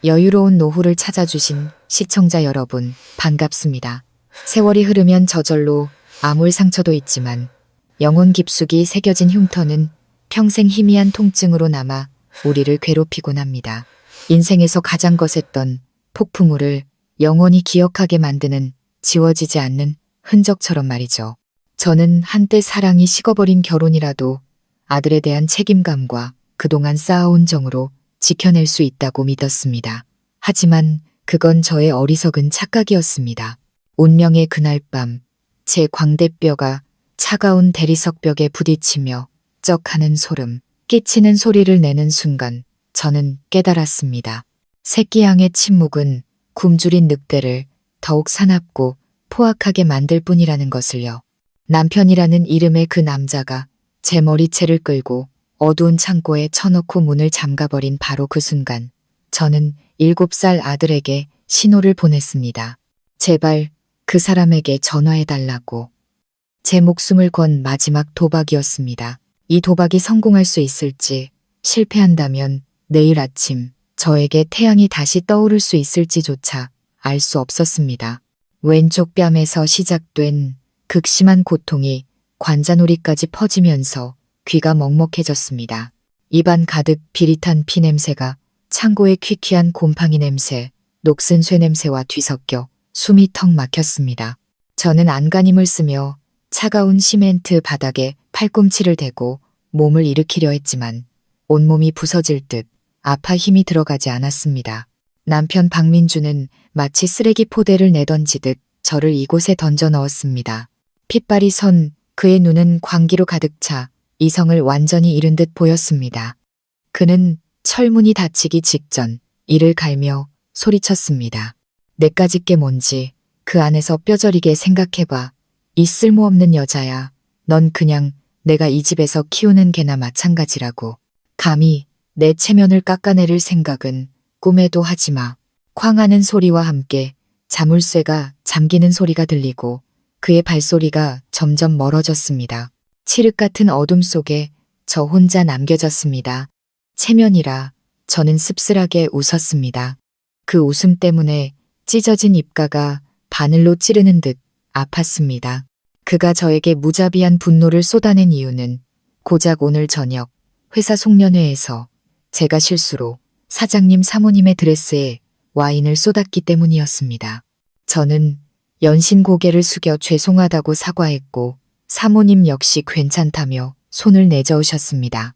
여유로운 노후를 찾아주신 시청자 여러분, 반갑습니다. 세월이 흐르면 저절로 아물 상처도 있지만 영혼 깊숙이 새겨진 흉터는 평생 희미한 통증으로 남아 우리를 괴롭히곤 합니다. 인생에서 가장 거셌던 폭풍우를 영원히 기억하게 만드는 지워지지 않는 흔적처럼 말이죠. 저는 한때 사랑이 식어버린 결혼이라도 아들에 대한 책임감과 그동안 쌓아온 정으로 지켜낼 수 있다고 믿었습니다. 하지만 그건 저의 어리석은 착각이었습니다. 운명의 그날 밤, 제 광대뼈가 차가운 대리석벽에 부딪히며 쩍하는 소름, 끼치는 소리를 내는 순간 저는 깨달았습니다. 새끼양의 침묵은 굶주린 늑대를 더욱 사납고 포악하게 만들 뿐이라는 것을요. 남편이라는 이름의 그 남자가 제 머리채를 끌고 어두운 창고에 쳐넣고 문을 잠가버린 바로 그 순간 저는 7살 아들에게 신호를 보냈습니다. 제발 그 사람에게 전화해달라고. 제 목숨을 건 마지막 도박이었습니다. 이 도박이 성공할 수 있을지, 실패한다면 내일 아침 저에게 태양이 다시 떠오를 수 있을지조차 알 수 없었습니다. 왼쪽 뺨에서 시작된 극심한 고통이 관자놀이까지 퍼지면서 귀가 먹먹해졌습니다. 입안 가득 비릿한 피 냄새가 창고의 퀴퀴한 곰팡이 냄새, 녹슨 쇠 냄새와 뒤섞여 숨이 턱 막혔습니다. 저는 안간힘을 쓰며 차가운 시멘트 바닥에 팔꿈치를 대고 몸을 일으키려 했지만 온몸이 부서질 듯 아파 힘이 들어가지 않았습니다. 남편 박민주는 마치 쓰레기 포대를 내던지듯 저를 이곳에 던져 넣었습니다. 핏발이 선 그의 눈은 광기로 가득 차 이성을 완전히 잃은 듯 보였습니다. 그는 철문이 닫히기 직전 이를 갈며 소리쳤습니다. 내까짓 게 뭔지 그 안에서 뼈저리게 생각해봐. 이 쓸모없는 여자야. 넌 그냥 내가 이 집에서 키우는 개나 마찬가지라고. 감히 내 체면을 깎아내릴 생각은 꿈에도 하지 마. 쾅하는 소리와 함께 자물쇠가 잠기는 소리가 들리고 그의 발소리가 점점 멀어졌습니다. 칠흑 같은 어둠 속에 저 혼자 남겨졌습니다. 체면이라 저는 씁쓸하게 웃었습니다. 그 웃음 때문에 찢어진 입가가 바늘로 찌르는 듯 아팠습니다. 그가 저에게 무자비한 분노를 쏟아낸 이유는 고작 오늘 저녁 회사 송년회에서 제가 실수로 사장님 사모님의 드레스에 와인을 쏟았기 때문이었습니다. 저는 연신 고개를 숙여 죄송하다고 사과했고 사모님 역시 괜찮다며 손을 내저으셨습니다.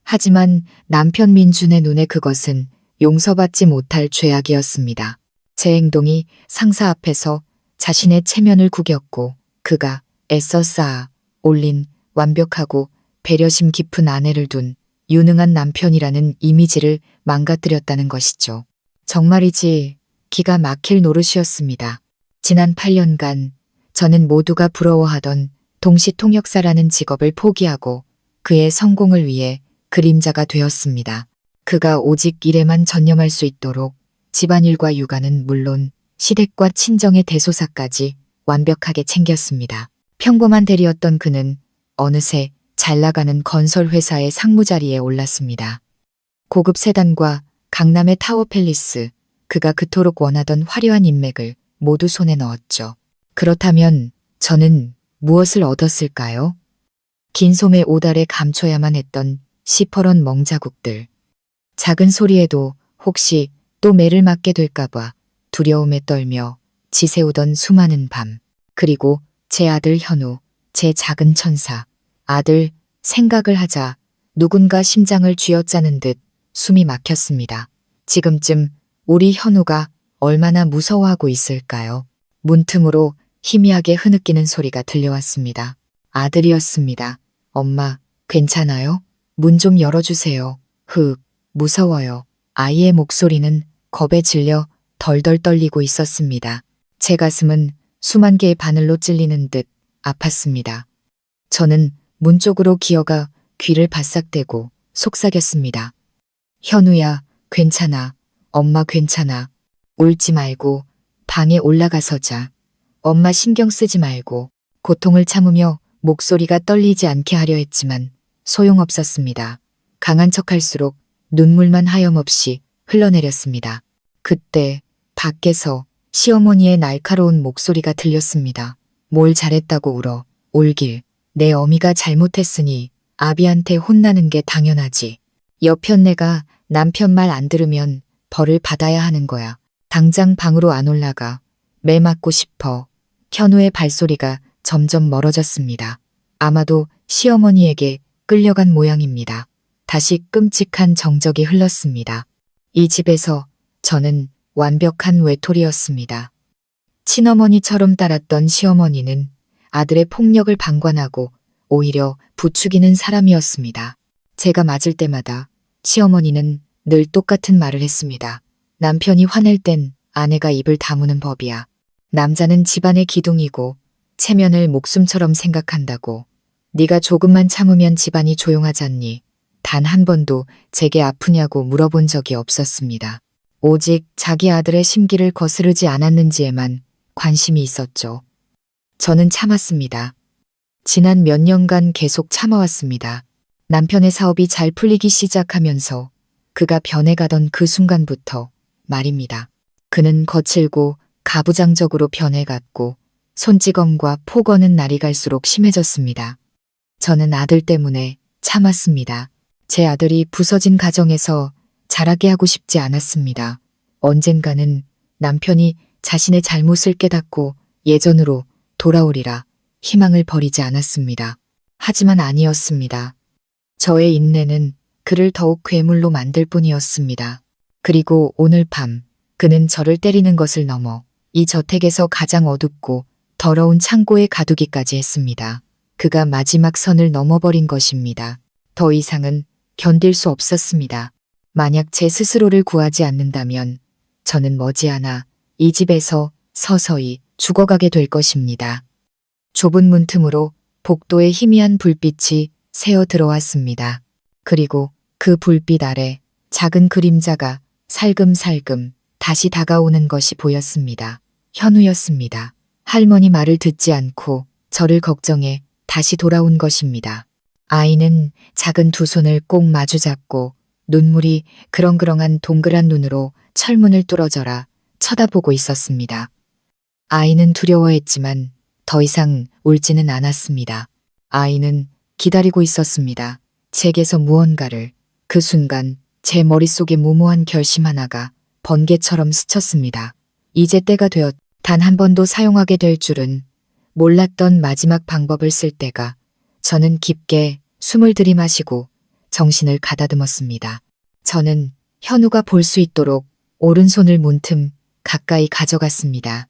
하지만 남편 민준의 눈에 그것은 용서받지 못할 죄악이었습니다. 제 행동이 상사 앞에서 자신의 체면을 구겼고 그가 애써 쌓아 올린 완벽하고 배려심 깊은 아내를 둔 유능한 남편이라는 이미지를 망가뜨렸다는 것이죠. 정말이지 기가 막힐 노릇이었습니다. 지난 8년간 저는 모두가 부러워하던 동시통역사라는 직업을 포기하고 그의 성공을 위해 그림자가 되었습니다. 그가 오직 일에만 전념할 수 있도록 집안일과 육아는 물론 시댁과 친정의 대소사까지 완벽하게 챙겼습니다. 평범한 대리였던 그는 어느새 잘 나가는 건설회사의 상무자리에 올랐습니다. 고급 세단과 강남의 타워팰리스, 그가 그토록 원하던 화려한 인맥을 모두 손에 넣었죠. 그렇다면 저는 무엇을 얻었을까요? 긴 소매 오달에 감춰야만 했던 시퍼런 멍자국들. 작은 소리에도 혹시 또 매를 맞게 될까봐 두려움에 떨며 지새우던 수많은 밤. 그리고 제 아들 현우, 제 작은 천사. 아들 생각을 하자 누군가 심장을 쥐어짜는 듯 숨이 막혔습니다. 지금쯤 우리 현우가 얼마나 무서워하고 있을까요? 문틈으로 희미하게 흐느끼는 소리가 들려왔습니다. 아들이었습니다. 엄마, 괜찮아요? 문 좀 열어주세요. 무서워요. 아이의 목소리는 겁에 질려 덜덜 떨리고 있었습니다. 제 가슴은 수만 개의 바늘로 찔리는 듯 아팠습니다. 저는 문 쪽으로 기어가 귀를 바싹대고 속삭였습니다. 현우야, 괜찮아. 엄마 괜찮아. 울지 말고 방에 올라가서 자. 엄마 신경 쓰지 말고. 고통을 참으며 목소리가 떨리지 않게 하려 했지만 소용없었습니다. 강한 척할수록 눈물만 하염없이 흘러내렸습니다. 그때 밖에서 시어머니의 날카로운 목소리가 들렸습니다. 뭘 잘했다고 울어. 올길. 내 어미가 잘못했으니 아비한테 혼나는 게 당연하지. 여편네가 남편 말 안 들으면 벌을 받아야 하는 거야. 당장 방으로 안 올라가. 매 맞고 싶어. 현우의 발소리가 점점 멀어졌습니다. 아마도 시어머니에게 끌려간 모양입니다. 다시 끔찍한 정적이 흘렀습니다. 이 집에서 저는 완벽한 외톨이였습니다. 친어머니처럼 따랐던 시어머니는 아들의 폭력을 방관하고 오히려 부추기는 사람이었습니다. 제가 맞을 때마다 시어머니는 늘 똑같은 말을 했습니다. 남편이 화낼 땐 아내가 입을 다무는 법이야. 남자는 집안의 기둥이고 체면을 목숨처럼 생각한다고. 네가 조금만 참으면 집안이 조용하잖니. 단 한 번도 제게 아프냐고 물어본 적이 없었습니다. 오직 자기 아들의 심기를 거스르지 않았는지에만 관심이 있었죠. 저는 참았습니다. 지난 몇 년간 계속 참아왔습니다. 남편의 사업이 잘 풀리기 시작하면서 그가 변해가던 그 순간부터 말입니다. 그는 거칠고 가부장적으로 변해갔고 손찌검과 폭언은 날이 갈수록 심해졌습니다. 저는 아들 때문에 참았습니다. 제 아들이 부서진 가정에서 자라게 하고 싶지 않았습니다. 언젠가는 남편이 자신의 잘못을 깨닫고 예전으로 돌아오리라 희망을 버리지 않았습니다. 하지만 아니었습니다. 저의 인내는 그를 더욱 괴물로 만들 뿐이었습니다. 그리고 오늘 밤 그는 저를 때리는 것을 넘어 이 저택에서 가장 어둡고 더러운 창고에 가두기까지 했습니다. 그가 마지막 선을 넘어버린 것입니다. 더 이상은 견딜 수 없었습니다. 만약 제 스스로를 구하지 않는다면 저는 머지않아 이 집에서 서서히 죽어가게 될 것입니다. 좁은 문틈으로 복도에 희미한 불빛이 새어 들어왔습니다. 그리고 그 불빛 아래 작은 그림자가 살금살금 다시 다가오는 것이 보였습니다. 현우였습니다. 할머니 말을 듣지 않고 저를 걱정해 다시 돌아온 것입니다. 아이는 작은 두 손을 꼭 마주잡고 눈물이 그렁그렁한 동그란 눈으로 철문을 뚫어져라 쳐다보고 있었습니다. 아이는 두려워했지만 더 이상 울지는 않았습니다. 아이는 기다리고 있었습니다. 제게서 무언가를. 그 순간 제 머릿속에 무모한 결심 하나가 번개처럼 스쳤습니다. 이제 때가 되었. 단 한 번도 사용하게 될 줄은 몰랐던 마지막 방법을 쓸 때가. 저는 깊게 숨을 들이마시고 정신을 가다듬었습니다. 저는 현우가 볼 수 있도록 오른손을 문틈 가까이 가져갔습니다.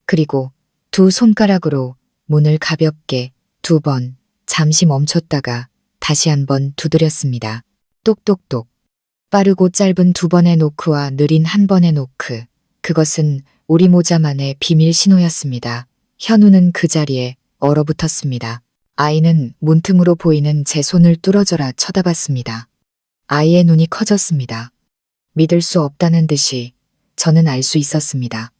그리고 두 손가락으로 문을 가볍게 2번 잠시 멈췄다가 다시 한번 두드렸습니다. 똑똑똑. 빠르고 짧은 2번의 노크와 느린 한 번의 노크. 그것은 우리 모자만의 비밀 신호였습니다. 현우는 그 자리에 얼어붙었습니다. 아이는 문틈으로 보이는 제 손을 뚫어져라 쳐다봤습니다. 아이의 눈이 커졌습니다. 믿을 수 없다는 듯이 저는 알 수 있었습니다.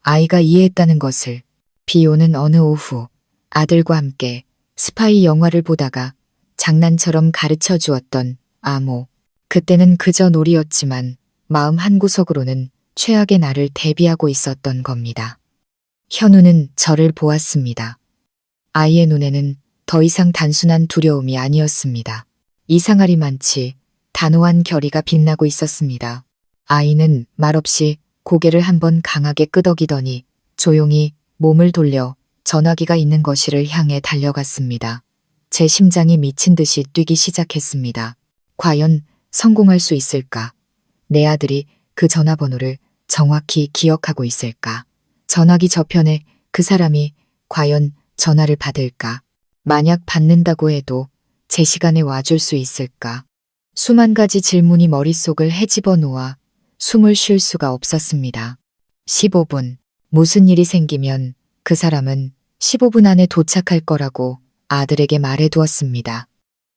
아이가 이해했다는 것을. 비 오는 어느 오후 아들과 함께 스파이 영화를 보다가 장난처럼 가르쳐 주었던 암호. 그때는 그저 놀이였지만 마음 한구석으로는 최악의 날을 대비하고 있었던 겁니다. 현우는 저를 보았습니다. 아이의 눈에는 더 이상 단순한 두려움이 아니었습니다. 이상하리만치 단호한 결의가 빛나고 있었습니다. 아이는 말없이 고개를 한번 강하게 끄덕이더니 조용히 몸을 돌려 전화기가 있는 거실을 향해 달려갔습니다. 제 심장이 미친 듯이 뛰기 시작했습니다. 과연 성공할 수 있을까? 내 아들이 그 전화번호를 정확히 기억하고 있을까? 전화기 저편에 그 사람이 과연 전화를 받을까? 만약 받는다고 해도 제 시간에 와줄 수 있을까? 수만 가지 질문이 머릿속을 헤집어 놓아 숨을 쉴 수가 없었습니다. 15분. 무슨 일이 생기면 그 사람은 15분 안에 도착할 거라고 아들에게 말해두었습니다.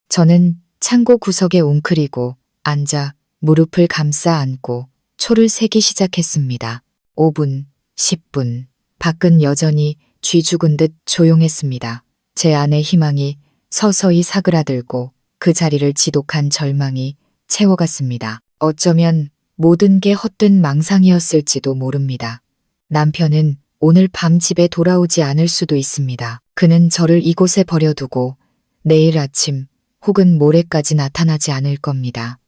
저는 창고 구석에 웅크리고 앉아 무릎을 감싸 안고 초를 세기 시작했습니다. 5분, 10분. 밖은 여전히 쥐 죽은 듯 조용했습니다. 제 안의 희망이 서서히 사그라들고 그 자리를 지독한 절망이 채워갔습니다. 어쩌면 모든 게 헛된 망상이었을지도 모릅니다. 남편은 오늘 밤 집에 돌아오지 않을 수도 있습니다. 그는 저를 이곳에 버려두고 내일 아침 혹은 모레까지 나타나지 않을 겁니다.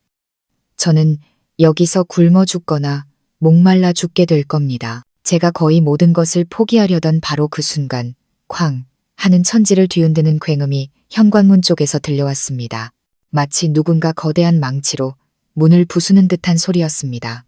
저는 여기서 굶어 죽거나 목말라 죽게 될 겁니다. 제가 거의 모든 것을 포기하려던 바로 그 순간 쾅 하는 천지를 뒤흔드는 굉음이 현관문 쪽에서 들려왔습니다. 마치 누군가 거대한 망치로 문을 부수는 듯한 소리였습니다.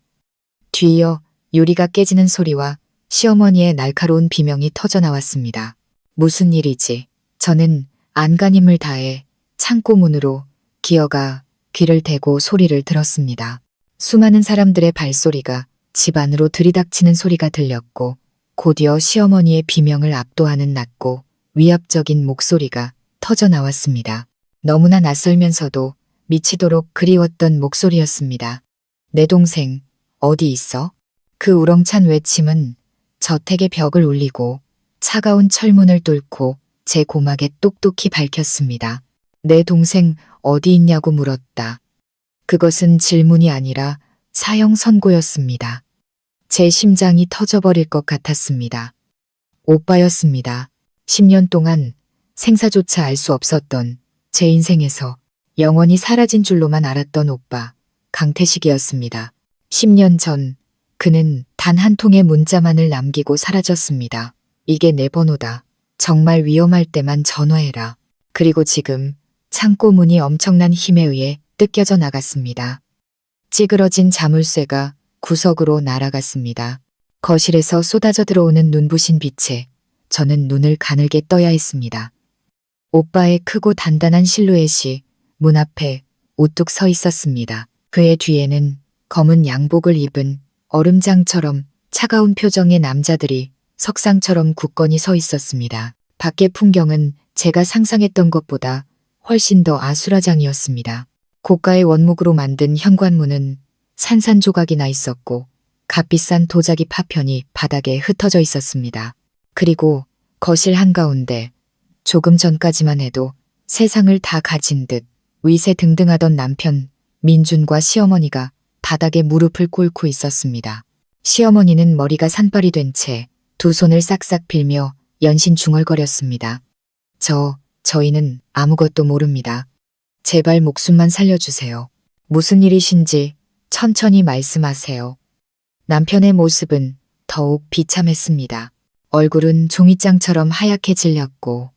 뒤이어 유리가 깨지는 소리와 시어머니의 날카로운 비명이 터져나왔습니다. 무슨 일이지? 저는 안간힘을 다해 창고 문으로 기어가 귀를 대고 소리를 들었습니다. 수많은 사람들의 발소리가 집 안으로 들이닥치는 소리가 들렸고 곧이어 시어머니의 비명을 압도하는 낮고 위압적인 목소리가 터져나왔습니다. 너무나 낯설면서도 미치도록 그리웠던 목소리였습니다. 내 동생 어디 있어? 그 우렁찬 외침은 저택의 벽을 울리고 차가운 철문을 뚫고 제 고막에 똑똑히 밝혔습니다. 내 동생 어디 있냐고 물었다. 그것은 질문이 아니라 사형 선고였습니다. 제 심장이 터져버릴 것 같았습니다. 오빠였습니다. 10년 동안 생사조차 알 수 없었던 제 인생에서 영원히 사라진 줄로만 알았던 오빠, 강태식이었습니다. 10년 전 그는 단 한 통의 문자만을 남기고 사라졌습니다. 이게 내 번호다. 정말 위험할 때만 전화해라. 그리고 지금 창고 문이 엄청난 힘에 의해 뜯겨져 나갔습니다. 찌그러진 자물쇠가 구석으로 날아갔습니다. 거실에서 쏟아져 들어오는 눈부신 빛에 저는 눈을 가늘게 떠야 했습니다. 오빠의 크고 단단한 실루엣이 문 앞에 우뚝 서 있었습니다. 그의 뒤에는 검은 양복을 입은 얼음장처럼 차가운 표정의 남자들이 석상처럼 굳건히 서 있었습니다. 밖의 풍경은 제가 상상했던 것보다 훨씬 더 아수라장이었습니다. 고가의 원목으로 만든 현관문은 산산조각이 나 있었고 값비싼 도자기 파편이 바닥에 흩어져 있었습니다. 그리고 거실 한가운데 조금 전까지만 해도 세상을 다 가진 듯 위세등등하던 남편 민준과 시어머니가 바닥에 무릎을 꿇고 있었습니다. 시어머니는 머리가 산발이 된 채 두 손을 싹싹 빌며 연신 중얼거렸습니다. 저희는 아무것도 모릅니다. 제발 목숨만 살려주세요. 무슨 일이신지 천천히 말씀하세요. 남편의 모습은 더욱 비참했습니다. 얼굴은 종이장처럼 하얗게 질렸고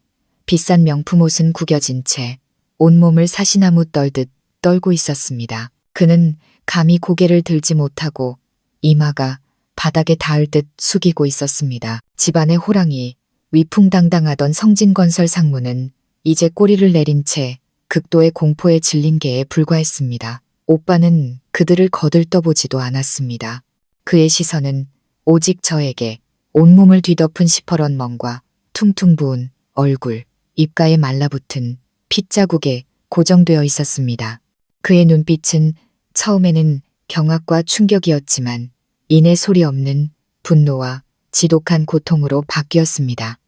비싼 명품 옷은 구겨진 채 온몸을 사시나무 떨듯 떨고 있었습니다. 그는 감히 고개를 들지 못하고 이마가 바닥에 닿을 듯 숙이고 있었습니다. 집안의 호랑이, 위풍당당하던 성진건설 상무는 이제 꼬리를 내린 채 극도의 공포에 질린 개에 불과했습니다. 오빠는 그들을 거들떠보지도 않았습니다. 그의 시선은 오직 저에게 온몸을 뒤덮은 시퍼런 멍과 퉁퉁 부은 얼굴, 입가에 말라붙은 핏자국에 고정되어 있었습니다. 그의 눈빛은 처음에는 경악과 충격이었지만 이내 소리 없는 분노와 지독한 고통으로 바뀌었습니다.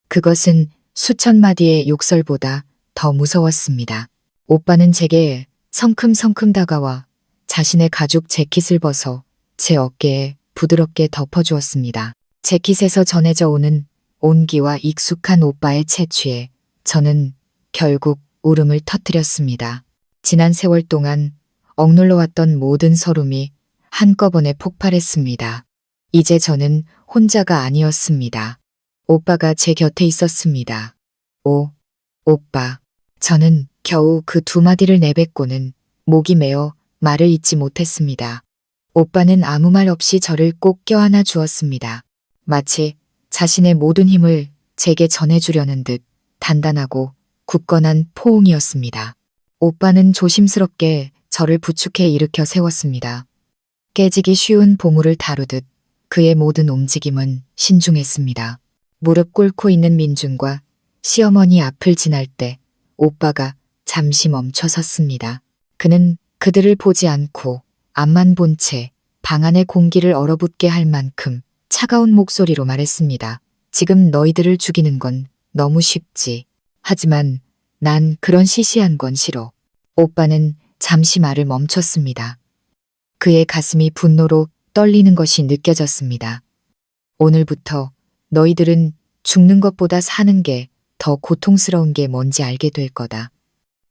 그것은 수천 마디의 욕설보다 더 무서웠습니다. 오빠는 제게 성큼성큼 다가와 자신의 가죽 재킷을 벗어 제 어깨에 부드럽게 덮어주었습니다. 재킷에서 전해져 오는 온기와 익숙한 오빠의 채취에 저는 결국 울음을 터뜨렸습니다. 지난 세월 동안 억눌러왔던 모든 서름이 한꺼번에 폭발했습니다. 이제 저는 혼자가 아니었습니다. 오빠가 제 곁에 있었습니다. 오빠. 저는 겨우 그 두 마디를 내뱉고는 목이 메어 말을 잇지 못했습니다. 오빠는 아무 말 없이 저를 꼭 껴안아 주었습니다. 마치 자신의 모든 힘을 제게 전해주려는 듯 단단하고 굳건한 포옹이었습니다. 오빠는 조심스럽게 저를 부축해 일으켜 세웠습니다. 깨지기 쉬운 보물을 다루듯 그의 모든 움직임은 신중했습니다. 무릎 꿇고 있는 민준과 시어머니 앞을 지날 때 오빠가 잠시 멈춰 섰습니다. 그는 그들을 보지 않고 앞만 본 채 방 안의 공기를 얼어붙게 할 만큼 차가운 목소리로 말했습니다. 지금 너희들을 죽이는 건 너무 쉽지. 하지만 난 그런 시시한 건 싫어. 오빠는 잠시 말을 멈췄습니다. 그의 가슴이 분노로 떨리는 것이 느껴졌습니다. 오늘부터 너희들은 죽는 것보다 사는 게 더 고통스러운 게 뭔지 알게 될 거다.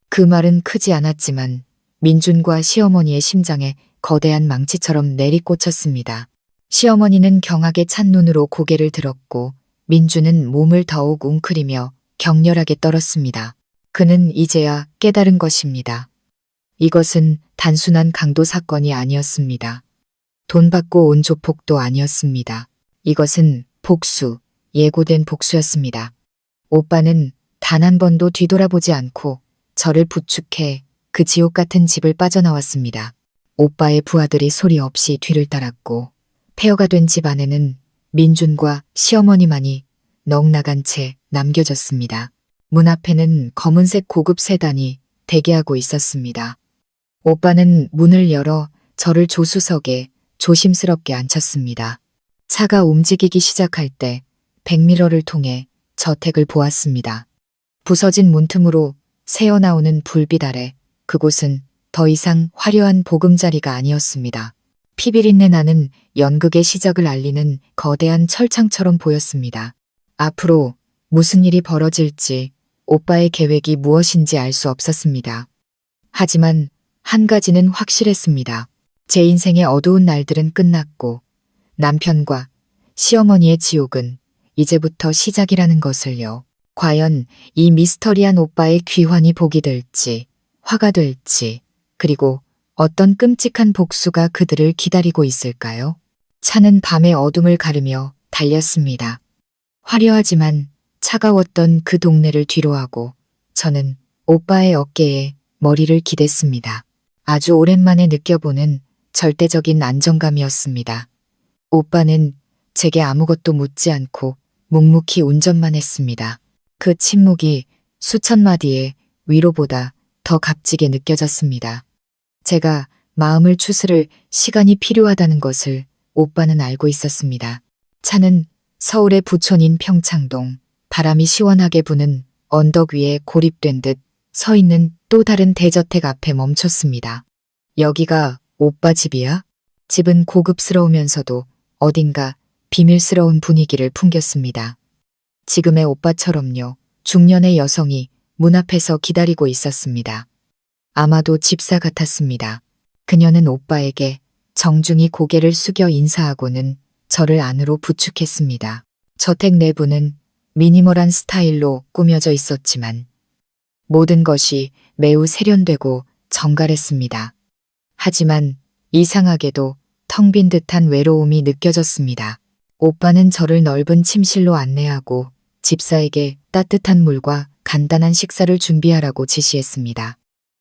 그 말은 크지 않았지만 민준과 시어머니의 심장에 거대한 망치처럼 내리꽂혔습니다. 시어머니는 경악에 찬 눈으로 고개를 들었고 민준은 몸을 더욱 웅크리며 격렬하게 떨었습니다. 그는 이제야 깨달은 것입니다. 이것은 단순한 강도 사건이 아니었습니다. 돈 받고 온 조폭도 아니었습니다. 이것은 복수, 예고된 복수였습니다. 오빠는 단 한 번도 뒤돌아보지 않고 저를 부축해 그 지옥 같은 집을 빠져나왔습니다. 오빠의 부하들이 소리 없이 뒤를 따랐고 폐허가 된 집 안에는 민준과 시어머니만이 넋나간 채 남겨졌습니다. 문 앞에는 검은색 고급 세단이 대기하고 있었습니다. 오빠는 문을 열어 저를 조수석에 조심스럽게 앉혔습니다. 차가 움직이기 시작할 때 백미러를 통해 저택을 보았습니다. 부서진 문틈으로 새어나오는 불빛 아래 그곳은 더 이상 화려한 보금자리가 아니었습니다. 피비린내 나는 연극의 시작을 알리는 거대한 철창처럼 보였습니다. 앞으로 무슨 일이 벌어질지 오빠의 계획이 무엇인지 알 수 없었습니다. 하지만 한 가지는 확실했습니다. 제 인생의 어두운 날들은 끝났고 남편과 시어머니의 지옥은 이제부터 시작이라는 것을요. 과연 이 미스터리한 오빠의 귀환이 복이 될지, 화가 될지, 그리고 어떤 끔찍한 복수가 그들을 기다리고 있을까요? 차는 밤의 어둠을 가르며 달렸습니다. 화려하지만 차가웠던 그 동네를 뒤로하고 저는 오빠의 어깨에 머리를 기댔습니다. 아주 오랜만에 느껴보는 절대적인 안정감이었습니다. 오빠는 제게 아무것도 묻지 않고 묵묵히 운전만 했습니다. 그 침묵이 수천 마디의 위로보다 더 값지게 느껴졌습니다. 제가 마음을 추스를 시간이 필요하다는 것을 오빠는 알고 있었습니다. 차는 서울의 부촌인 평창동, 바람이 시원하게 부는 언덕 위에 고립된 듯 서 있는 또 다른 대저택 앞에 멈췄습니다. 여기가 오빠 집이야? 집은 고급스러우면서도 어딘가 비밀스러운 분위기를 풍겼습니다. 지금의 오빠처럼요. 중년의 여성이 문 앞에서 기다리고 있었습니다. 아마도 집사 같았습니다. 그녀는 오빠에게 정중히 고개를 숙여 인사하고는 저를 안으로 부축했습니다. 저택 내부는 미니멀한 스타일로 꾸며져 있었지만 모든 것이 매우 세련되고 정갈했습니다. 하지만 이상하게도 텅 빈 듯한 외로움이 느껴졌습니다. 오빠는 저를 넓은 침실로 안내하고 집사에게 따뜻한 물과 간단한 식사를 준비하라고 지시했습니다.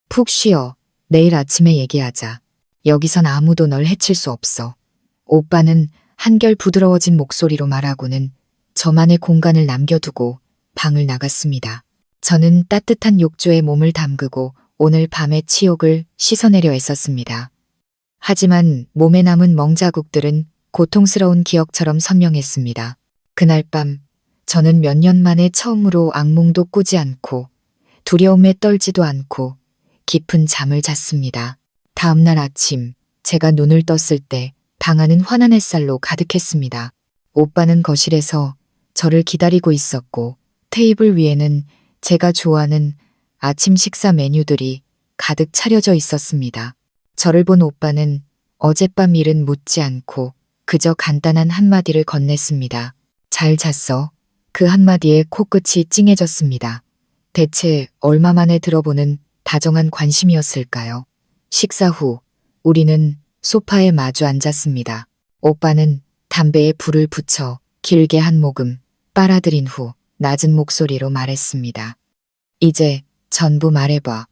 푹 쉬어. 내일 아침에 얘기하자. 여기선 아무도 널 해칠 수 없어. 오빠는 한결 부드러워진 목소리로 말하고는 저만의 공간을 남겨두고 방을 나갔습니다. 저는 따뜻한 욕조에 몸을 담그고 오늘 밤의 치욕을 씻어내려 애썼습니다. 하지만 몸에 남은 멍자국들은 고통스러운 기억처럼 선명했습니다. 그날 밤 저는 몇 년 만에 처음으로 악몽도 꾸지 않고 두려움에 떨지도 않고 깊은 잠을 잤습니다. 다음 날 아침 제가 눈을 떴을 때 방 안은 환한 햇살로 가득했습니다. 오빠는 거실에서 저를 기다리고 있었고 테이블 위에는 제가 좋아하는 아침 식사 메뉴들이 가득 차려져 있었습니다. 저를 본 오빠는 어젯밤 일은 묻지 않고 그저 간단한 한마디를 건넸습니다. 잘 잤어? 그 한마디에 코끝이 찡해졌습니다. 대체 얼마 만에 들어보는 다정한 관심이었을까요? 식사 후 우리는 소파에 마주 앉았습니다. 오빠는 담배에 불을 붙여 길게 한 모금 빨아들인 후 낮은 목소리로 말했습니다. 이제 전부 말해봐.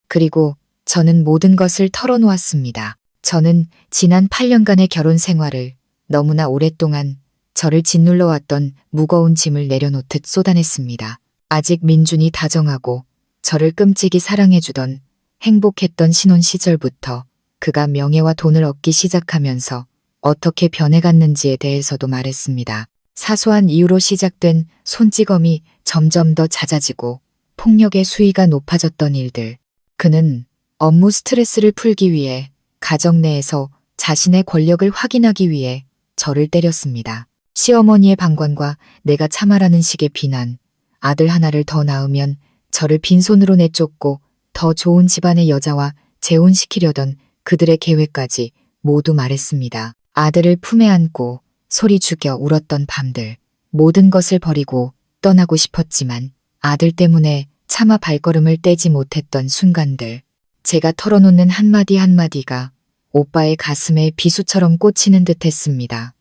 그리고 저는 모든 것을 털어놓았습니다. 저는 지난 8년간의 결혼 생활을 너무나 오랫동안 저를 짓눌러왔던 무거운 짐을 내려놓듯 쏟아냈습니다. 아직 민준이 다정하고 저를 끔찍이 사랑해주던 행복했던 신혼 시절부터 그가 명예와 돈을 얻기 시작하면서 어떻게 변해갔는지에 대해서도 말했습니다. 사소한 이유로 시작된 손찌검이 점점 더 잦아지고 폭력의 수위가 높아졌던 일들. 그는 업무 스트레스를 풀기 위해 가정 내에서 자신의 권력을 확인하기 위해 저를 때렸습니다. 시어머니의 방관과 내가 참아라는 식의 비난, 아들 하나를 더 낳으면 저를 빈손으로 내쫓고 더 좋은 집안의 여자와 재혼시키려던 그들의 계획까지 모두 말했습니다. 아들을 품에 안고 소리 죽여 울었던 밤들, 모든 것을 버리고 떠나고 싶었지만 아들 때문에 차마 발걸음을 떼지 못했던 순간들, 제가 털어놓는 한마디 한마디가 오빠의 가슴에 비수처럼 꽂히는 듯 했습니다.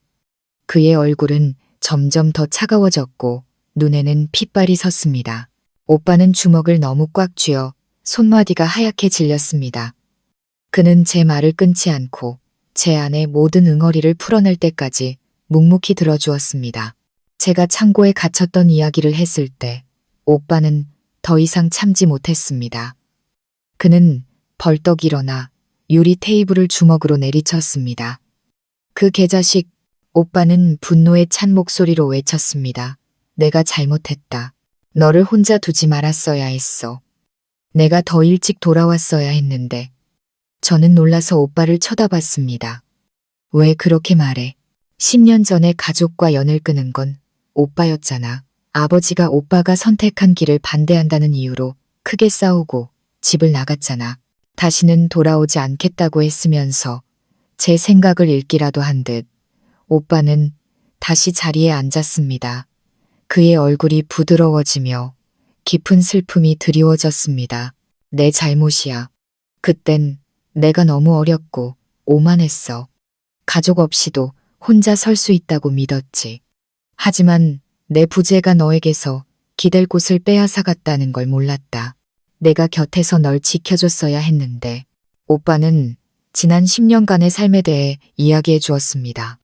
그의 얼굴은 점점 더 차가워졌고 눈에는 핏발이 섰습니다. 오빠는 주먹을 너무 꽉 쥐어 손마디가 하얗게 질렸습니다. 그는 제 말을 끊지 않고 제 안의 모든 응어리를 풀어낼 때까지 묵묵히 들어주었습니다. 제가 창고에 갇혔던 이야기를 했을 때 오빠는 더 이상 참지 못했습니다. 그는 벌떡 일어나 유리 테이블을 주먹으로 내리쳤습니다. 그 개자식, 오빠는 분노에 찬 목소리로 외쳤습니다. 내가 잘못했다. 너를 혼자 두지 말았어야 했어. 내가 더 일찍 돌아왔어야 했는데. 저는 놀라서 오빠를 쳐다봤습니다. 왜 그렇게 말해? 10년 전에 가족과 연을 끊은 건 오빠였잖아. 아버지가 오빠가 선택한 길을 반대한다는 이유로 크게 싸우고 집을 나갔잖아. 다시는 돌아오지 않겠다고 했으면서 제 생각을 읽기라도 한 듯 오빠는 다시 자리에 앉았습니다. 그의 얼굴이 부드러워지며 깊은 슬픔이 드리워졌습니다. 내 잘못이야. 그땐 내가 너무 어렸고 오만했어. 가족 없이도 혼자 설 수 있다고 믿었지. 하지만 내 부재가 너에게서 기댈 곳을 빼앗아갔다는 걸 몰랐다. 내가 곁에서 널 지켜줬어야 했는데. 오빠는 지난 10년간의 삶에 대해 이야기해 주었습니다.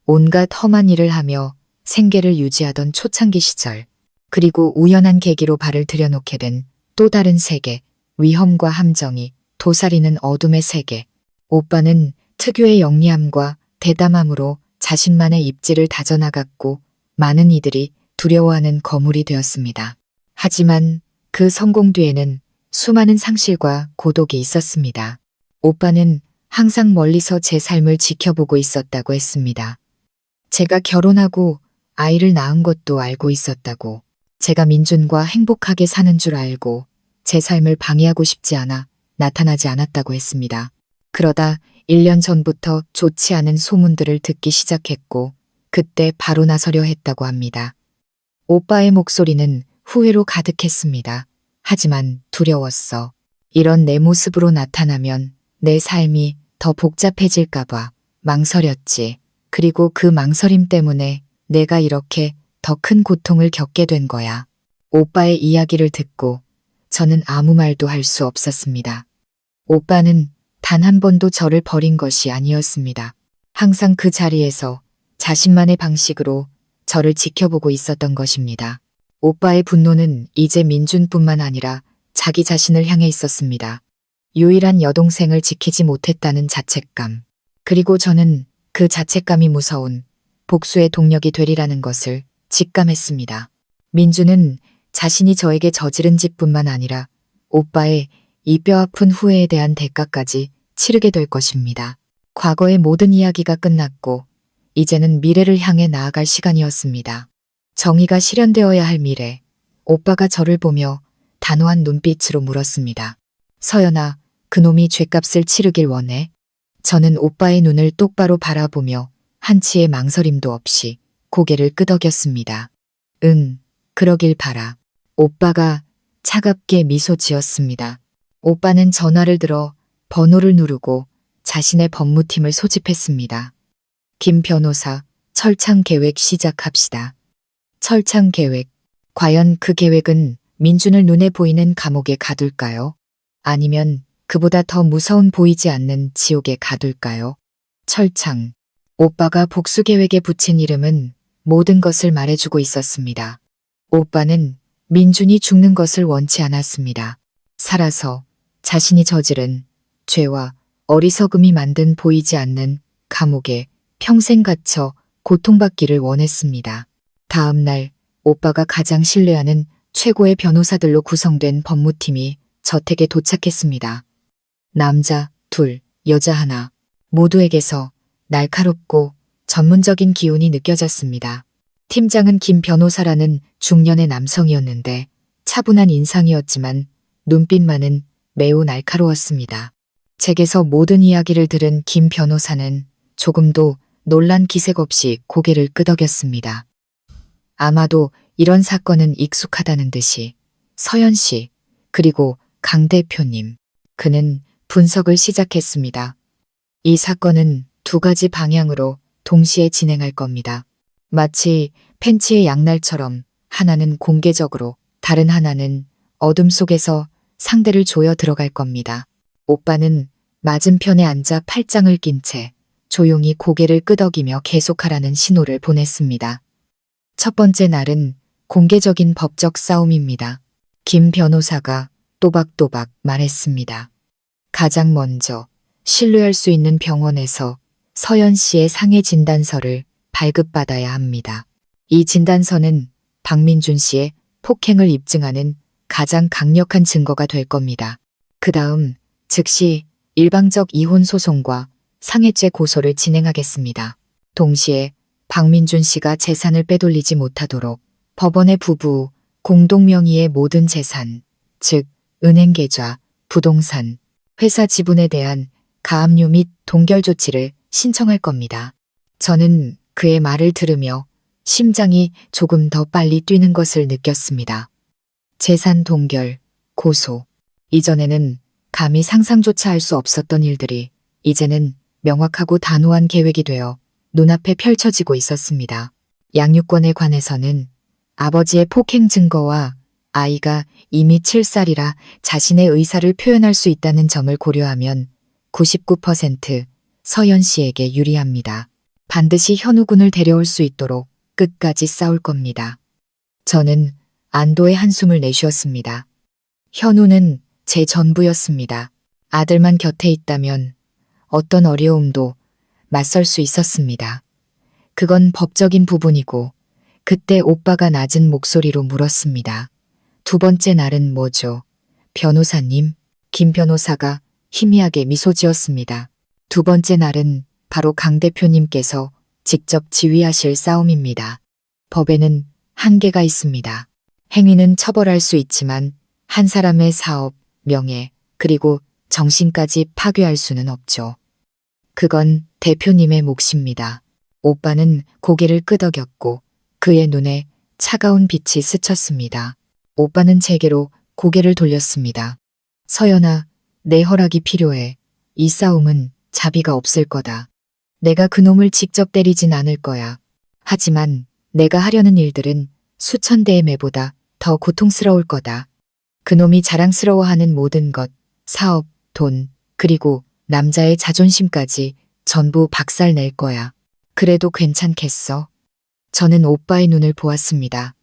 온갖 험한 일을 하며 생계를 유지하던 초창기 시절, 그리고 우연한 계기로 발을 들여놓게 된 또 다른 세계, 위험과 함정이 도사리는 어둠의 세계. 오빠는 특유의 영리함과 대담함으로 자신만의 입지를 다져나갔고 많은 이들이 두려워하는 거물이 되었습니다. 하지만 그 성공 뒤에는 수많은 상실과 고독이 있었습니다. 오빠는 항상 멀리서 제 삶을 지켜보고 있었다고 했습니다. 제가 결혼하고 아이를 낳은 것도 알고 있었다고. 제가 민준과 행복하게 사는 줄 알고 제 삶을 방해하고 싶지 않아 나타나지 않았다고 했습니다. 그러다 1년 전부터 좋지 않은 소문들을 듣기 시작했고 그때 바로 나서려 했다고 합니다. 오빠의 목소리는 후회로 가득했습니다. 하지만 두려웠어. 이런 내 모습으로 나타나면 내 삶이 더 복잡해질까봐 망설였지. 그리고 그 망설임 때문에 내가 이렇게 더 큰 고통을 겪게 된 거야. 오빠의 이야기를 듣고 저는 아무 말도 할 수 없었습니다. 오빠는 단 한 번도 저를 버린 것이 아니었습니다. 항상 그 자리에서 자신만의 방식으로 저를 지켜보고 있었던 것입니다. 오빠의 분노는 이제 민준뿐만 아니라 자기 자신을 향해 있었습니다. 유일한 여동생을 지키지 못했다는 자책감. 그리고 저는 그 자책감이 무서운 복수의 동력이 되리라는 것을 직감했습니다. 민준은 자신이 저에게 저지른 짓뿐만 아니라 오빠의 이 뼈아픈 후회에 대한 대가까지 치르게 될 것입니다. 과거의 모든 이야기가 끝났고 이제는 미래를 향해 나아갈 시간이었습니다. 정의가 실현되어야 할 미래. 오빠가 저를 보며 단호한 눈빛으로 물었습니다. 서연아, 그놈이 죗값을 치르길 원해? 저는 오빠의 눈을 똑바로 바라보며 한치의 망설임도 없이 고개를 끄덕였습니다. 응, 그러길 바라. 오빠가 차갑게 미소 지었습니다. 오빠는 전화를 들어 번호를 누르고 자신의 법무팀을 소집했습니다. 김 변호사, 철창 계획 시작합시다. 철창 계획. 과연 그 계획은 민준을 눈에 보이는 감옥에 가둘까요? 아니면 그보다 더 무서운 보이지 않는 지옥에 가둘까요? 철창. 오빠가 복수 계획에 붙인 이름은 모든 것을 말해주고 있었습니다. 오빠는 민준이 죽는 것을 원치 않았습니다. 살아서 자신이 저지른 죄와 어리석음이 만든 보이지 않는 감옥에 평생 갇혀 고통받기를 원했습니다. 다음 날 오빠가 가장 신뢰하는 최고의 변호사들로 구성된 법무팀이 저택에 도착했습니다. 남자 둘, 여자 하나. 모두에게서 날카롭고 전문적인 기운이 느껴졌습니다. 팀장은 김 변호사라는 중년의 남성이었는데 차분한 인상이었지만 눈빛만은 매우 날카로웠습니다. 댁에서 모든 이야기를 들은 김 변호사는 조금도 놀란 기색 없이 고개를 끄덕였습니다. 아마도 이런 사건은 익숙하다는 듯이 서연 씨, 그리고 강 대표님. 그는 분석을 시작했습니다. 이 사건은 두 가지 방향으로 동시에 진행할 겁니다. 마치 팬츠의 양날처럼 하나는 공개적으로, 다른 하나는 어둠 속에서 상대를 조여 들어갈 겁니다. 오빠는 맞은편에 앉아 팔짱을 낀 채 조용히 고개를 끄덕이며 계속하라는 신호를 보냈습니다. 첫 번째 날은 공개적인 법적 싸움입니다. 김 변호사가 또박또박 말했습니다. 가장 먼저 신뢰할 수 있는 병원에서 서연 씨의 상해 진단서를 발급받아야 합니다. 이 진단서는 박민준 씨의 폭행을 입증하는 가장 강력한 증거가 될 겁니다. 그 다음 즉시 일방적 이혼 소송과 상해죄 고소를 진행하겠습니다. 동시에 박민준 씨가 재산을 빼돌리지 못하도록 법원의 부부 공동 명의의 모든 재산, 즉 은행 계좌, 부동산, 회사 지분에 대한 가압류 및 동결 조치를 신청할 겁니다. 저는 그의 말을 들으며 심장이 조금 더 빨리 뛰는 것을 느꼈습니다. 재산 동결, 고소. 이전에는 감히 상상조차 할 수 없었던 일들이 이제는 명확하고 단호한 계획이 되어 눈앞에 펼쳐지고 있었습니다. 양육권에 관해서는 아버지의 폭행 증거와 아이가 이미 7살이라 자신의 의사를 표현할 수 있다는 점을 고려하면 99% 서연 씨에게 유리합니다. 반드시 현우 군을 데려올 수 있도록 끝까지 싸울 겁니다. 저는 안도의 한숨을 내쉬었습니다. 현우는 제 전부였습니다. 아들만 곁에 있다면 어떤 어려움도 맞설 수 있었습니다. 그건 법적인 부분이고 그때 오빠가 낮은 목소리로 물었습니다. 두 번째 날은 뭐죠? 변호사님, 김 변호사가 희미하게 미소 지었습니다. 두 번째 날은 바로 강 대표님께서 직접 지휘하실 싸움입니다. 법에는 한계가 있습니다. 행위는 처벌할 수 있지만 한 사람의 사업, 명예, 그리고 정신까지 파괴할 수는 없죠. 그건 대표님의 몫입니다. 오빠는 고개를 끄덕였고 그의 눈에 차가운 빛이 스쳤습니다. 오빠는 제게로 고개를 돌렸습니다. 서연아, 내 허락이 필요해. 이 싸움은 자비가 없을 거다. 내가 그놈을 직접 때리진 않을 거야. 하지만 내가 하려는 일들은 수천 대의 매보다 더 고통스러울 거다. 그놈이 자랑스러워하는 모든 것, 사업, 돈, 그리고 남자의 자존심까지 전부 박살낼 거야. 그래도 괜찮겠어? 저는 오빠의 눈을 보았습니다.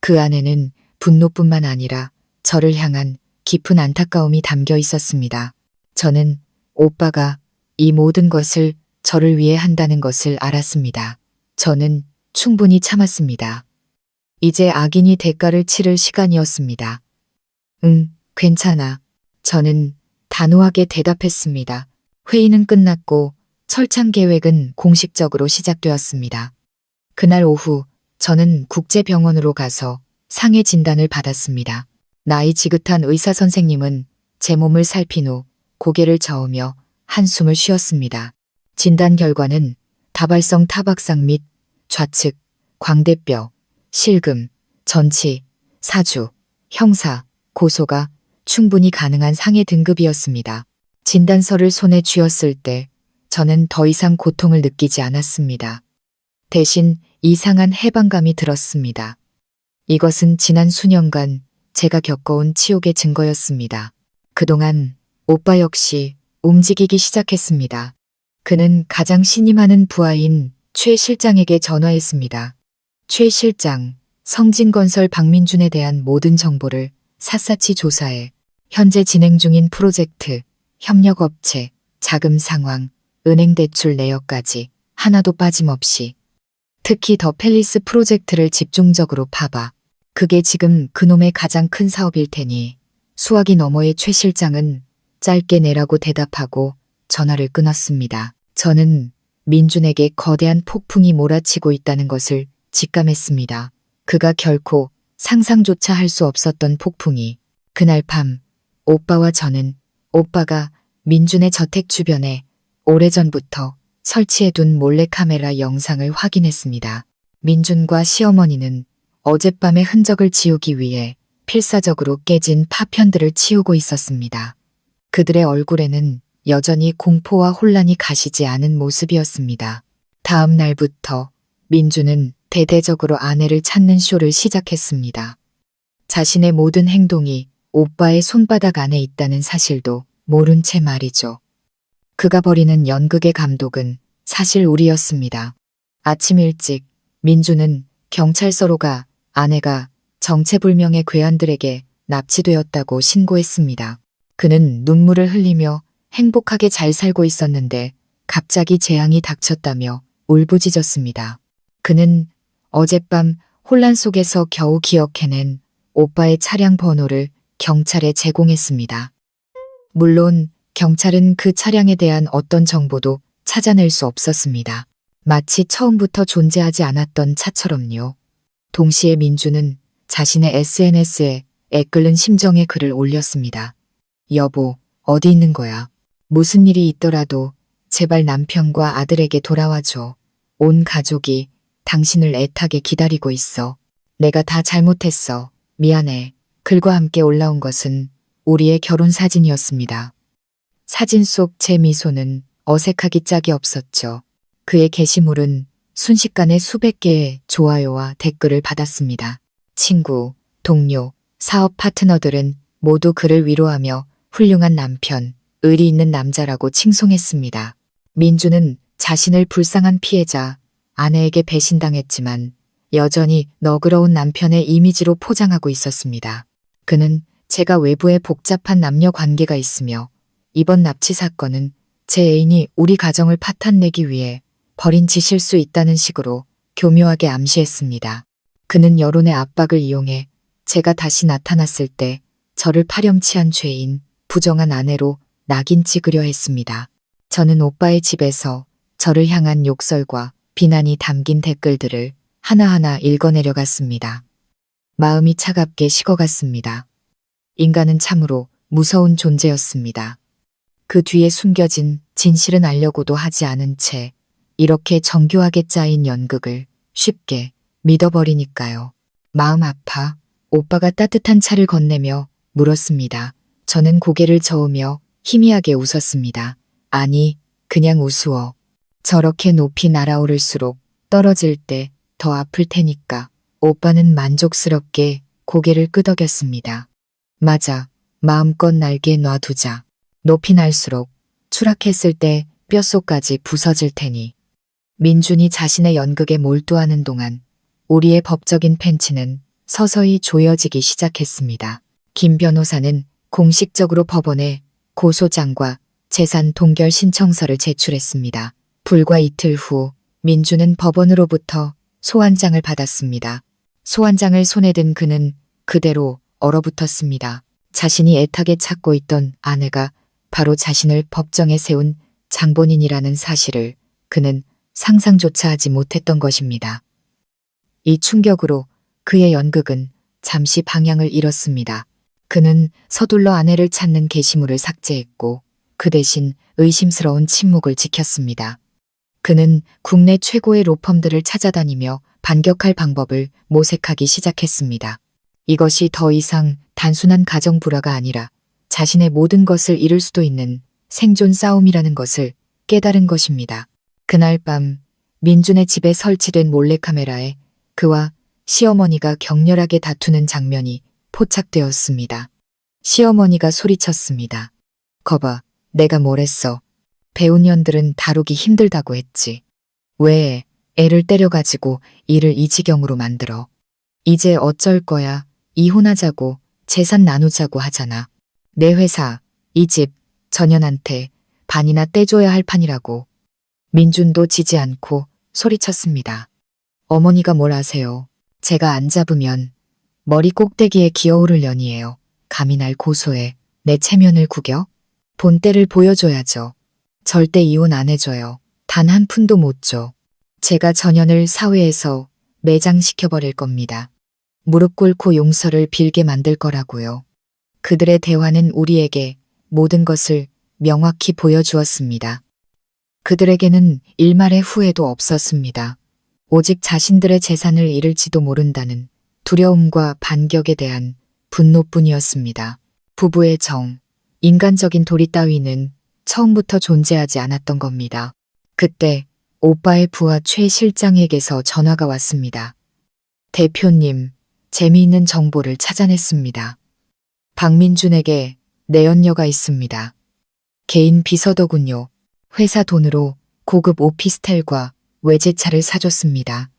그 안에는 분노뿐만 아니라 저를 향한 깊은 안타까움이 담겨 있었습니다. 저는 오빠가 이 모든 것을 저를 위해 한다는 것을 알았습니다. 저는 충분히 참았습니다. 이제 악인이 대가를 치를 시간이었습니다. 응, 괜찮아. 저는 단호하게 대답했습니다. 회의는 끝났고 철창 계획은 공식적으로 시작되었습니다. 그날 오후 저는 국제병원으로 가서 상해 진단을 받았습니다. 나이 지긋한 의사 선생님은 제 몸을 살핀 후 고개를 저으며 한숨을 쉬었습니다. 진단 결과는 다발성 타박상 및 좌측, 광대뼈, 실금, 전치, 사주, 형사, 고소가 충분히 가능한 상해 등급이었습니다. 진단서를 손에 쥐었을 때 저는 더 이상 고통을 느끼지 않았습니다. 대신 이상한 해방감이 들었습니다. 이것은 지난 수년간 제가 겪어온 치욕의 증거였습니다. 그동안 오빠 역시 움직이기 시작했습니다. 그는 가장 신임하는 부하인 최 실장에게 전화했습니다. 최 실장, 성진건설 박민준에 대한 모든 정보를 샅샅이 조사해 현재 진행 중인 프로젝트, 협력업체, 자금 상황, 은행 대출 내역까지 하나도 빠짐없이 특히 더 팰리스 프로젝트를 집중적으로 파봐. 그게 지금 그놈의 가장 큰 사업일 테니 수화기 너머의 최 실장은 짧게 내라고 대답하고 전화를 끊었습니다. 저는 민준에게 거대한 폭풍이 몰아치고 있다는 것을 직감했습니다. 그가 결코 상상조차 할 수 없었던 폭풍이. 그날 밤 오빠와 저는 오빠가 민준의 저택 주변에 오래전부터 설치해둔 몰래카메라 영상을 확인했습니다. 민준과 시어머니는 어젯밤의 흔적을 지우기 위해 필사적으로 깨진 파편들을 치우고 있었습니다. 그들의 얼굴에는 여전히 공포와 혼란이 가시지 않은 모습이었습니다. 다음 날부터 민준은 대대적으로 아내를 찾는 쇼를 시작했습니다. 자신의 모든 행동이 오빠의 손바닥 안에 있다는 사실도 모른 채 말이죠. 그가 벌이는 연극의 감독은 사실 우리였습니다. 아침 일찍 민준은 경찰서로 가 아내가 정체불명의 괴한들에게 납치되었다고 신고했습니다. 그는 눈물을 흘리며 행복하게 잘 살고 있었는데 갑자기 재앙이 닥쳤다며 울부짖었습니다. 그는 어젯밤 혼란 속에서 겨우 기억해낸 오빠의 차량 번호를 경찰에 제공했습니다. 물론 경찰은 그 차량에 대한 어떤 정보도 찾아낼 수 없었습니다. 마치 처음부터 존재하지 않았던 차처럼요. 동시에 민주는 자신의 SNS에 애끓는 심정의 글을 올렸습니다. 여보, 어디 있는 거야? 무슨 일이 있더라도 제발 남편과 아들에게 돌아와줘. 온 가족이 당신을 애타게 기다리고 있어. 내가 다 잘못했어. 미안해. 글과 함께 올라온 것은 우리의 결혼 사진이었습니다. 사진 속 제 미소는 어색하기 짝이 없었죠. 그의 게시물은 순식간에 수백 개의 좋아요와 댓글을 받았습니다. 친구, 동료, 사업 파트너들은 모두 그를 위로하며 훌륭한 남편, 의리 있는 남자라고 칭송했습니다. 민주는 자신을 불쌍한 피해자, 아내에게 배신당했지만 여전히 너그러운 남편의 이미지로 포장하고 있었습니다. 그는 제가 외부에 복잡한 남녀 관계가 있으며 이번 납치 사건은 제 애인이 우리 가정을 파탄내기 위해 벌인 짓일 수 있다는 식으로 교묘하게 암시했습니다. 그는 여론의 압박을 이용해 제가 다시 나타났을 때 저를 파렴치한 죄인, 부정한 아내로 낙인 찍으려 했습니다. 저는 오빠의 집에서 저를 향한 욕설과 비난이 담긴 댓글들을 하나하나 읽어내려갔습니다. 마음이 차갑게 식어갔습니다. 인간은 참으로 무서운 존재였습니다. 그 뒤에 숨겨진 진실은 알려고도 하지 않은 채 이렇게 정교하게 짜인 연극을 쉽게 믿어버리니까요. 마음 아파 오빠가 따뜻한 차를 건네며 물었습니다. 저는 고개를 저으며 희미하게 웃었습니다. 아니, 그냥 우스워. 저렇게 높이 날아오를수록 떨어질 때 더 아플 테니까. 오빠는 만족스럽게 고개를 끄덕였습니다. 맞아. 마음껏 날개 놔두자. 높이 날수록 추락했을 때 뼛속까지 부서질 테니. 민준이 자신의 연극에 몰두하는 동안 우리의 법적인 팬츠는 서서히 조여지기 시작했습니다. 김 변호사는 공식적으로 법원에 고소장과 재산 동결 신청서를 제출했습니다. 불과 이틀 후 민주는 법원으로부터 소환장을 받았습니다. 소환장을 손에 든 그는 그대로 얼어붙었습니다. 자신이 애타게 찾고 있던 아내가 바로 자신을 법정에 세운 장본인이라는 사실을 그는 상상조차 하지 못했던 것입니다. 이 충격으로 그의 연극은 잠시 방향을 잃었습니다. 그는 서둘러 아내를 찾는 게시물을 삭제했고 그 대신 의심스러운 침묵을 지켰습니다. 그는 국내 최고의 로펌들을 찾아다니며 반격할 방법을 모색하기 시작했습니다. 이것이 더 이상 단순한 가정 불화가 아니라 자신의 모든 것을 잃을 수도 있는 생존 싸움이라는 것을 깨달은 것입니다. 그날 밤 민준의 집에 설치된 몰래카메라에 그와 시어머니가 격렬하게 다투는 장면이 포착되었습니다. 시어머니가 소리쳤습니다. 거봐, 내가 뭘 했어. 배운 년들은 다루기 힘들다고 했지. 왜 애를 때려가지고 일을 이 지경으로 만들어. 이제 어쩔 거야. 이혼하자고 재산 나누자고 하잖아. 내 회사, 이 집, 전현한테 반이나 떼줘야 할 판이라고. 민준도 지지 않고 소리쳤습니다. 어머니가 뭘 아세요. 제가 안 잡으면 머리 꼭대기에 기어오를 년이에요. 감히 날 고소해 내 체면을 구겨? 본때를 보여줘야죠. 절대 이혼 안 해줘요. 단 한 푼도 못 줘. 제가 전현을 사회에서 매장시켜버릴 겁니다. 무릎 꿇고 용서를 빌게 만들 거라고요. 그들의 대화는 우리에게 모든 것을 명확히 보여주었습니다. 그들에게는 일말의 후회도 없었습니다. 오직 자신들의 재산을 잃을지도 모른다는 두려움과 반격에 대한 분노뿐이었습니다. 부부의 정, 인간적인 도리 따위는 처음부터 존재하지 않았던 겁니다. 그때 오빠의 부하 최 실장에게서 전화가 왔습니다. 대표님, 재미있는 정보를 찾아냈습니다. 박민준에게 내연녀가 있습니다. 개인 비서더군요. 회사 돈으로 고급 오피스텔과 외제차를 사줬습니다.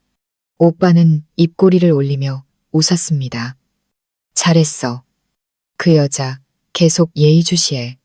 오빠는 입꼬리를 올리며 웃었습니다. 잘했어. 그 여자 계속 예의주시해.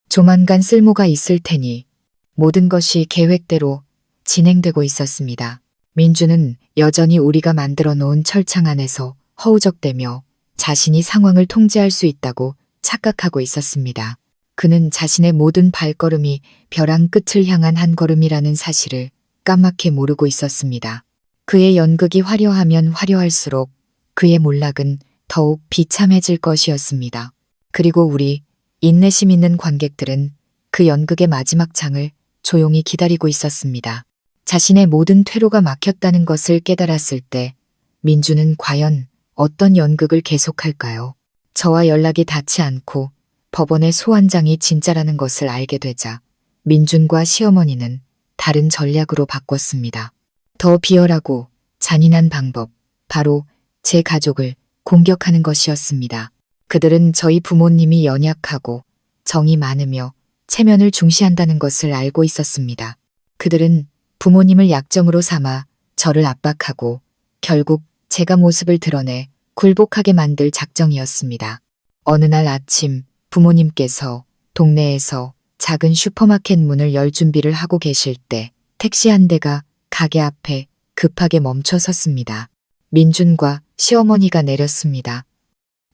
조만간 쓸모가 있을 테니 모든 것이 계획대로 진행되고 있었습니다. 민주는 여전히 우리가 만들어 놓은 철창 안에서 허우적대며 자신이 상황을 통제할 수 있다고 착각하고 있었습니다. 그는 자신의 모든 발걸음이 벼랑 끝을 향한 한 걸음이라는 사실을 까맣게 모르고 있었습니다. 그의 연극이 화려하면 화려할수록 그의 몰락은 더욱 비참해질 것이었습니다. 그리고 우리 인내심 있는 관객들은 그 연극의 마지막 장을 조용히 기다리고 있었습니다. 자신의 모든 퇴로가 막혔다는 것을 깨달았을 때 민주는 과연 어떤 연극을 계속할까요? 저와 연락이 닿지 않고 법원의 소환장이 진짜라는 것을 알게 되자 민준과 시어머니는 다른 전략으로 바꿨습니다. 더 비열하고 잔인한 방법, 바로 제 가족을 공격하는 것이었습니다. 그들은 저희 부모님이 연약하고 정이 많으며 체면을 중시한다는 것을 알고 있었습니다. 그들은 부모님을 약점으로 삼아 저를 압박하고 결국 제가 모습을 드러내 굴복하게 만들 작정이었습니다. 어느 날 아침 부모님께서 동네에서 작은 슈퍼마켓 문을 열 준비를 하고 계실 때 택시 한 대가 가게 앞에 급하게 멈춰 섰습니다. 민준과 시어머니가 내렸습니다.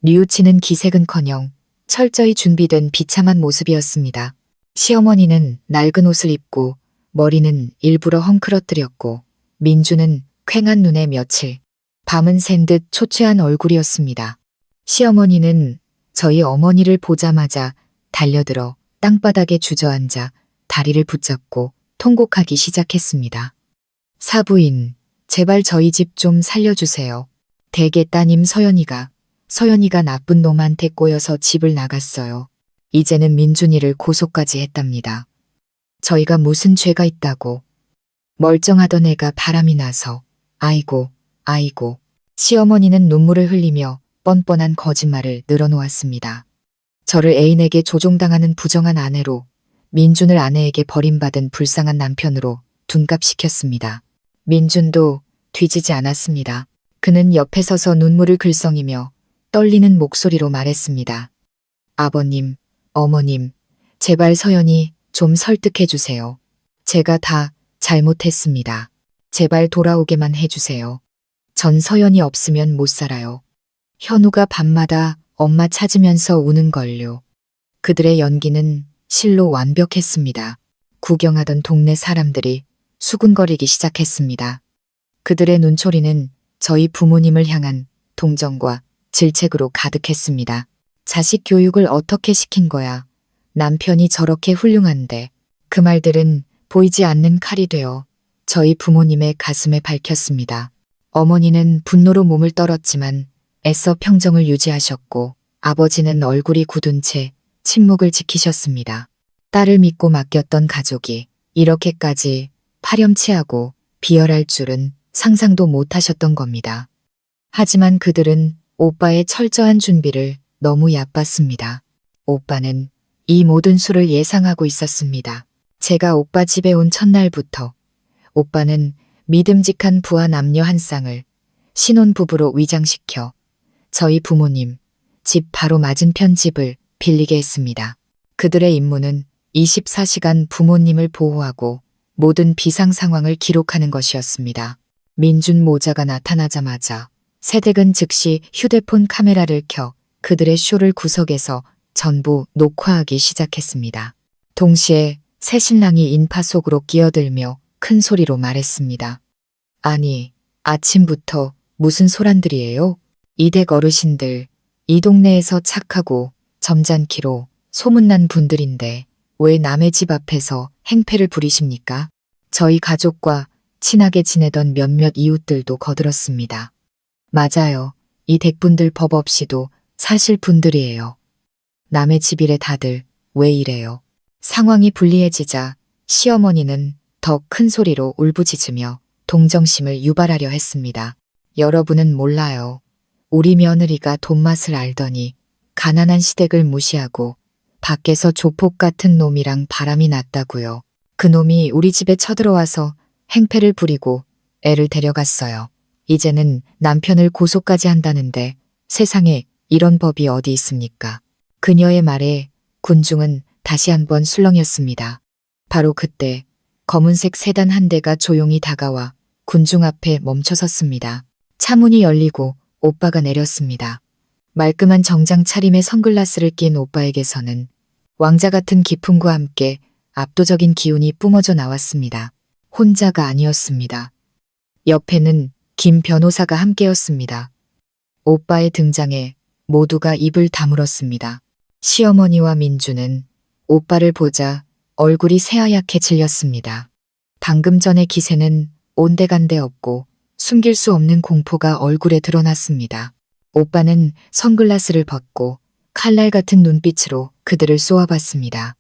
뉘우치는 기색은커녕 철저히 준비된 비참한 모습이었습니다. 시어머니는 낡은 옷을 입고 머리는 일부러 헝클어뜨렸고 민주는 퀭한 눈에 며칠 밤은 샌 듯 초췌한 얼굴이었습니다. 시어머니는 저희 어머니를 보자마자 달려들어 땅바닥에 주저앉아 다리를 붙잡고 통곡하기 시작했습니다. 사부인, 제발 저희 집 좀 살려주세요. 대개 따님 서연이가 나쁜 놈한테 꼬여서 집을 나갔어요. 이제는 민준이를 고소까지 했답니다. 저희가 무슨 죄가 있다고. 멀쩡하던 애가 바람이 나서. 아이고. 시어머니는 눈물을 흘리며 뻔뻔한 거짓말을 늘어놓았습니다. 저를 애인에게 조종당하는 부정한 아내로, 민준을 아내에게 버림받은 불쌍한 남편으로 둔갑시켰습니다. 민준도 뒤지지 않았습니다. 그는 옆에 서서 눈물을 글썽이며 떨리는 목소리로 말했습니다. 아버님, 어머님, 제발 서연이 좀 설득해 주세요. 제가 다 잘못했습니다. 제발 돌아오게만 해주세요. 전 서연이 없으면 못 살아요. 현우가 밤마다 엄마 찾으면서 우는걸요. 그들의 연기는 실로 완벽했습니다. 구경하던 동네 사람들이 수군거리기 시작했습니다. 그들의 눈초리는 저희 부모님을 향한 동정과 질책으로 가득했습니다. 자식 교육을 어떻게 시킨 거야. 남편이 저렇게 훌륭한데. 그 말들은 보이지 않는 칼이 되어 저희 부모님의 가슴에 밝혔습니다. 어머니는 분노로 몸을 떨었지만 애써 평정을 유지하셨고 아버지는 얼굴이 굳은 채 침묵을 지키셨습니다. 딸을 믿고 맡겼던 가족이 이렇게까지 파렴치하고 비열할 줄은 상상도 못하셨던 겁니다. 하지만 그들은 오빠의 철저한 준비를 너무 얕봤습니다. 오빠는 이 모든 수를 예상하고 있었습니다. 제가 오빠 집에 온 첫날부터 오빠는 믿음직한 부하 남녀 한 쌍을 신혼부부로 위장시켜 저희 부모님 집 바로 맞은편 집을 빌리게 했습니다. 그들의 임무는 24시간 부모님을 보호하고 모든 비상 상황을 기록하는 것이었습니다. 민준 모자가 나타나자마자 세댁은 즉시 휴대폰 카메라를 켜 그들의 쇼를 구석에서 전부 녹화하기 시작했습니다. 동시에 새 신랑이 인파 속으로 끼어들며 큰 소리로 말했습니다. 아니, 아침부터 무슨 소란들이에요? 이 댁 어르신들, 이 동네에서 착하고 점잖기로 소문난 분들인데 왜 남의 집 앞에서 행패를 부리십니까? 저희 가족과 친하게 지내던 몇몇 이웃들도 거들었습니다. 맞아요. 이 댁분들 법 없이도 사실 분들이에요. 남의 집이래 다들 왜 이래요? 상황이 불리해지자 시어머니는 더 큰 소리로 울부짖으며 동정심을 유발하려 했습니다. 여러분은 몰라요. 우리 며느리가 돈맛을 알더니 가난한 시댁을 무시하고 밖에서 조폭 같은 놈이랑 바람이 났다고요. 그 놈이 우리 집에 쳐들어와서 행패를 부리고 애를 데려갔어요. 이제는 남편을 고소까지 한다는데 세상에 이런 법이 어디 있습니까? 그녀의 말에 군중은 다시 한번 술렁였습니다. 바로 그때 검은색 세단 한 대가 조용히 다가와 군중 앞에 멈춰섰습니다. 차문이 열리고 오빠가 내렸습니다. 말끔한 정장 차림에 선글라스를 낀 오빠에게서는 왕자 같은 기품과 함께 압도적인 기운이 뿜어져 나왔습니다. 혼자가 아니었습니다. 옆에는 김 변호사가 함께였습니다. 오빠의 등장에 모두가 입을 다물었습니다. 시어머니와 민주는 오빠를 보자 얼굴이 새하얗게 질렸습니다. 방금 전의 기세는 온데간데 없고 숨길 수 없는 공포가 얼굴에 드러났습니다. 오빠는 선글라스를 벗고 칼날 같은 눈빛으로 그들을 쏘아봤습니다.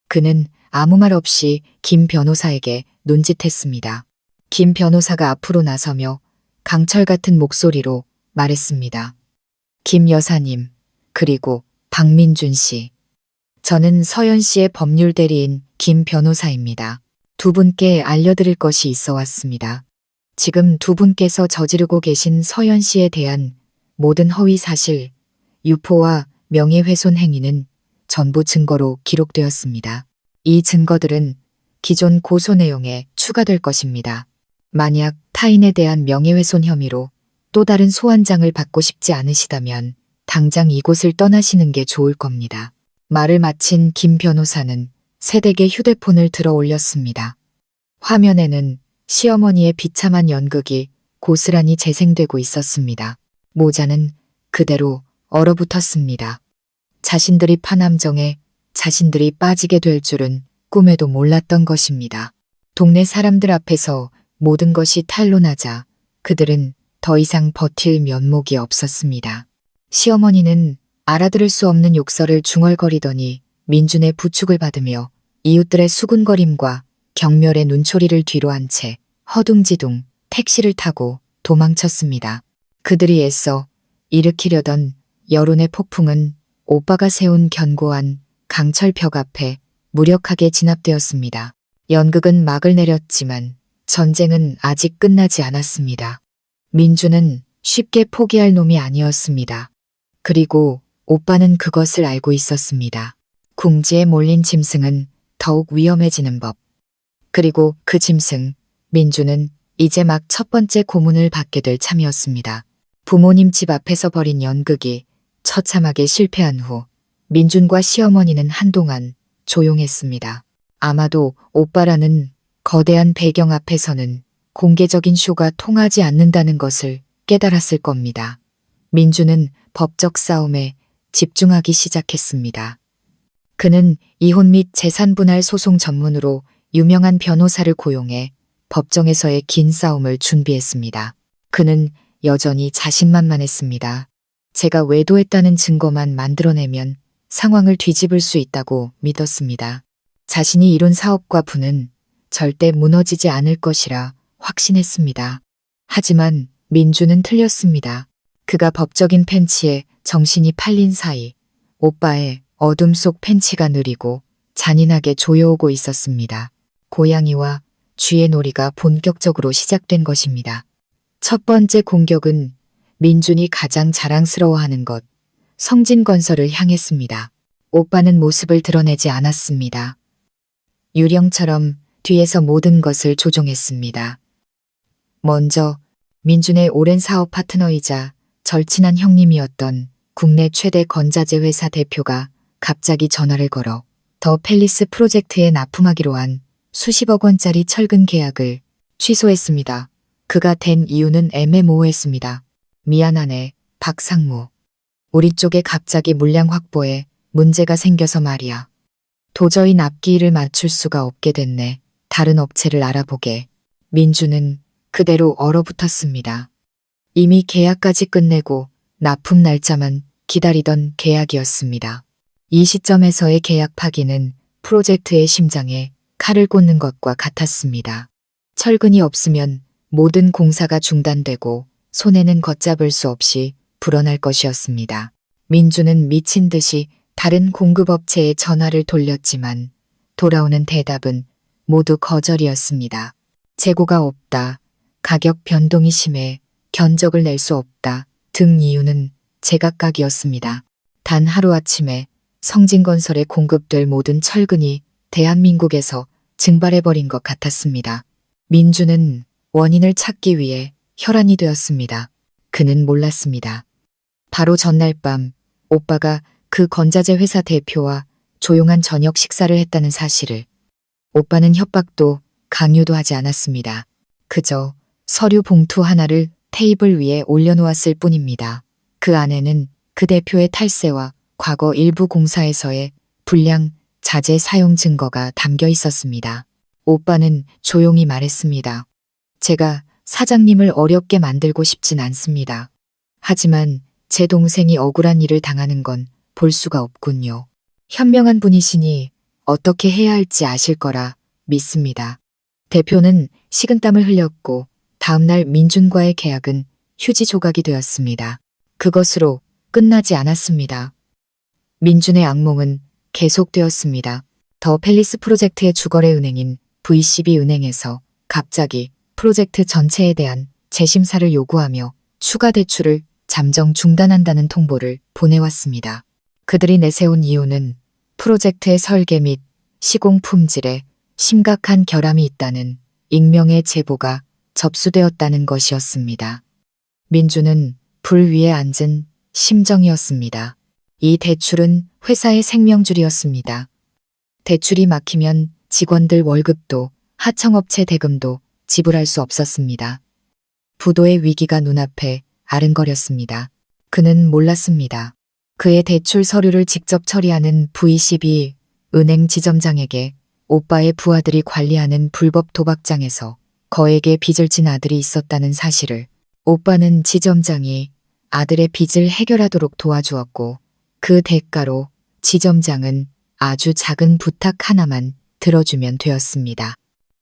그는 아무 말 없이 김 변호사에게 눈짓했습니다. 김 변호사가 앞으로 나서며 강철 같은 목소리로 말했습니다. 김 여사님, 그리고 박민준 씨. 저는 서연 씨의 법률 대리인 김 변호사입니다. 두 분께 알려드릴 것이 있어 왔습니다. 지금 두 분께서 저지르고 계신 서연 씨에 대한 모든 허위 사실, 유포와 명예훼손 행위는 전부 증거로 기록되었습니다. 이 증거들은 기존 고소 내용에 추가될 것입니다. 만약 타인에 대한 명예훼손 혐의로 또 다른 소환장을 받고 싶지 않으시다면 당장 이곳을 떠나시는 게 좋을 겁니다. 말을 마친 김 변호사는 새 댁의 휴대폰을 들어 올렸습니다. 화면에는 시어머니의 비참한 연극이 고스란히 재생되고 있었습니다. 모자는 그대로 얼어붙었습니다. 자신들이 파남정에 자신들이 빠지게 될 줄은 꿈에도 몰랐던 것입니다. 동네 사람들 앞에서 모든 것이 탄로나자 그들은 더 이상 버틸 면목이 없었습니다. 시어머니는 알아들을 수 없는 욕설을 중얼거리더니 민준의 부축을 받으며 이웃들의 수군거림과 경멸의 눈초리를 뒤로 한 채 허둥지둥 택시를 타고 도망쳤습니다. 그들이 애써 일으키려던 여론의 폭풍은 오빠가 세운 견고한 강철벽 앞에 무력하게 진압되었습니다. 연극은 막을 내렸지만 전쟁은 아직 끝나지 않았습니다. 민주는 쉽게 포기할 놈이 아니었습니다. 그리고 오빠는 그것을 알고 있었습니다. 궁지에 몰린 짐승은 더욱 위험해지는 법. 그리고 그 짐승, 민주는 이제 막 첫 번째 고문을 받게 될 참이었습니다. 부모님 집 앞에서 벌인 연극이 처참하게 실패한 후 민준과 시어머니는 한동안 조용했습니다. 아마도 오빠라는 거대한 배경 앞에서는 공개적인 쇼가 통하지 않는다는 것을 깨달았을 겁니다. 민주는 법적 싸움에 집중하기 시작했습니다. 그는 이혼 및 재산분할 소송 전문으로 유명한 변호사를 고용해 법정에서의 긴 싸움을 준비했습니다. 그는 여전히 자신만만했습니다. 제가 외도했다는 증거만 만들어내면 상황을 뒤집을 수 있다고 믿었습니다. 자신이 이룬 사업과 부는 절대 무너지지 않을 것이라 확신했습니다. 하지만 민주는 틀렸습니다. 그가 법적인 팬치에 정신이 팔린 사이 오빠의 어둠 속 팬치가 느리고 잔인하게 조여오고 있었습니다. 고양이와 쥐의 놀이가 본격적으로 시작된 것입니다. 첫 번째 공격은 민준이 가장 자랑스러워하는 것, 성진건설을 향했습니다. 오빠는 모습을 드러내지 않았습니다. 유령처럼 뒤에서 모든 것을 조종했습니다. 먼저 민준의 오랜 사업 파트너이자 절친한 형님이었던 국내 최대 건자재 회사 대표가 갑자기 전화를 걸어 더 팰리스 프로젝트에 납품하기로 한 수십억 원짜리 철근 계약을 취소했습니다. 그가 된 이유는 애매모호했습니다. 미안하네, 박상무. 우리 쪽에 갑자기 물량 확보에 문제가 생겨서 말이야. 도저히 납기일을 맞출 수가 없게 됐네. 다른 업체를 알아보게. 민주는 그대로 얼어붙었습니다. 이미 계약까지 끝내고 납품 날짜만 기다리던 계약이었습니다. 이 시점에서의 계약 파기는 프로젝트의 심장에 칼을 꽂는 것과 같았습니다. 철근이 없으면 모든 공사가 중단되고 손해는 걷잡을 수 없이 불어날 것이었습니다. 민주는 미친 듯이 다른 공급업체에 전화를 돌렸지만 돌아오는 대답은 모두 거절이었습니다. 재고가 없다, 가격 변동이 심해 견적을 낼 수 없다 등 이유는 제각각이었습니다. 단 하루아침에 성진건설에 공급될 모든 철근이 대한민국에서 증발해버린 것 같았습니다. 민주는 원인을 찾기 위해 혈안이 되었습니다. 그는 몰랐습니다. 바로 전날 밤 오빠가 그 건자재 회사 대표와 조용한 저녁 식사를 했다는 사실을. 오빠는 협박도 강요도 하지 않았습니다. 그저 서류 봉투 하나를 테이블 위에 올려놓았을 뿐입니다. 그 안에는 그 대표의 탈세와 과거 일부 공사에서의 불량 자재 사용 증거가 담겨 있었습니다. 오빠는 조용히 말했습니다. 제가 사장님을 어렵게 만들고 싶진 않습니다. 하지만 제 동생이 억울한 일을 당하는 건 볼 수가 없군요. 현명한 분이시니 어떻게 해야 할지 아실 거라 믿습니다. 대표는 식은땀을 흘렸고 다음날 민준과의 계약은 휴지 조각이 되었습니다. 그것으로 끝나지 않았습니다. 민준의 악몽은 계속되었습니다. 더 팰리스 프로젝트의 주거래 은행인 VCB 은행에서 갑자기 프로젝트 전체에 대한 재심사를 요구하며 추가 대출을 잠정 중단한다는 통보를 보내왔습니다. 그들이 내세운 이유는 프로젝트의 설계 및 시공 품질에 심각한 결함이 있다는 익명의 제보가 접수되었다는 것이었습니다. 민주는 불 위에 앉은 심정이었습니다. 이 대출은 회사의 생명줄이었습니다. 대출이 막히면 직원들 월급도 하청업체 대금도 지불할 수 없었습니다. 부도의 위기가 눈앞에 아른거렸습니다. 그는 몰랐습니다. 그의 대출 서류를 직접 처리하는 VCB 은행 지점장에게 오빠의 부하들이 관리하는 불법 도박장에서 거액의 빚을 진 아들이 있었다는 사실을. 오빠는 지점장이 아들의 빚을 해결하도록 도와주었고 그 대가로 지점장은 아주 작은 부탁 하나만 들어주면 되었습니다.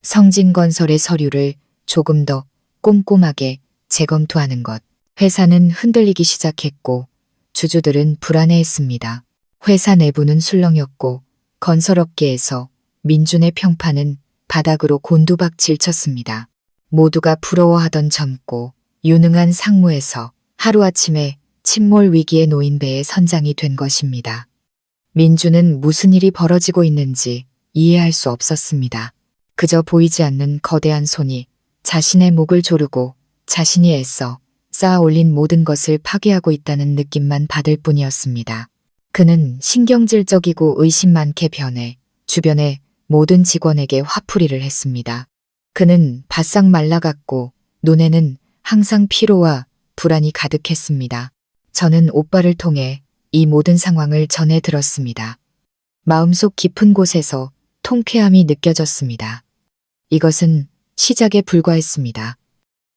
성진건설의 서류를 조금 더 꼼꼼하게 재검토하는 것. 회사는 흔들리기 시작했고 주주들은 불안해했습니다. 회사 내부는 술렁였고 건설업계에서 민준의 평판은 바닥으로 곤두박질 쳤습니다. 모두가 부러워하던 젊고 유능한 상무에서 하루아침에 침몰 위기에 놓인 배의 선장이 된 것입니다. 민준은 무슨 일이 벌어지고 있는지 이해할 수 없었습니다. 그저 보이지 않는 거대한 손이 자신의 목을 조르고 자신이 애써 쌓아 올린 모든 것을 파괴하고 있다는 느낌만 받을 뿐이었습니다. 그는 신경질적이고 의심 많게 변해 주변의 모든 직원에게 화풀이를 했습니다. 그는 바싹 말라갔고 눈에는 항상 피로와 불안이 가득했습니다. 저는 오빠를 통해 이 모든 상황을 전해 들었습니다. 마음속 깊은 곳에서 통쾌함이 느껴졌습니다. 이것은 시작에 불과했습니다.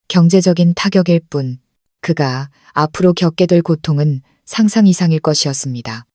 경제적인 타격일 뿐 그가 앞으로 겪게 될 고통은 상상 이상일 것이었습니다.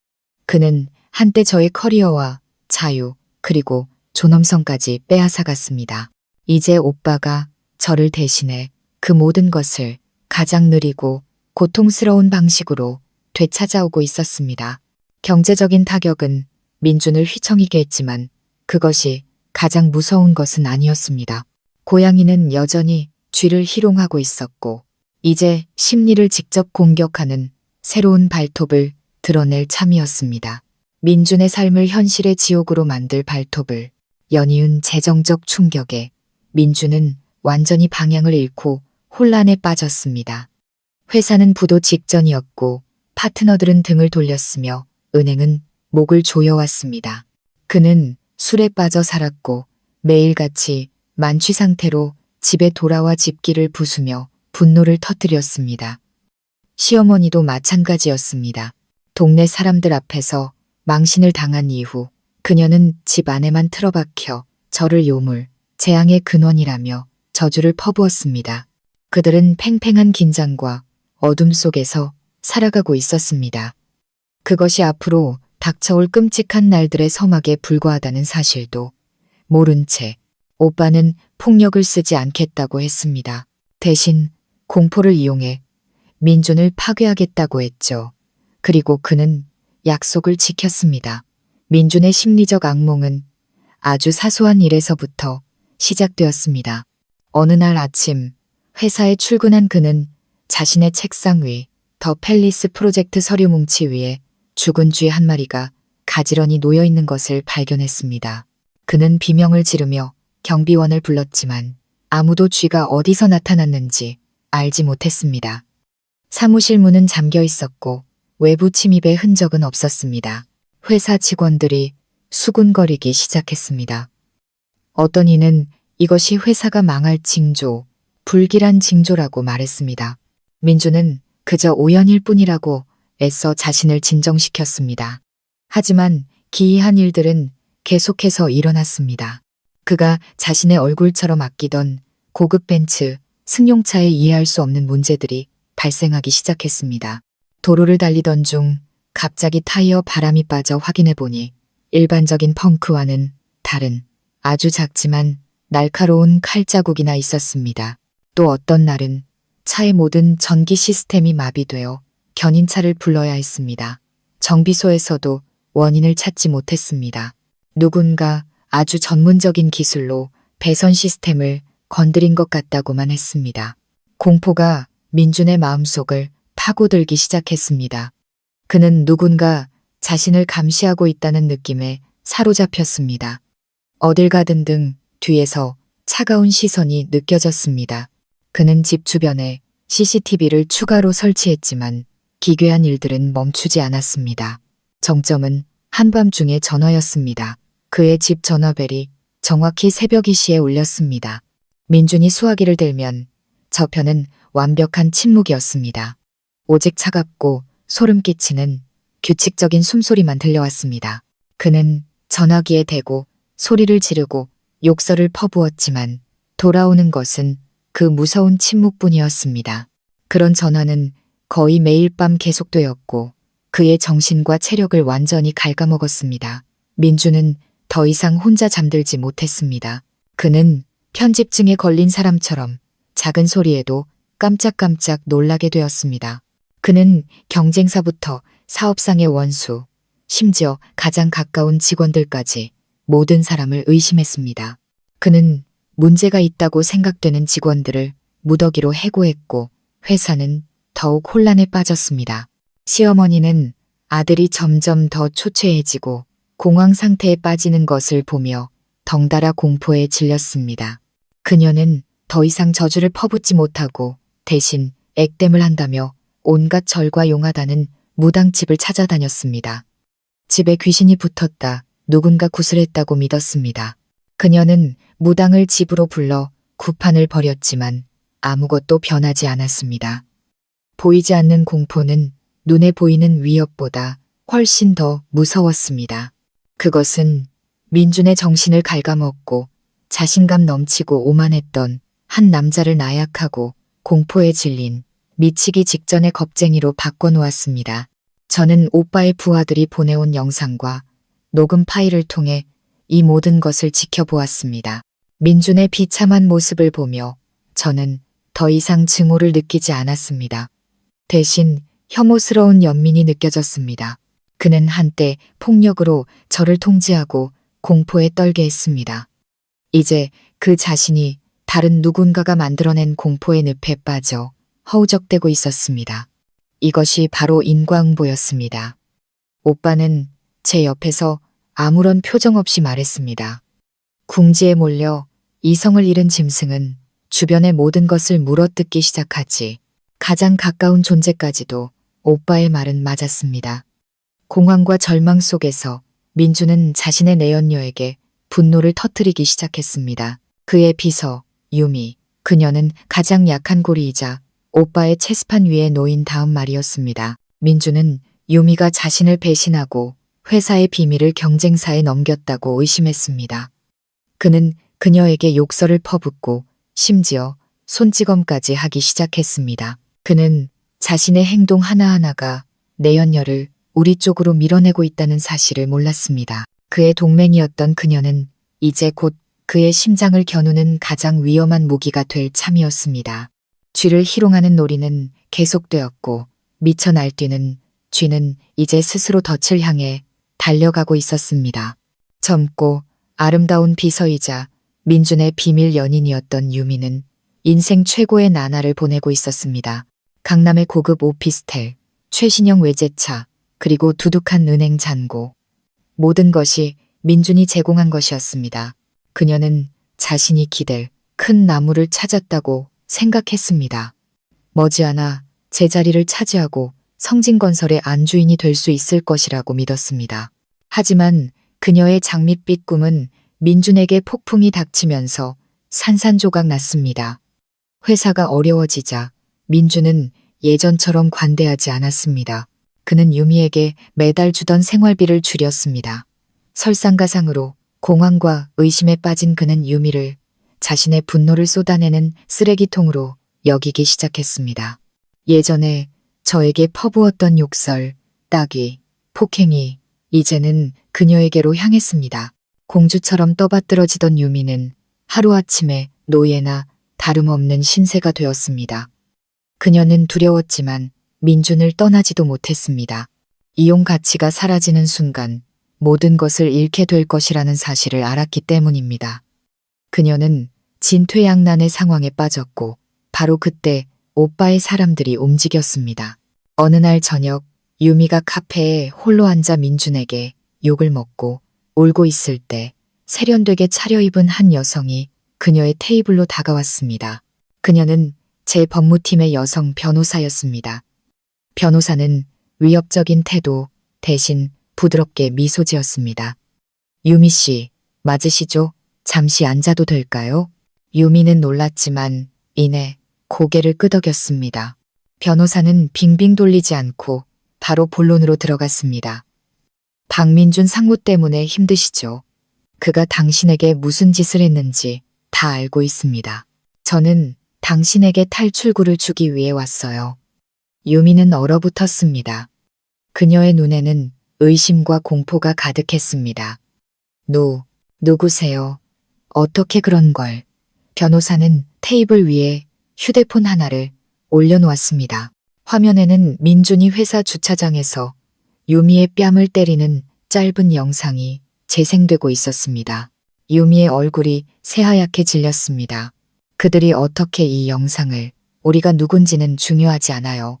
그는 한때 저의 커리어와 자유 그리고 존엄성까지 빼앗아갔습니다. 이제 오빠가 저를 대신해 그 모든 것을 가장 느리고 고통스러운 방식으로 되찾아오고 있었습니다. 경제적인 타격은 민준을 휘청이게 했지만 그것이 가장 무서운 것은 아니었습니다. 고양이는 여전히 쥐를 희롱하고 있었고 이제 심리를 직접 공격하는 새로운 발톱을 드러낼 참이었습니다. 민준의 삶을 현실의 지옥으로 만들 발톱을. 연이은 재정적 충격에 민준은 완전히 방향을 잃고 혼란에 빠졌습니다. 회사는 부도 직전이었고 파트너들은 등을 돌렸으며 은행은 목을 조여왔습니다. 그는 술에 빠져 살았고 매일같이 만취 상태로 집에 돌아와 집기를 부수며 분노를 터뜨렸습니다. 시어머니도 마찬가지였습니다. 동네 사람들 앞에서 망신을 당한 이후 그녀는 집 안에만 틀어박혀 저를 요물, 재앙의 근원이라며 저주를 퍼부었습니다. 그들은 팽팽한 긴장과 어둠 속에서 살아가고 있었습니다. 그것이 앞으로 닥쳐올 끔찍한 날들의 서막에 불과하다는 사실도 모른 채 오빠는 폭력을 쓰지 않겠다고 했습니다. 대신 공포를 이용해 민준을 파괴하겠다고 했죠. 그리고 그는 약속을 지켰습니다. 민준의 심리적 악몽은 아주 사소한 일에서부터 시작되었습니다. 어느 날 아침 회사에 출근한 그는 자신의 책상 위 더 팰리스 프로젝트 서류 뭉치 위에 죽은 쥐 한 마리가 가지런히 놓여 있는 것을 발견했습니다. 그는 비명을 지르며 경비원을 불렀지만 아무도 쥐가 어디서 나타났는지 알지 못했습니다. 사무실 문은 잠겨 있었고 외부 침입의 흔적은 없었습니다. 회사 직원들이 수군거리기 시작했습니다. 어떤 이는 이것이 회사가 망할 징조, 불길한 징조라고 말했습니다. 민주는 그저 우연일 뿐이라고 애써 자신을 진정시켰습니다. 하지만 기이한 일들은 계속해서 일어났습니다. 그가 자신의 얼굴처럼 아끼던 고급 벤츠, 승용차에 이해할 수 없는 문제들이 발생하기 시작했습니다. 도로를 달리던 중 갑자기 타이어 바람이 빠져 확인해 보니 일반적인 펑크와는 다른 아주 작지만 날카로운 칼자국이나 있었습니다. 또 어떤 날은 차의 모든 전기 시스템이 마비되어 견인차를 불러야 했습니다. 정비소에서도 원인을 찾지 못했습니다. 누군가 아주 전문적인 기술로 배선 시스템을 건드린 것 같다고만 했습니다. 공포가 민준의 마음속을 파고들기 시작했습니다. 그는 누군가 자신을 감시하고 있다는 느낌에 사로잡혔습니다. 어딜 가든 등 뒤에서 차가운 시선이 느껴졌습니다. 그는 집 주변에 CCTV를 추가로 설치했지만 기괴한 일들은 멈추지 않았습니다. 정점은 한밤중의 전화였습니다. 그의 집 전화벨이 정확히 새벽 2시에 울렸습니다. 민준이 수화기를 들면 저편은 완벽한 침묵이었습니다. 오직 차갑고 소름 끼치는 규칙적인 숨소리만 들려왔습니다. 그는 전화기에 대고 소리를 지르고 욕설을 퍼부었지만 돌아오는 것은 그 무서운 침묵뿐이었습니다. 그런 전화는 거의 매일 밤 계속되었고 그의 정신과 체력을 완전히 갉아먹었습니다. 민주는 더 이상 혼자 잠들지 못했습니다. 그는 편집증에 걸린 사람처럼 작은 소리에도 깜짝깜짝 놀라게 되었습니다. 그는 경쟁사부터 사업상의 원수, 심지어 가장 가까운 직원들까지 모든 사람을 의심했습니다. 그는 문제가 있다고 생각되는 직원들을 무더기로 해고했고 회사는 더욱 혼란에 빠졌습니다. 시어머니는 아들이 점점 더 초췌해지고 공황 상태에 빠지는 것을 보며 덩달아 공포에 질렸습니다. 그녀는 더 이상 저주를 퍼붓지 못하고 대신 액땜을 한다며 온갖 절과 용하다는 무당집을 찾아다녔습니다. 집에 귀신이 붙었다, 누군가 구슬했다고 믿었습니다. 그녀는 무당을 집으로 불러 구판을 벌였지만 아무것도 변하지 않았습니다. 보이지 않는 공포는 눈에 보이는 위협보다 훨씬 더 무서웠습니다. 그것은 민준의 정신을 갉아먹고 자신감 넘치고 오만했던 한 남자를 나약하고 공포에 질린 미치기 직전의 겁쟁이로 바꿔놓았습니다. 저는 오빠의 부하들이 보내온 영상과 녹음 파일을 통해 이 모든 것을 지켜보았습니다. 민준의 비참한 모습을 보며 저는 더 이상 증오를 느끼지 않았습니다. 대신 혐오스러운 연민이 느껴졌습니다. 그는 한때 폭력으로 저를 통제하고 공포에 떨게 했습니다. 이제 그 자신이 다른 누군가가 만들어낸 공포의 늪에 빠져 허우적대고 있었습니다. 이것이 바로 인과응보였습니다. 오빠는 제 옆에서 아무런 표정 없이 말했습니다. 궁지에 몰려 이성을 잃은 짐승은 주변의 모든 것을 물어뜯기 시작하지. 가장 가까운 존재까지도 오빠의 말은 맞았습니다. 공황과 절망 속에서 민주는 자신의 내연녀에게 분노를 터뜨리기 시작했습니다. 그의 비서, 유미, 그녀는 가장 약한 고리이자 오빠의 체스판 위에 놓인 다음 말이었습니다. 민주는 유미가 자신을 배신하고 회사의 비밀을 경쟁사에 넘겼다고 의심했습니다. 그는 그녀에게 욕설을 퍼붓고 심지어 손찌검까지 하기 시작했습니다. 그는 자신의 행동 하나하나가 내연녀를 우리 쪽으로 밀어내고 있다는 사실을 몰랐습니다. 그의 동맹이었던 그녀는 이제 곧 그의 심장을 겨누는 가장 위험한 무기가 될 참이었습니다. 쥐를 희롱하는 놀이는 계속되었고 미쳐 날뛰는 쥐는 이제 스스로 덫을 향해 달려가고 있었습니다. 젊고 아름다운 비서이자 민준의 비밀 연인이었던 유미는 인생 최고의 나날을 보내고 있었습니다. 강남의 고급 오피스텔, 최신형 외제차, 그리고 두둑한 은행 잔고. 모든 것이 민준이 제공한 것이었습니다. 그녀는 자신이 기댈 큰 나무를 찾았다고 생각했습니다. 머지않아 제자리를 차지하고 성진건설의 안주인이 될 수 있을 것이라고 믿었습니다. 하지만 그녀의 장밋빛 꿈은 민준에게 폭풍이 닥치면서 산산조각 났습니다. 회사가 어려워지자 민준은 예전처럼 관대하지 않았습니다. 그는 유미에게 매달 주던 생활비를 줄였습니다. 설상가상으로 공황과 의심에 빠진 그는 유미를 자신의 분노를 쏟아내는 쓰레기통으로 여기기 시작했습니다. 예전에 저에게 퍼부었던 욕설, 따귀, 폭행이 이제는 그녀에게로 향했습니다. 공주처럼 떠받들어지던 유미는 하루아침에 노예나 다름없는 신세가 되었습니다. 그녀는 두려웠지만 민준을 떠나지도 못했습니다. 이용 가치가 사라지는 순간 모든 것을 잃게 될 것이라는 사실을 알았기 때문입니다. 그녀는 진퇴양난의 상황에 빠졌고 바로 그때 오빠의 사람들이 움직였습니다. 어느 날 저녁 유미가 카페에 홀로 앉아 민준에게 욕을 먹고 울고 있을 때 세련되게 차려입은 한 여성이 그녀의 테이블로 다가왔습니다. 그녀는 제 법무팀의 여성 변호사였습니다. 변호사는 위협적인 태도 대신 부드럽게 미소 지었습니다. 유미 씨, 맞으시죠? 잠시 앉아도 될까요? 유미는 놀랐지만 이내 고개를 끄덕였습니다. 변호사는 빙빙 돌리지 않고 바로 본론으로 들어갔습니다. 박민준 상무 때문에 힘드시죠? 그가 당신에게 무슨 짓을 했는지 다 알고 있습니다. 저는 당신에게 탈출구를 주기 위해 왔어요. 유미는 얼어붙었습니다. 그녀의 눈에는 의심과 공포가 가득했습니다. 누구세요? 어떻게 그런 걸? 변호사는 테이블 위에 휴대폰 하나를 올려놓았습니다. 화면에는 민준이 회사 주차장에서 유미의 뺨을 때리는 짧은 영상이 재생되고 있었습니다. 유미의 얼굴이 새하얗게 질렸습니다. 그들이 어떻게 이 영상을, 우리가 누군지는 중요하지 않아요.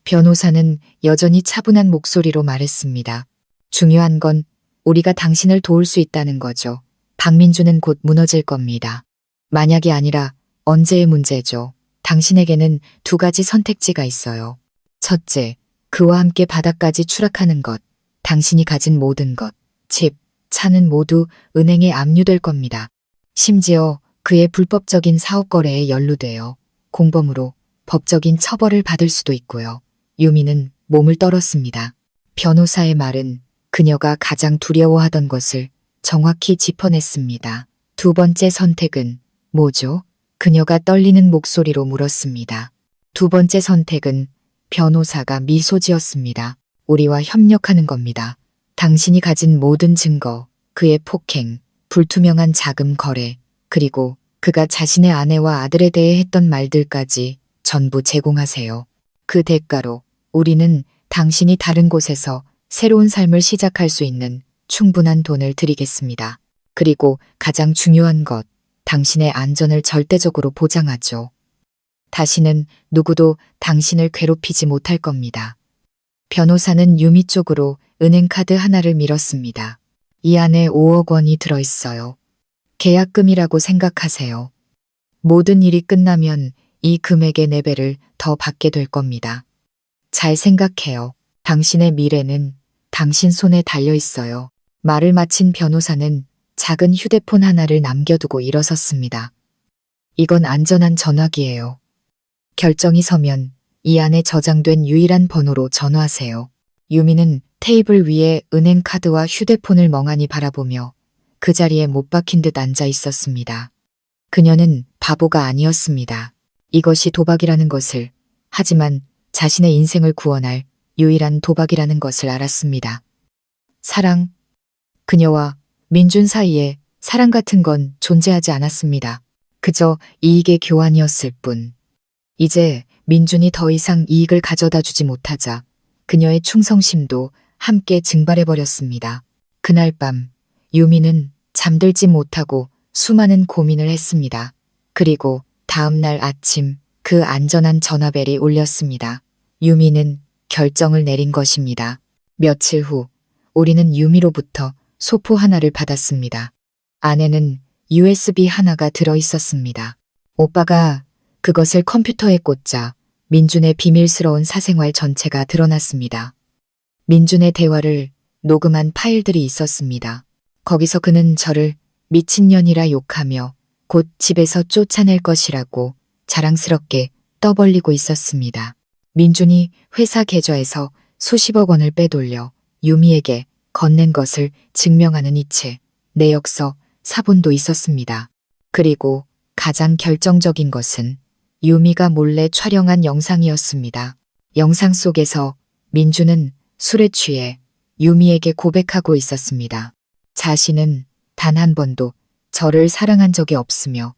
변호사는 여전히 차분한 목소리로 말했습니다. 중요한 건 우리가 당신을 도울 수 있다는 거죠. 박민준은 곧 무너질 겁니다. 만약이 아니라 언제의 문제죠. 당신에게는 두 가지 선택지가 있어요. 첫째, 그와 함께 바닥까지 추락하는 것. 당신이 가진 모든 것, 집, 차는 모두 은행에 압류될 겁니다. 심지어 그의 불법적인 사업 거래에 연루되어 공범으로 법적인 처벌을 받을 수도 있고요. 유미는 몸을 떨었습니다. 변호사의 말은 그녀가 가장 두려워하던 것을 정확히 짚어냈습니다. 두 번째 선택은 뭐죠? 그녀가 떨리는 목소리로 물었습니다. 두 번째 선택은 변호사가 미소 지었습니다. 우리와 협력하는 겁니다. 당신이 가진 모든 증거, 그의 폭행, 불투명한 자금 거래, 그리고 그가 자신의 아내와 아들에 대해 했던 말들까지 전부 제공하세요. 그 대가로 우리는 당신이 다른 곳에서 새로운 삶을 시작할 수 있는 충분한 돈을 드리겠습니다. 그리고 가장 중요한 것, 당신의 안전을 절대적으로 보장하죠. 다시는 누구도 당신을 괴롭히지 못할 겁니다. 변호사는 유미 쪽으로 은행카드 하나를 밀었습니다. 이 안에 5억 원이 들어있어요. 계약금이라고 생각하세요. 모든 일이 끝나면 이 금액의 4배를 더 받게 될 겁니다. 잘 생각해요. 당신의 미래는 당신 손에 달려 있어요. 말을 마친 변호사는 작은 휴대폰 하나를 남겨두고 일어섰습니다. 이건 안전한 전화기예요. 결정이 서면 이 안에 저장된 유일한 번호로 전화하세요. 유미는 테이블 위에 은행 카드와 휴대폰을 멍하니 바라보며 그 자리에 못 박힌 듯 앉아 있었습니다. 그녀는 바보가 아니었습니다. 이것이 도박이라는 것을, 하지만 자신의 인생을 구원할 유일한 도박이라는 것을 알았습니다. 사랑. 그녀와 민준 사이에 사랑 같은 건 존재하지 않았습니다. 그저 이익의 교환이었을 뿐. 이제 민준이 더 이상 이익을 가져다 주지 못하자 그녀의 충성심도 함께 증발해버렸습니다. 그날 밤 유미는 잠들지 못하고 수많은 고민을 했습니다. 그리고 다음 날 아침 그 안전한 전화벨이 울렸습니다. 유미는 결정을 내린 것입니다. 며칠 후 우리는 유미로부터 소포 하나를 받았습니다. 안에는 USB 하나가 들어 있었습니다. 오빠가 그것을 컴퓨터에 꽂자 민준의 비밀스러운 사생활 전체가 드러났습니다. 민준의 대화를 녹음한 파일들이 있었습니다. 거기서 그는 저를 미친년이라 욕하며 곧 집에서 쫓아낼 것이라고 자랑스럽게 떠벌리고 있었습니다. 민준이 회사 계좌에서 수십억 원을 빼돌려 유미에게 건넨 것을 증명하는 이체, 내역서, 사본도 있었습니다. 그리고 가장 결정적인 것은 유미가 몰래 촬영한 영상이었습니다. 영상 속에서 민준은 술에 취해 유미에게 고백하고 있었습니다. 자신은 단 한 번도 저를 사랑한 적이 없으며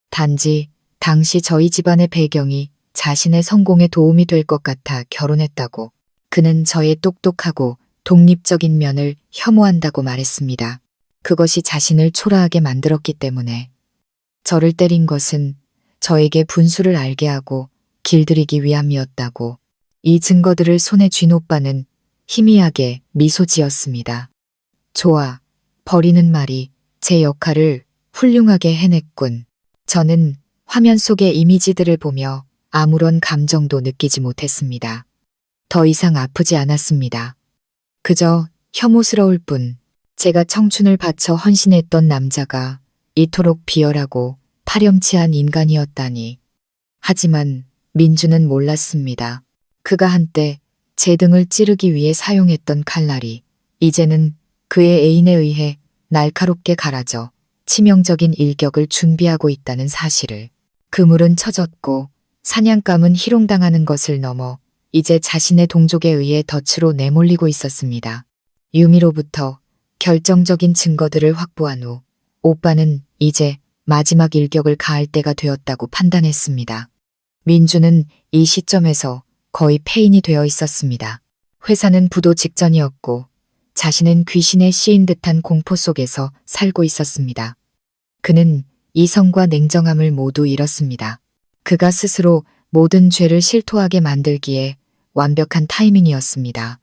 단지 당시 저희 집안의 배경이 자신의 성공에 도움이 될 것 같아 결혼했다고, 그는 저의 똑똑하고 독립적인 면을 혐오한다고 말했습니다. 그것이 자신을 초라하게 만들었기 때문에 저를 때린 것은 저에게 분수를 알게 하고 길들이기 위함이었다고. 이 증거들을 손에 쥔 오빠는 희미하게 미소 지었습니다. 좋아. 버리는 말이 제 역할을 훌륭하게 해냈군. 저는 화면 속의 이미지들을 보며 아무런 감정도 느끼지 못했습니다. 더 이상 아프지 않았습니다. 그저 혐오스러울 뿐. 제가 청춘을 바쳐 헌신했던 남자가 이토록 비열하고 파렴치한 인간이었다니. 하지만 민주는 몰랐습니다. 그가 한때 제 등을 찌르기 위해 사용했던 칼날이 이제는 그의 애인에 의해 날카롭게 갈아져 치명적인 일격을 준비하고 있다는 사실을. 그물은 쳐졌고 사냥감은 희롱당하는 것을 넘어 이제 자신의 동족에 의해 덫으로 내몰리고 있었습니다. 유미로부터 결정적인 증거들을 확보한 후 오빠는 이제 마지막 일격을 가할 때가 되었다고 판단했습니다. 민주는 이 시점에서 거의 폐인이 되어 있었습니다. 회사는 부도 직전이었고 자신은 귀신에 씌인 듯한 공포 속에서 살고 있었습니다. 그는 이성과 냉정함을 모두 잃었습니다. 그가 스스로 모든 죄를 실토하게 만들기에 완벽한 타이밍이었습니다.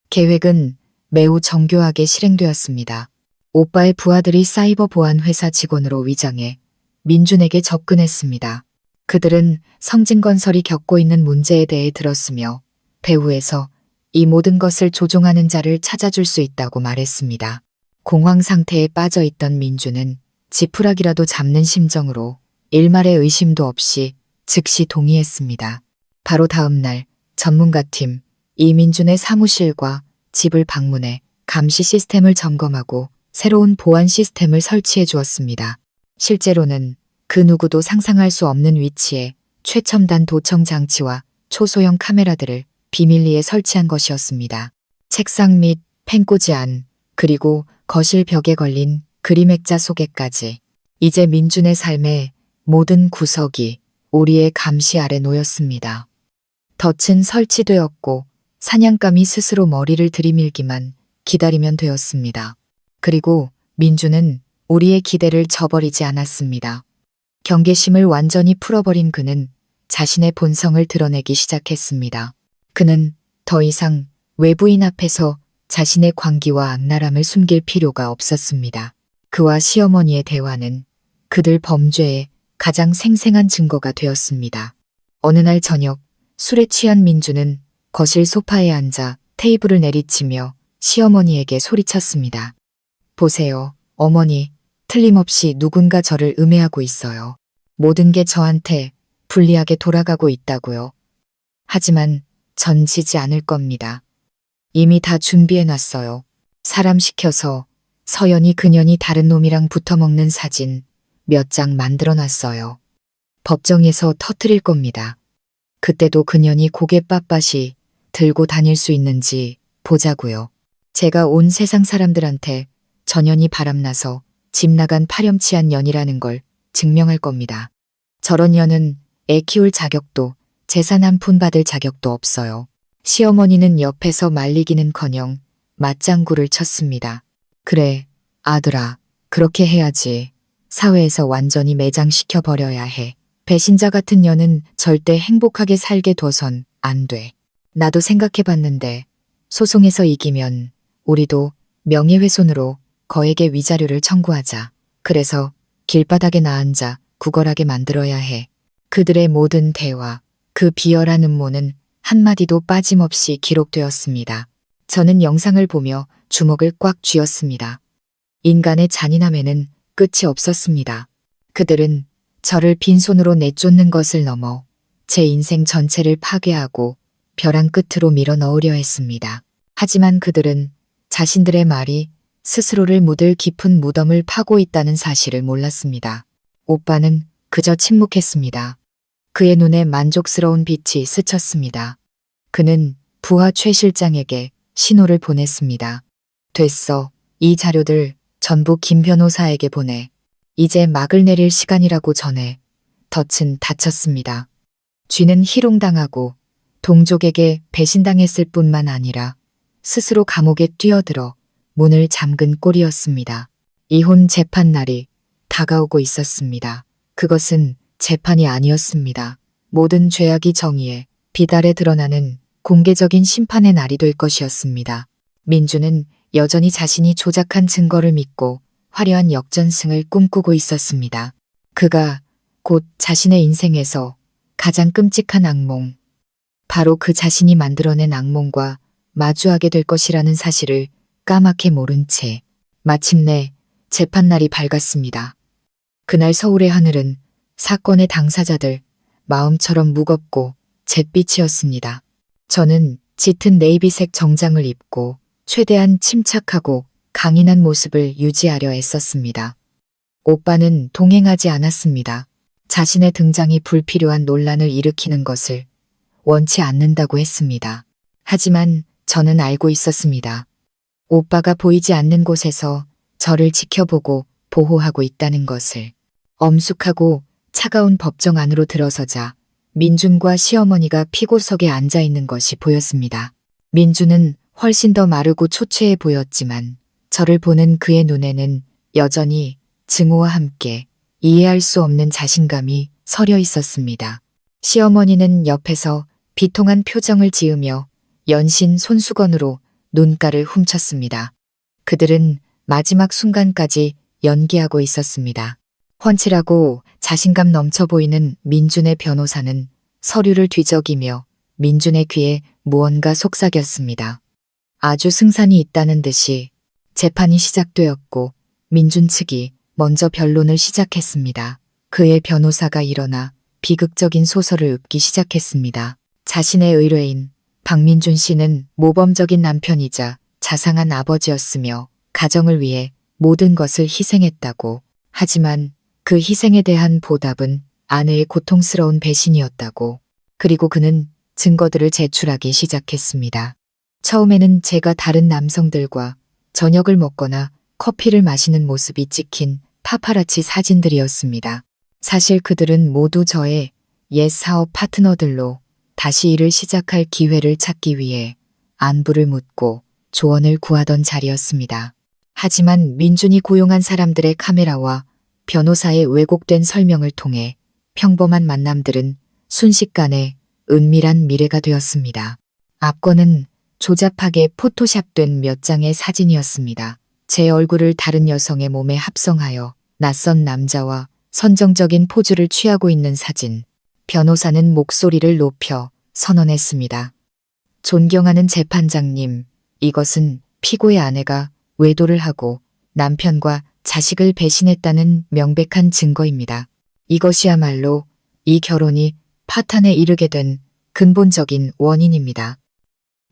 계획은 매우 정교하게 실행되었습니다. 오빠의 부하들이 사이버 보안 회사 직원으로 위장해 민준에게 접근했습니다. 그들은 성진건설이 겪고 있는 문제에 대해 들었으며 배후에서 이 모든 것을 조종하는 자를 찾아줄 수 있다고 말했습니다. 공황 상태에 빠져 있던 민준은 지푸라기라도 잡는 심정으로 일말의 의심도 없이 즉시 동의했습니다. 바로 다음 날 전문가팀 이민준의 사무실과 집을 방문해 감시 시스템을 점검하고 새로운 보안 시스템을 설치해 주었습니다. 실제로는 그 누구도 상상할 수 없는 위치에 최첨단 도청 장치와 초소형 카메라들을 비밀리에 설치한 것이었습니다. 책상 및 펜꽂이 안, 그리고 거실 벽에 걸린 그림 액자 속에까지 이제 민준의 삶의 모든 구석이 우리의 감시 아래 놓였습니다. 덫은 설치되었고 사냥감이 스스로 머리를 들이밀기만 기다리면 되었습니다. 그리고 민준은 우리의 기대를 저버리지 않았습니다. 경계심을 완전히 풀어버린 그는 자신의 본성을 드러내기 시작했습니다. 그는 더 이상 외부인 앞에서 자신의 광기와 악랄함을 숨길 필요가 없었습니다. 그와 시어머니의 대화는 그들 범죄의 가장 생생한 증거가 되었습니다. 어느 날 저녁 술에 취한 민주는 거실 소파에 앉아 테이블을 내리치며 시어머니에게 소리쳤습니다. 보세요, 어머니. 틀림없이 누군가 저를 음해하고 있어요. 모든 게 저한테 불리하게 돌아가고 있다고요. 하지만 전 지지 않을 겁니다. 이미 다 준비해놨어요. 사람 시켜서 서연이 그년이 다른 놈이랑 붙어먹는 사진 몇 장 만들어놨어요. 법정에서 터뜨릴 겁니다. 그때도 그년이 고개 빳빳이 들고 다닐 수 있는지 보자고요. 제가 온 세상 사람들한테 전연이 바람나서 집 나간 파렴치한 년이라는 걸 증명할 겁니다. 저런 년은 애 키울 자격도 재산 한 푼 받을 자격도 없어요. 시어머니는 옆에서 말리기는커녕 맞장구를 쳤습니다. 그래, 아들아, 그렇게 해야지. 사회에서 완전히 매장시켜 버려야 해. 배신자 같은 년은 절대 행복하게 살게 둬선 안 돼. 나도 생각해봤는데 소송에서 이기면 우리도 명예훼손으로 거액의 위자료를 청구하자. 그래서 길바닥에 나앉아 구걸하게 만들어야 해. 그들의 모든 대화, 그 비열한 음모는 한마디도 빠짐없이 기록되었습니다. 저는 영상을 보며 주먹을 꽉 쥐었습니다. 인간의 잔인함에는 끝이 없었습니다. 그들은 저를 빈손으로 내쫓는 것을 넘어 제 인생 전체를 파괴하고 벼랑 끝으로 밀어 넣으려 했습니다. 하지만 그들은 자신들의 말이 스스로를 묻을 깊은 무덤을 파고 있다는 사실을 몰랐습니다. 오빠는 그저 침묵했습니다. 그의 눈에 만족스러운 빛이 스쳤습니다. 그는 부하 최 실장에게 신호를 보냈습니다. 됐어. 이 자료들 전부 김 변호사에게 보내. 이제 막을 내릴 시간이라고 전해. 덫은 닫혔습니다. 쥐는 희롱당하고 동족에게 배신당했을 뿐만 아니라 스스로 감옥에 뛰어들어 문을 잠근 꼴이었습니다. 이혼 재판 날이 다가오고 있었습니다. 그것은 재판이 아니었습니다. 모든 죄악이 정의에 비달에 드러나는 공개적인 심판의 날이 될 것이었습니다. 민주는 여전히 자신이 조작한 증거를 믿고 화려한 역전승을 꿈꾸고 있었습니다. 그가 곧 자신의 인생에서 가장 끔찍한 악몽, 바로 그 자신이 만들어낸 악몽과 마주하게 될 것이라는 사실을 까맣게 모른 채 마침내 재판날이 밝았습니다. 그날 서울의 하늘은 사건의 당사자들 마음처럼 무겁고 잿빛이었습니다. 저는 짙은 네이비색 정장을 입고 최대한 침착하고 강인한 모습을 유지하려 애썼습니다. 오빠는 동행하지 않았습니다. 자신의 등장이 불필요한 논란을 일으키는 것을 원치 않는다고 했습니다. 하지만 저는 알고 있었습니다. 오빠가 보이지 않는 곳에서 저를 지켜보고 보호하고 있다는 것을. 엄숙하고 차가운 법정 안으로 들어서자 민준과 시어머니가 피고석에 앉아 있는 것이 보였습니다. 민준은 훨씬 더 마르고 초췌해 보였지만 저를 보는 그의 눈에는 여전히 증오와 함께 이해할 수 없는 자신감이 서려 있었습니다. 시어머니는 옆에서 비통한 표정을 지으며 연신 손수건으로 눈가를 훔쳤습니다. 그들은 마지막 순간까지 연기하고 있었습니다. 훤칠하고 자신감 넘쳐 보이는 민준의 변호사는 서류를 뒤적이며 민준의 귀에 무언가 속삭였습니다. 아주 승산이 있다는 듯이 재판이 시작되었고 민준 측이 먼저 변론을 시작했습니다. 그의 변호사가 일어나 비극적인 소설을 읊기 시작했습니다. 자신의 의뢰인 박민준 씨는 모범적인 남편이자 자상한 아버지였으며 가정을 위해 모든 것을 희생했다고. 하지만 그 희생에 대한 보답은 아내의 고통스러운 배신이었다고. 그리고 그는 증거들을 제출하기 시작했습니다. 처음에는 제가 다른 남성들과 저녁을 먹거나 커피를 마시는 모습이 찍힌 파파라치 사진들이었습니다. 사실 그들은 모두 저의 옛 사업 파트너들로 다시 일을 시작할 기회를 찾기 위해 안부를 묻고 조언을 구하던 자리였습니다. 하지만 민준이 고용한 사람들의 카메라와 변호사의 왜곡된 설명을 통해 평범한 만남들은 순식간에 은밀한 미래가 되었습니다. 앞권은 조잡하게 포토샵된 몇 장의 사진이었습니다. 제 얼굴을 다른 여성의 몸에 합성하여 낯선 남자와 선정적인 포즈를 취하고 있는 사진. 변호사는 목소리를 높여 선언했습니다. 존경하는 재판장님, 이것은 피고의 아내가 외도를 하고 남편과 자식을 배신했다는 명백한 증거입니다. 이것이야말로 이 결혼이 파탄에 이르게 된 근본적인 원인입니다.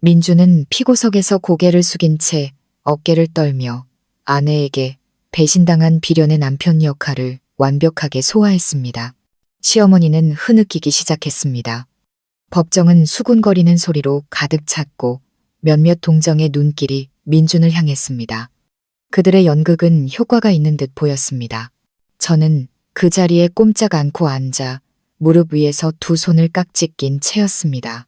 민주는 피고석에서 고개를 숙인 채 어깨를 떨며 아내에게 배신당한 비련의 남편 역할을 완벽하게 소화했습니다. 시어머니는 흐느끼기 시작했습니다. 법정은 수군거리는 소리로 가득 찼고 몇몇 동정의 눈길이 민준을 향했습니다. 그들의 연극은 효과가 있는 듯 보였습니다. 저는 그 자리에 꼼짝 않고 앉아 무릎 위에서 두 손을 깍지 낀 채였습니다.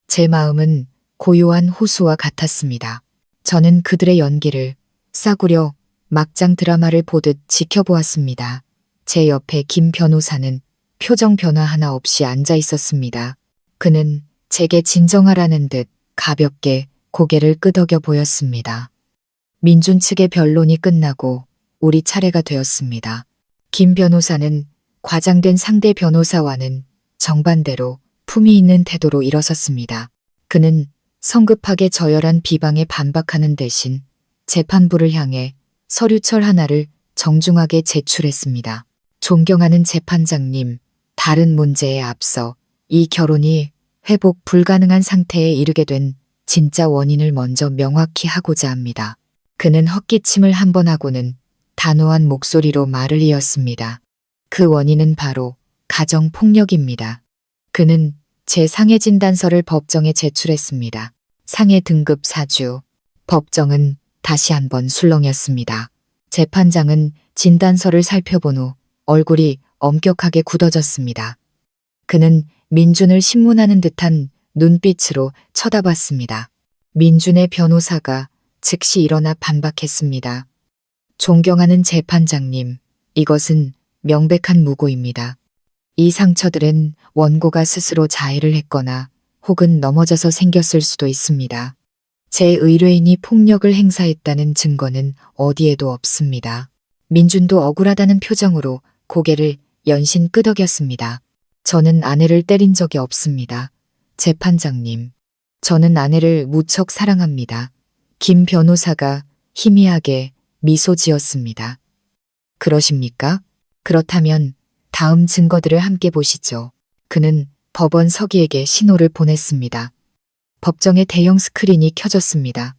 제 마음은 고요한 호수와 같았습니다. 저는 그들의 연기를 싸구려 막장 드라마를 보듯 지켜보았습니다. 제 옆에 김 변호사는 표정 변화 하나 없이 앉아 있었습니다. 그는 제게 진정하라는 듯 가볍게 고개를 끄덕여 보였습니다. 민준 측의 변론이 끝나고 우리 차례가 되었습니다. 김 변호사는 과장된 상대 변호사와는 정반대로 품위 있는 태도로 일어섰습니다. 그는 성급하게 저열한 비방에 반박하는 대신 재판부를 향해 서류철 하나를 정중하게 제출했습니다. 존경하는 재판장님, 다른 문제에 앞서 이 결혼이 회복 불가능한 상태에 이르게 된 진짜 원인을 먼저 명확히 하고자 합니다. 그는 헛기침을 한 번 하고는 단호한 목소리로 말을 이었습니다. 그 원인은 바로 가정폭력입니다. 그는 제 상해 진단서를 법정에 제출했습니다. 상해 등급 4주. 법정은 다시 한번 술렁였습니다. 재판장은 진단서를 살펴본 후 얼굴이 엄격하게 굳어졌습니다. 그는 민준을 신문하는 듯한 눈빛으로 쳐다봤습니다. 민준의 변호사가 즉시 일어나 반박했습니다. 존경하는 재판장님, 이것은 명백한 무고입니다. 이 상처들은 원고가 스스로 자해를 했거나 혹은 넘어져서 생겼을 수도 있습니다. 제 의뢰인이 폭력을 행사했다는 증거는 어디에도 없습니다. 민준도 억울하다는 표정으로 고개를 연신 끄덕였습니다. 저는 아내를 때린 적이 없습니다. 재판장님, 저는 아내를 무척 사랑합니다. 김 변호사가 희미하게 미소 지었습니다. 그러십니까? 그렇다면 다음 증거들을 함께 보시죠. 그는 법원 서기에게 신호를 보냈습니다. 법정의 대형 스크린이 켜졌습니다.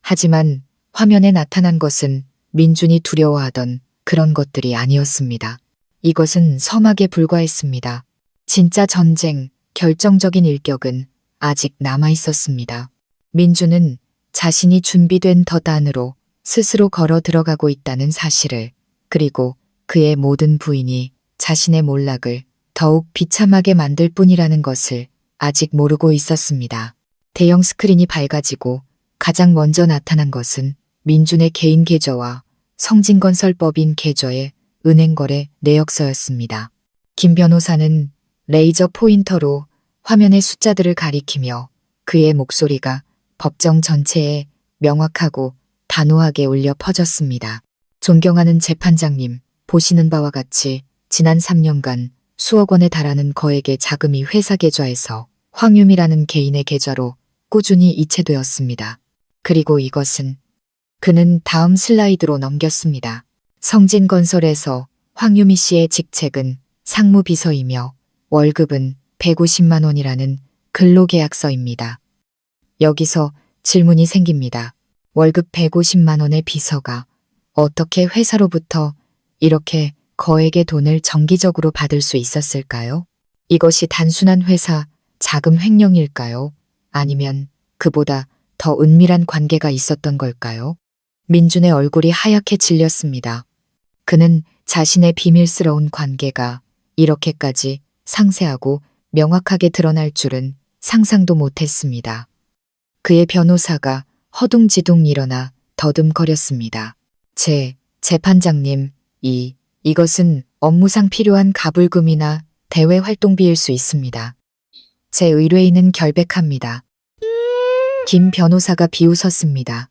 하지만 화면에 나타난 것은 민준이 두려워하던 그런 것들이 아니었습니다. 이것은 서막에 불과했습니다. 진짜 전쟁, 결정적인 일격은 아직 남아 있었습니다. 민준은 자신이 준비된 덫 안으로 스스로 걸어 들어가고 있다는 사실을, 그리고 그의 모든 부인이 자신의 몰락을 더욱 비참하게 만들 뿐이라는 것을 아직 모르고 있었습니다. 대형 스크린이 밝아지고 가장 먼저 나타난 것은 민준의 개인 계좌와 성진건설법인 계좌의 은행거래 내역서였습니다. 김 변호사는 레이저 포인터로 화면의 숫자들을 가리키며 그의 목소리가 법정 전체에 명확하고 단호하게 울려 퍼졌습니다. 존경하는 재판장님, 보시는 바와 같이 지난 3년간 수억 원에 달하는 거액의 자금이 회사 계좌에서 황유미라는 개인의 계좌로 꾸준히 이체되었습니다. 그리고 이것은, 그는 다음 슬라이드로 넘겼습니다. 성진건설에서 황유미 씨의 직책은 상무비서이며 월급은 150만 원이라는 근로계약서입니다. 여기서 질문이 생깁니다. 월급 150만 원의 비서가 어떻게 회사로부터 이렇게 거액의 돈을 정기적으로 받을 수 있었을까요? 이것이 단순한 회사 자금 횡령일까요? 아니면 그보다 더 은밀한 관계가 있었던 걸까요? 민준의 얼굴이 하얗게 질렸습니다. 그는 자신의 비밀스러운 관계가 이렇게까지 상세하고 명확하게 드러날 줄은 상상도 못했습니다. 그의 변호사가 허둥지둥 일어나 더듬거렸습니다. 재판장님, 이것은 업무상 필요한 가불금이나 대외 활동비일 수 있습니다. 제 의뢰인은 결백합니다. 김 변호사가 비웃었습니다.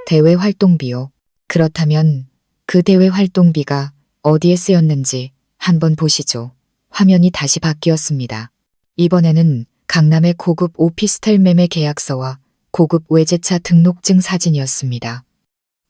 대외 활동비요. 그렇다면 그 대외 활동비가 어디에 쓰였는지 한번 보시죠. 화면이 다시 바뀌었습니다. 이번에는 강남의 고급 오피스텔 매매 계약서와 고급 외제차 등록증 사진이었습니다.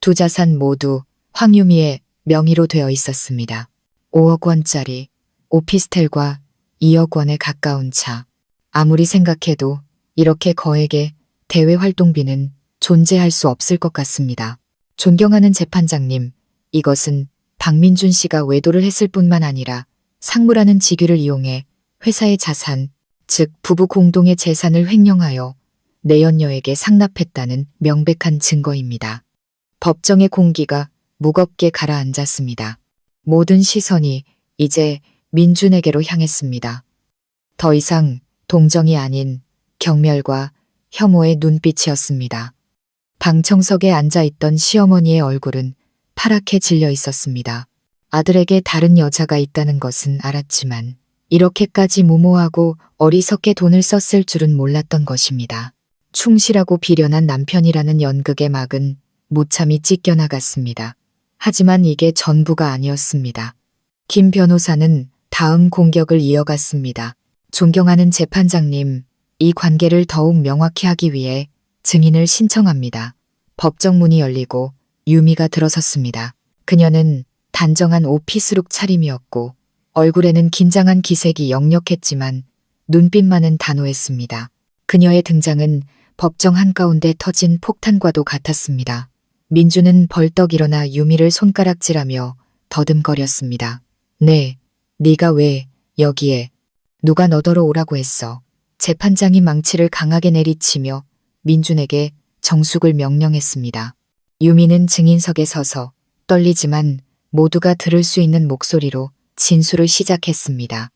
두 자산 모두 황유미의 명의로 되어 있었습니다. 5억 원짜리 오피스텔과 2억 원에 가까운 차. 아무리 생각해도 이렇게 거액의 대외 활동비는 존재할 수 없을 것 같습니다. 존경하는 재판장님, 이것은 박민준 씨가 외도를 했을 뿐만 아니라 상무라는 직위를 이용해 회사의 자산, 즉 부부 공동의 재산을 횡령하여 내연녀에게 상납했다는 명백한 증거입니다. 법정의 공기가 무겁게 가라앉았습니다. 모든 시선이 이제 민준에게로 향했습니다. 더 이상 동정이 아닌 경멸과 혐오의 눈빛이었습니다. 방청석에 앉아있던 시어머니의 얼굴은 파랗게 질려 있었습니다. 아들에게 다른 여자가 있다는 것은 알았지만 이렇게까지 무모하고 어리석게 돈을 썼을 줄은 몰랐던 것입니다. 충실하고 비련한 남편이라는 연극의 막은 무참히 찢겨나갔습니다. 하지만 이게 전부가 아니었습니다. 김 변호사는 다음 공격을 이어갔습니다. 존경하는 재판장님, 이 관계를 더욱 명확히 하기 위해 증인을 신청합니다. 법정 문이 열리고 유미가 들어섰습니다. 그녀는 단정한 오피스룩 차림이었고 얼굴에는 긴장한 기색이 역력했지만 눈빛만은 단호했습니다. 그녀의 등장은 법정 한가운데 터진 폭탄과도 같았습니다. 민주는 벌떡 일어나 유미를 손가락질하며 더듬거렸습니다. 네, 네가 왜 여기에? 누가 너더러 오라고 했어? 재판장이 망치를 강하게 내리치며 민준에게 정숙을 명령했습니다. 유미는 증인석에 서서 떨리지만 모두가 들을 수 있는 목소리로 진술을 시작했습니다.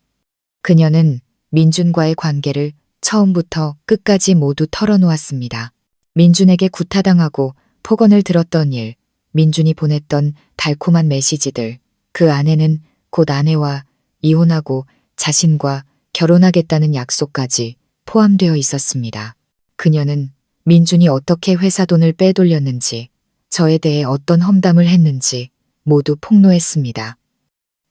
그녀는 민준과의 관계를 처음부터 끝까지 모두 털어놓았습니다. 민준에게 구타당하고 폭언을 들었던 일, 민준이 보냈던 달콤한 메시지들, 그 안에는 곧 아내와 이혼하고 자신과 결혼하겠다는 약속까지 포함되어 있었습니다. 그녀는 민준이 어떻게 회사 돈을 빼돌렸는지, 저에 대해 어떤 험담을 했는지 모두 폭로했습니다.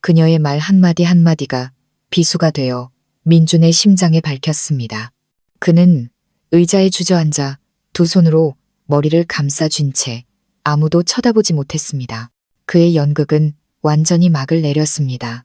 그녀의 말 한마디 한마디가 비수가 되어 민준의 심장에 밝혔습니다. 그는 의자에 주저앉아 두 손으로 머리를 감싸쥔 채 아무도 쳐다보지 못했습니다. 그의 연극은 완전히 막을 내렸습니다.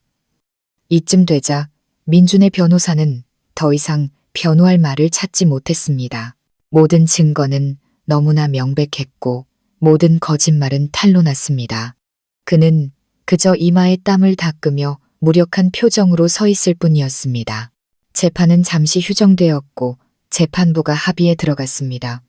이쯤 되자 민준의 변호사는 더 이상 변호할 말을 찾지 못했습니다. 모든 증거는 너무나 명백했고 모든 거짓말은 탄로났습니다. 그는 그저 이마에 땀을 닦으며 무력한 표정으로 서 있을 뿐이었습니다. 재판은 잠시 휴정되었고 재판부가 합의에 들어갔습니다.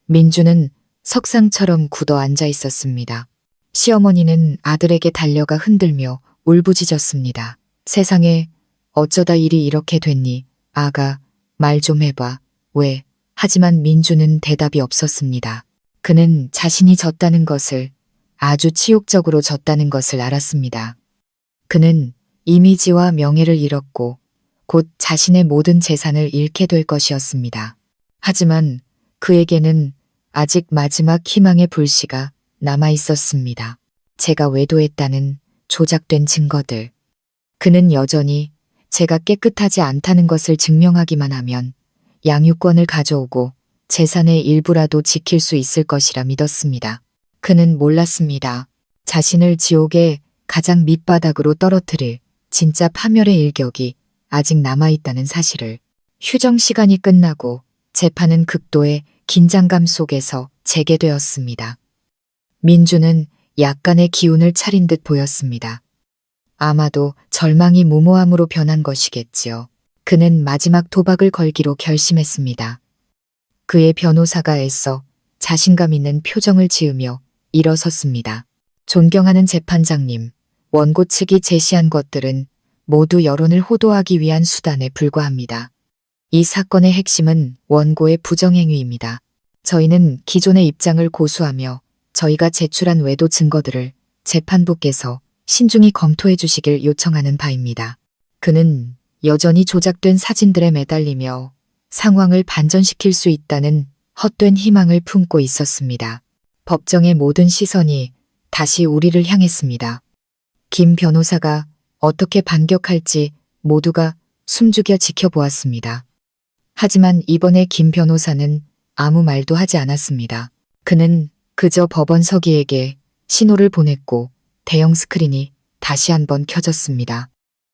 민주는 석상처럼 굳어 앉아 있었습니다. 시어머니는 아들에게 달려가 흔들며 울부짖었습니다. 세상에 어쩌다 일이 이렇게 됐니? 아가, 말 좀 해봐. 왜? 하지만 민주는 대답이 없었습니다. 그는 자신이 졌다는 것을, 아주 치욕적으로 졌다는 것을 알았습니다. 그는 이미지와 명예를 잃었고 곧 자신의 모든 재산을 잃게 될 것이었습니다. 하지만 그에게는 아직 마지막 희망의 불씨가 남아 있었습니다. 제가 외도했다는 조작된 증거들. 그는 여전히 제가 깨끗하지 않다는 것을 증명하기만 하면 양육권을 가져오고 재산의 일부라도 지킬 수 있을 것이라 믿었습니다. 그는 몰랐습니다. 자신을 지옥의 가장 밑바닥으로 떨어뜨릴 진짜 파멸의 일격이 아직 남아있다는 사실을. 휴정 시간이 끝나고 재판은 극도의 긴장감 속에서 재개되었습니다. 민주는 약간의 기운을 차린 듯 보였습니다. 아마도 절망이 무모함으로 변한 것이겠지요. 그는 마지막 도박을 걸기로 결심했습니다. 그의 변호사가 애써 자신감 있는 표정을 지으며 일어섰습니다. 존경하는 재판장님, 원고 측이 제시한 것들은 모두 여론을 호도하기 위한 수단에 불과합니다. 이 사건의 핵심은 원고의 부정행위입니다. 저희는 기존의 입장을 고수하며 저희가 제출한 외도 증거들을 재판부께서 신중히 검토해 주시길 요청하는 바입니다. 그는 여전히 조작된 사진들에 매달리며 상황을 반전시킬 수 있다는 헛된 희망을 품고 있었습니다. 법정의 모든 시선이 다시 우리를 향했습니다. 김 변호사가 어떻게 반격할지 모두가 숨죽여 지켜보았습니다. 하지만 이번에 김 변호사는 아무 말도 하지 않았습니다. 그는 그저 법원 서기에게 신호를 보냈고 대형 스크린이 다시 한번 켜졌습니다.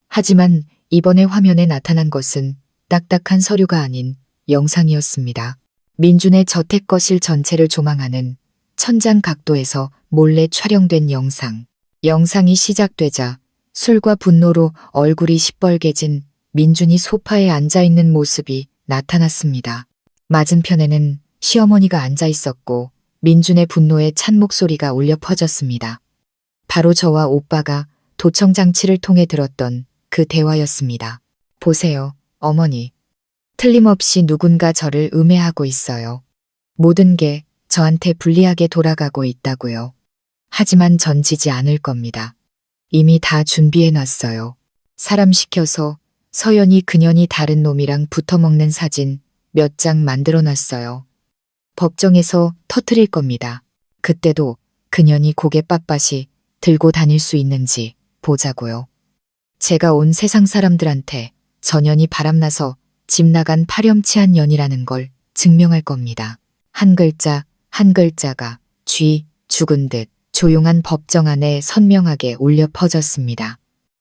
하지만 이번에 화면에 나타난 것은 딱딱한 서류가 아닌 영상이었습니다. 민준의 저택 거실 전체를 조망하는 천장 각도에서 몰래 촬영된 영상. 영상이 시작되자 술과 분노로 얼굴이 시뻘개진 민준이 소파에 앉아있는 모습이 나타났습니다. 맞은편에는 시어머니가 앉아 있었고 민준의 분노에 찬 목소리가 울려 퍼졌습니다. 바로 저와 오빠가 도청 장치를 통해 들었던 그 대화였습니다. 보세요, 어머니. 틀림없이 누군가 저를 음해하고 있어요. 모든 게 저한테 불리하게 돌아가고 있다고요. 하지만 전 지지 않을 겁니다. 이미 다 준비해놨어요. 사람 시켜서 서연이 그년이 다른 놈이랑 붙어먹는 사진 몇 장 만들어놨어요. 법정에서 터뜨릴 겁니다. 그때도 그년이 고개 빳빳이 들고 다닐 수 있는지 보자고요. 제가 온 세상 사람들한테 전연이 바람나서 집 나간 파렴치한 년이라는 걸 증명할 겁니다. 한 글자 한 글자가 쥐 죽은 듯 조용한 법정 안에 선명하게 울려 퍼졌습니다.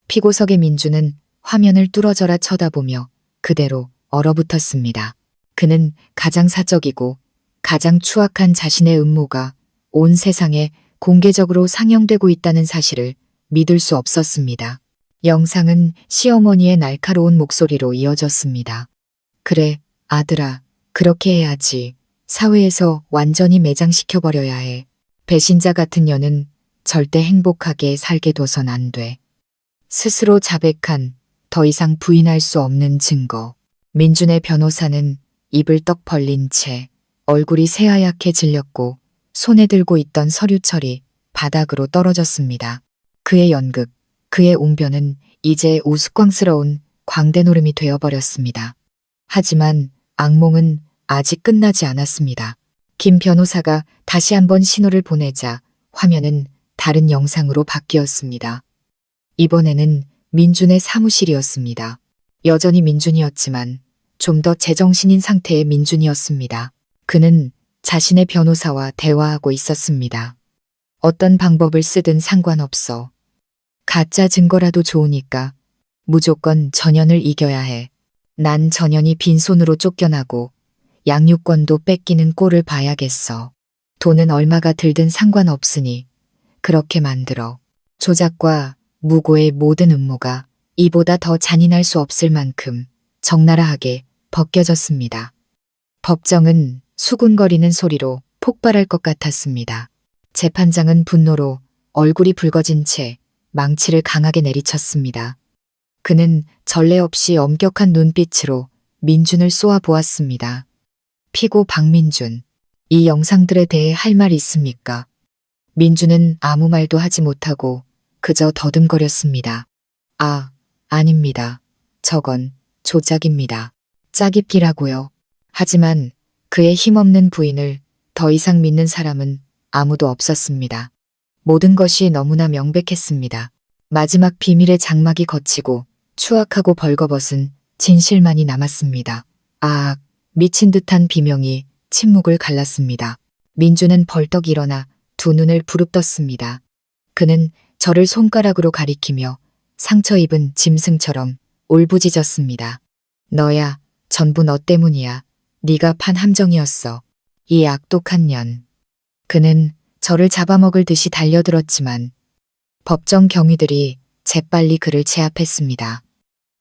피고석의 민주는 화면을 뚫어져라 쳐다보며 그대로 얼어붙었습니다. 그는 가장 사적이고 가장 추악한 자신의 음모가 온 세상에 공개적으로 상영되고 있다는 사실을 믿을 수 없었습니다. 영상은 시어머니의 날카로운 목소리로 이어졌습니다. 그래, 아들아, 그렇게 해야지. 사회에서 완전히 매장시켜버려야 해. 배신자 같은 년은 절대 행복하게 살게 둬선 안 돼. 스스로 자백한 더 이상 부인할 수 없는 증거. 민준의 변호사는 입을 떡 벌린 채 얼굴이 새하얗게 질렸고 손에 들고 있던 서류철이 바닥으로 떨어졌습니다. 그의 연극, 그의 웅변은 이제 우스꽝스러운 광대노름이 되어버렸습니다. 하지만 악몽은 아직 끝나지 않았습니다. 김 변호사가 다시 한번 신호를 보내자 화면은 다른 영상으로 바뀌었습니다. 이번에는 민준의 사무실이었습니다. 여전히 민준이었지만 좀 더 제정신인 상태의 민준이었습니다. 그는 자신의 변호사와 대화하고 있었습니다. 어떤 방법을 쓰든 상관없어. 가짜 증거라도 좋으니까 무조건 전연을 이겨야 해. 난 전연이 빈손으로 쫓겨나고 양육권도 뺏기는 꼴을 봐야겠어. 돈은 얼마가 들든 상관없으니 그렇게 만들어. 조작과 무고의 모든 음모가 이보다 더 잔인할 수 없을 만큼 적나라하게 벗겨졌습니다. 법정은 수군거리는 소리로 폭발할 것 같았습니다. 재판장은 분노로 얼굴이 붉어진 채 망치를 강하게 내리쳤습니다. 그는 전례 없이 엄격한 눈빛으로 민준을 쏘아보았습니다. 피고 박민준, 이 영상들에 대해 할 말 있습니까? 민준은 아무 말도 하지 못하고 그저 더듬거렸습니다. 아닙니다. 저건 조작입니다. 짜깁기라고요. 하지만 그의 힘없는 부인을 더 이상 믿는 사람은 아무도 없었습니다. 모든 것이 너무나 명백했습니다. 마지막 비밀의 장막이 걷히고 추악하고 벌거벗은 진실만이 남았습니다. 미친 듯한 비명이 침묵을 갈랐습니다. 민주는 벌떡 일어나 두 눈을 부릅떴습니다. 그는 저를 손가락으로 가리키며 상처 입은 짐승처럼 울부짖었습니다. 너야, 전부 너 때문이야. 네가 판 함정이었어. 이 악독한 년. 그는 저를 잡아먹을 듯이 달려들었지만 법정 경위들이 재빨리 그를 제압했습니다.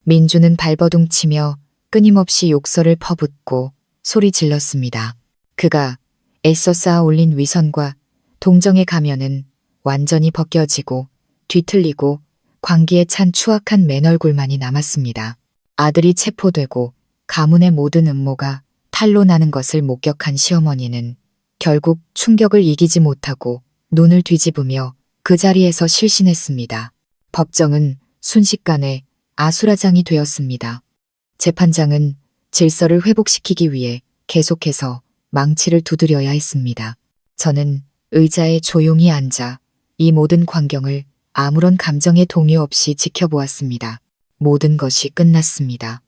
민주는 발버둥치며 끊임없이 욕설을 퍼붓고 소리 질렀습니다. 그가 애써 쌓아 올린 위선과 동정의 가면은 완전히 벗겨지고 뒤틀리고 광기에 찬 추악한 맨얼굴만이 남았습니다. 아들이 체포되고 가문의 모든 음모가 탄로나는 것을 목격한 시어머니는 결국 충격을 이기지 못하고 눈을 뒤집으며 그 자리에서 실신했습니다. 법정은 순식간에 아수라장이 되었습니다. 재판장은 질서를 회복시키기 위해 계속해서 망치를 두드려야 했습니다. 저는 의자에 조용히 앉아 이 모든 광경을 아무런 감정의 동요 없이 지켜보았습니다. 모든 것이 끝났습니다.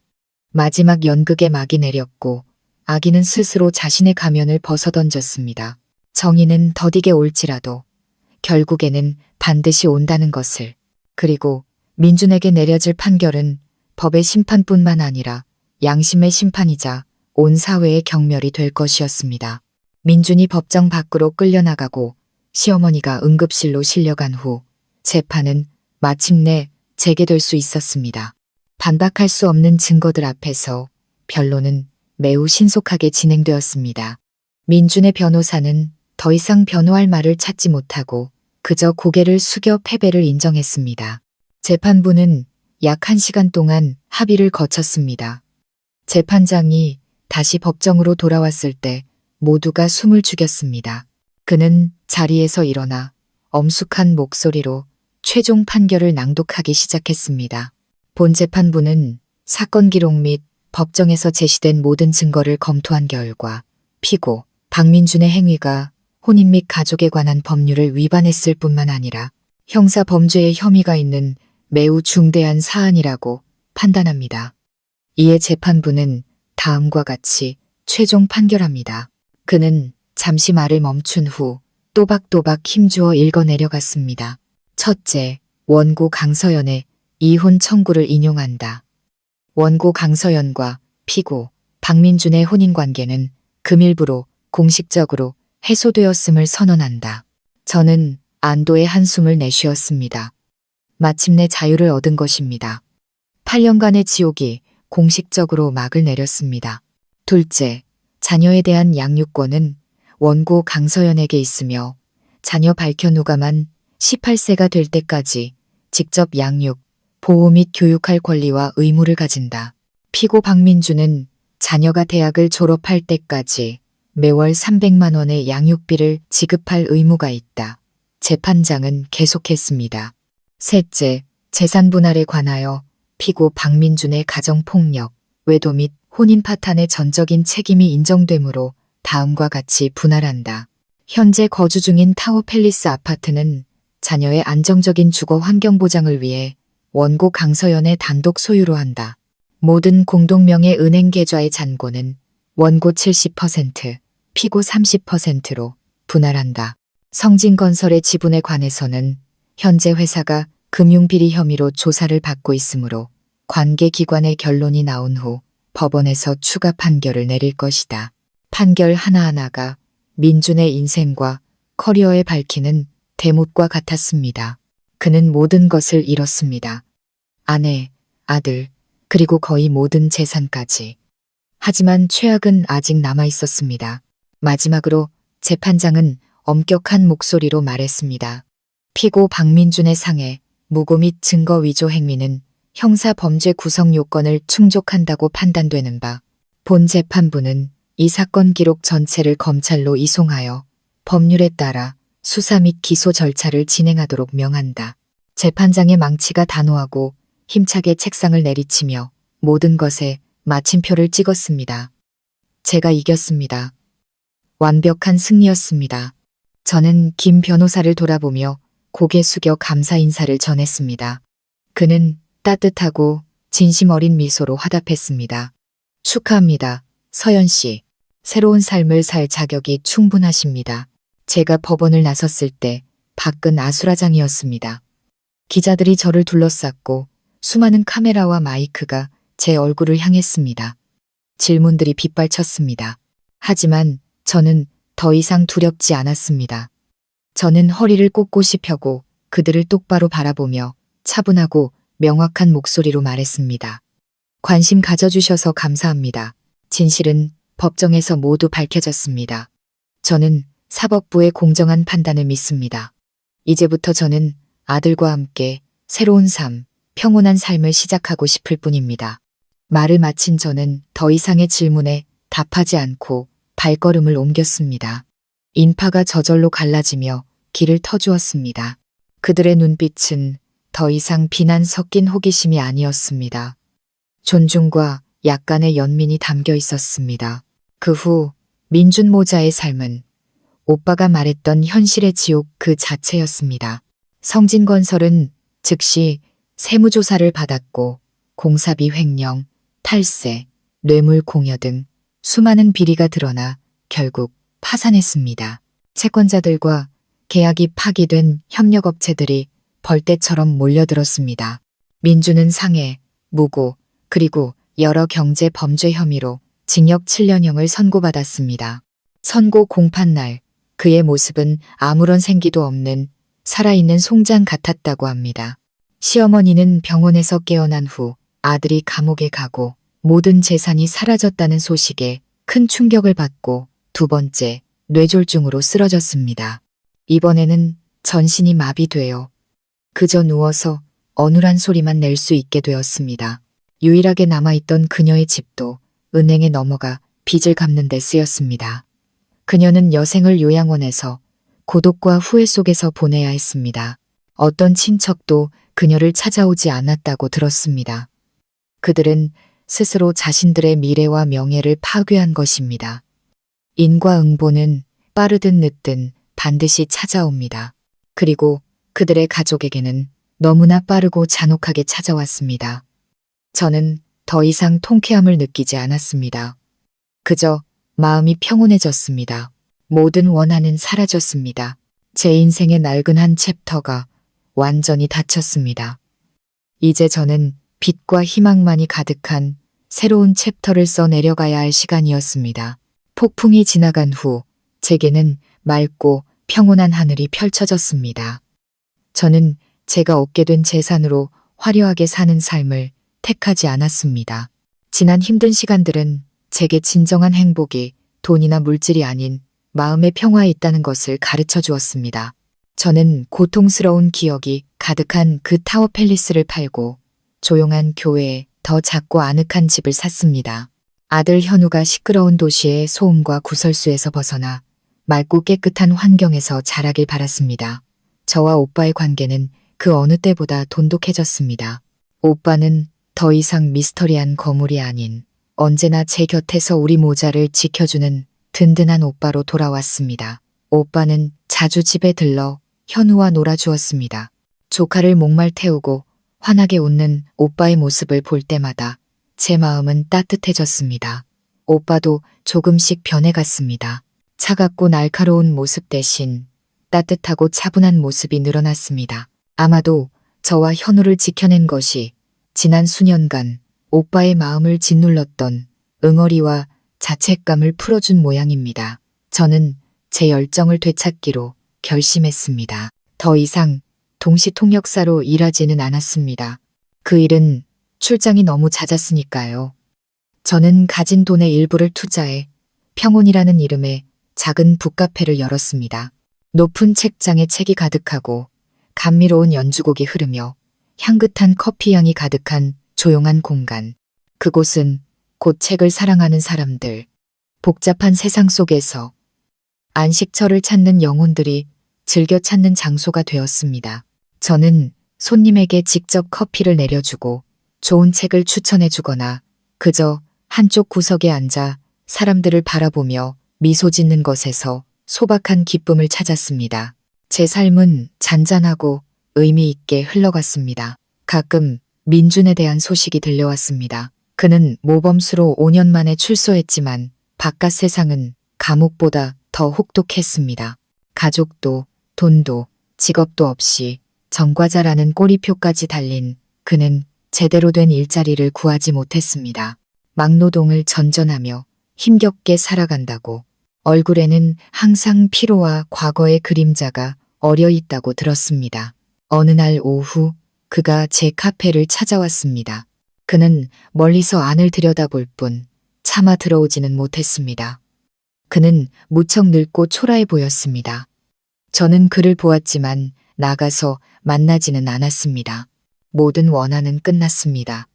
마지막 연극의 막이 내렸고 아기는 스스로 자신의 가면을 벗어던졌습니다. 정의는 더디게 올지라도 결국에는 반드시 온다는 것을. 그리고 민준에게 내려질 판결은 법의 심판뿐만 아니라 양심의 심판이자 온 사회의 경멸이 될 것이었습니다. 민준이 법정 밖으로 끌려나가고 시어머니가 응급실로 실려간 후 재판은 마침내 재개될 수 있었습니다. 반박할 수 없는 증거들 앞에서 변론은 매우 신속하게 진행되었습니다. 민준의 변호사는 더 이상 변호할 말을 찾지 못하고 그저 고개를 숙여 패배를 인정했습니다. 재판부는 약 1시간 동안 합의를 거쳤습니다. 재판장이 다시 법정으로 돌아왔을 때 모두가 숨을 죽였습니다. 그는 자리에서 일어나 엄숙한 목소리로 최종 판결을 낭독하기 시작했습니다. 본 재판부는 사건 기록 및 법정에서 제시된 모든 증거를 검토한 결과 피고 박민준의 행위가 혼인 및 가족에 관한 법률을 위반했을 뿐만 아니라 형사 범죄의 혐의가 있는 매우 중대한 사안이라고 판단합니다. 이에 재판부는 다음과 같이 최종 판결합니다. 그는 잠시 말을 멈춘 후 또박또박 힘주어 읽어내려갔습니다. 첫째, 원고 강서연의 이혼 청구를 인용한다. 원고 강서연과 피고 박민준의 혼인관계는 금일부로 공식적으로 해소되었음을 선언한다. 저는 안도의 한숨을 내쉬었습니다. 마침내 자유를 얻은 것입니다. 8년간의 지옥이 공식적으로 막을 내렸습니다. 둘째, 자녀에 대한 양육권은 원고 강서연에게 있으며 자녀 발견 후가만 18세가 될 때까지 직접 양육, 보호 및 교육할 권리와 의무를 가진다. 피고 박민준은 자녀가 대학을 졸업할 때까지 매월 300만 원의 양육비를 지급할 의무가 있다. 재판장은 계속했습니다. 셋째, 재산 분할에 관하여 피고 박민준의 가정폭력, 외도 및 혼인 파탄의 전적인 책임이 인정되므로 다음과 같이 분할한다. 현재 거주 중인 타워팰리스 아파트는 자녀의 안정적인 주거 환경 보장을 위해 원고 강서연의 단독 소유로 한다. 모든 공동명의 은행 계좌의 잔고는 원고 70%, 피고 30%로 분할한다. 성진건설의 지분에 관해서는 현재 회사가 금융비리 혐의로 조사를 받고 있으므로 관계기관의 결론이 나온 후 법원에서 추가 판결을 내릴 것이다. 판결 하나하나가 민준의 인생과 커리어에 밝히는 대못과 같았습니다. 그는 모든 것을 잃었습니다. 아내, 아들, 그리고 거의 모든 재산까지. 하지만 최악은 아직 남아 있었습니다. 마지막으로 재판장은 엄격한 목소리로 말했습니다. 피고 박민준의 상해, 무고 및 증거 위조 행위는 형사 범죄 구성 요건을 충족한다고 판단되는 바, 본 재판부는 이 사건 기록 전체를 검찰로 이송하여 법률에 따라 수사 및 기소 절차를 진행하도록 명한다. 재판장의 망치가 단호하고 힘차게 책상을 내리치며 모든 것에 마침표를 찍었습니다. 제가 이겼습니다. 완벽한 승리였습니다. 저는 김 변호사를 돌아보며 고개 숙여 감사 인사를 전했습니다. 그는 따뜻하고 진심 어린 미소로 화답했습니다. 축하합니다, 서연 씨. 새로운 삶을 살 자격이 충분하십니다. 제가 법원을 나섰을 때 밖은 아수라장이었습니다. 기자들이 저를 둘러쌌고 수많은 카메라와 마이크가 제 얼굴을 향했습니다. 질문들이 빗발쳤습니다. 하지만 저는 더 이상 두렵지 않았습니다. 저는 허리를 꼿꼿이 펴고 그들을 똑바로 바라보며 차분하고 명확한 목소리로 말했습니다. 관심 가져주셔서 감사합니다. 진실은 법정에서 모두 밝혀졌습니다. 저는 사법부의 공정한 판단을 믿습니다. 이제부터 저는 아들과 함께 새로운 삶, 평온한 삶을 시작하고 싶을 뿐입니다. 말을 마친 저는 더 이상의 질문에 답하지 않고 발걸음을 옮겼습니다. 인파가 저절로 갈라지며 길을 터주었습니다. 그들의 눈빛은 더 이상 비난 섞인 호기심이 아니었습니다. 존중과 약간의 연민이 담겨 있었습니다. 그 후 민준 모자의 삶은 오빠가 말했던 현실의 지옥 그 자체였습니다. 성진건설은 즉시 세무조사를 받았고 공사비 횡령, 탈세, 뇌물 공여 등 수많은 비리가 드러나 결국 파산했습니다. 채권자들과 계약이 파기된 협력업체들이 벌떼처럼 몰려들었습니다. 민주는 상해, 무고, 그리고 여러 경제 범죄 혐의로 징역 7년형을 선고받았습니다. 선고 공판날 그의 모습은 아무런 생기도 없는 살아있는 송장 같았다고 합니다. 시어머니는 병원에서 깨어난 후 아들이 감옥에 가고 모든 재산이 사라졌다는 소식에 큰 충격을 받고 두 번째 뇌졸중으로 쓰러졌습니다. 이번에는 전신이 마비되어 그저 누워서 어눌한 소리만 낼 수 있게 되었습니다. 유일하게 남아있던 그녀의 집도 은행에 넘어가 빚을 갚는 데 쓰였습니다. 그녀는 여생을 요양원에서 고독과 후회 속에서 보내야 했습니다. 어떤 친척도 그녀를 찾아오지 않았다고 들었습니다. 그들은 스스로 자신들의 미래와 명예를 파괴한 것입니다. 인과응보는 빠르든 늦든 반드시 찾아옵니다. 그리고 그들의 가족에게는 너무나 빠르고 잔혹하게 찾아왔습니다. 저는 더 이상 통쾌함을 느끼지 않았습니다. 그저 마음이 평온해졌습니다. 모든 원한은 사라졌습니다. 제 인생의 낡은 한 챕터가 완전히 닫혔습니다. 이제 저는 빛과 희망만이 가득한 새로운 챕터를 써 내려가야 할 시간이었습니다. 폭풍이 지나간 후 제게는 맑고 평온한 하늘이 펼쳐졌습니다. 저는 제가 얻게 된 재산으로 화려하게 사는 삶을 택하지 않았습니다. 지난 힘든 시간들은 제게 진정한 행복이 돈이나 물질이 아닌 마음의 평화에 있다는 것을 가르쳐 주었습니다. 저는 고통스러운 기억이 가득한 그 타워 팰리스를 팔고 조용한 교회에 더 작고 아늑한 집을 샀습니다. 아들 현우가 시끄러운 도시의 소음과 구설수에서 벗어나 맑고 깨끗한 환경에서 자라길 바랐습니다. 저와 오빠의 관계는 그 어느 때보다 돈독해졌습니다. 오빠는 더 이상 미스터리한 거물이 아닌 언제나 제 곁에서 우리 모자를 지켜주는 든든한 오빠로 돌아왔습니다. 오빠는 자주 집에 들러 현우와 놀아주었습니다. 조카를 목말 태우고 환하게 웃는 오빠의 모습을 볼 때마다 제 마음은 따뜻해졌습니다. 오빠도 조금씩 변해갔습니다. 차갑고 날카로운 모습 대신 따뜻하고 차분한 모습이 늘어났습니다. 아마도 저와 현우를 지켜낸 것이 지난 수년간 오빠의 마음을 짓눌렀던 응어리와 자책감을 풀어준 모양입니다. 저는 제 열정을 되찾기로 결심했습니다. 더 이상 동시통역사로 일하지는 않았습니다. 그 일은 출장이 너무 잦았으니까요. 저는 가진 돈의 일부를 투자해 평온이라는 이름의 작은 북카페를 열었습니다. 높은 책장에 책이 가득하고 감미로운 연주곡이 흐르며 향긋한 커피향이 가득한 조용한 공간. 그곳은 곧 책을 사랑하는 사람들, 복잡한 세상 속에서 안식처를 찾는 영혼들이 즐겨 찾는 장소가 되었습니다. 저는 손님에게 직접 커피를 내려주고 좋은 책을 추천해주거나 그저 한쪽 구석에 앉아 사람들을 바라보며 미소 짓는 것에서 소박한 기쁨을 찾았습니다. 제 삶은 잔잔하고 의미 있게 흘러갔습니다. 가끔 민준에 대한 소식이 들려왔습니다. 그는 모범수로 5년 만에 출소했지만 바깥 세상은 감옥보다 더 혹독했습니다. 가족도 돈도 직업도 없이 전과자라는 꼬리표까지 달린 그는 제대로 된 일자리를 구하지 못했습니다. 막노동을 전전하며 힘겹게 살아간다고 얼굴에는 항상 피로와 과거의 그림자가 어려 있다고 들었습니다. 어느 날 오후 그가 제 카페를 찾아왔습니다. 그는 멀리서 안을 들여다볼 뿐 차마 들어오지는 못했습니다. 그는 무척 늙고 초라해 보였습니다. 저는 그를 보았지만 나가서 만나지는 않았습니다. 모든 원한은 끝났습니다.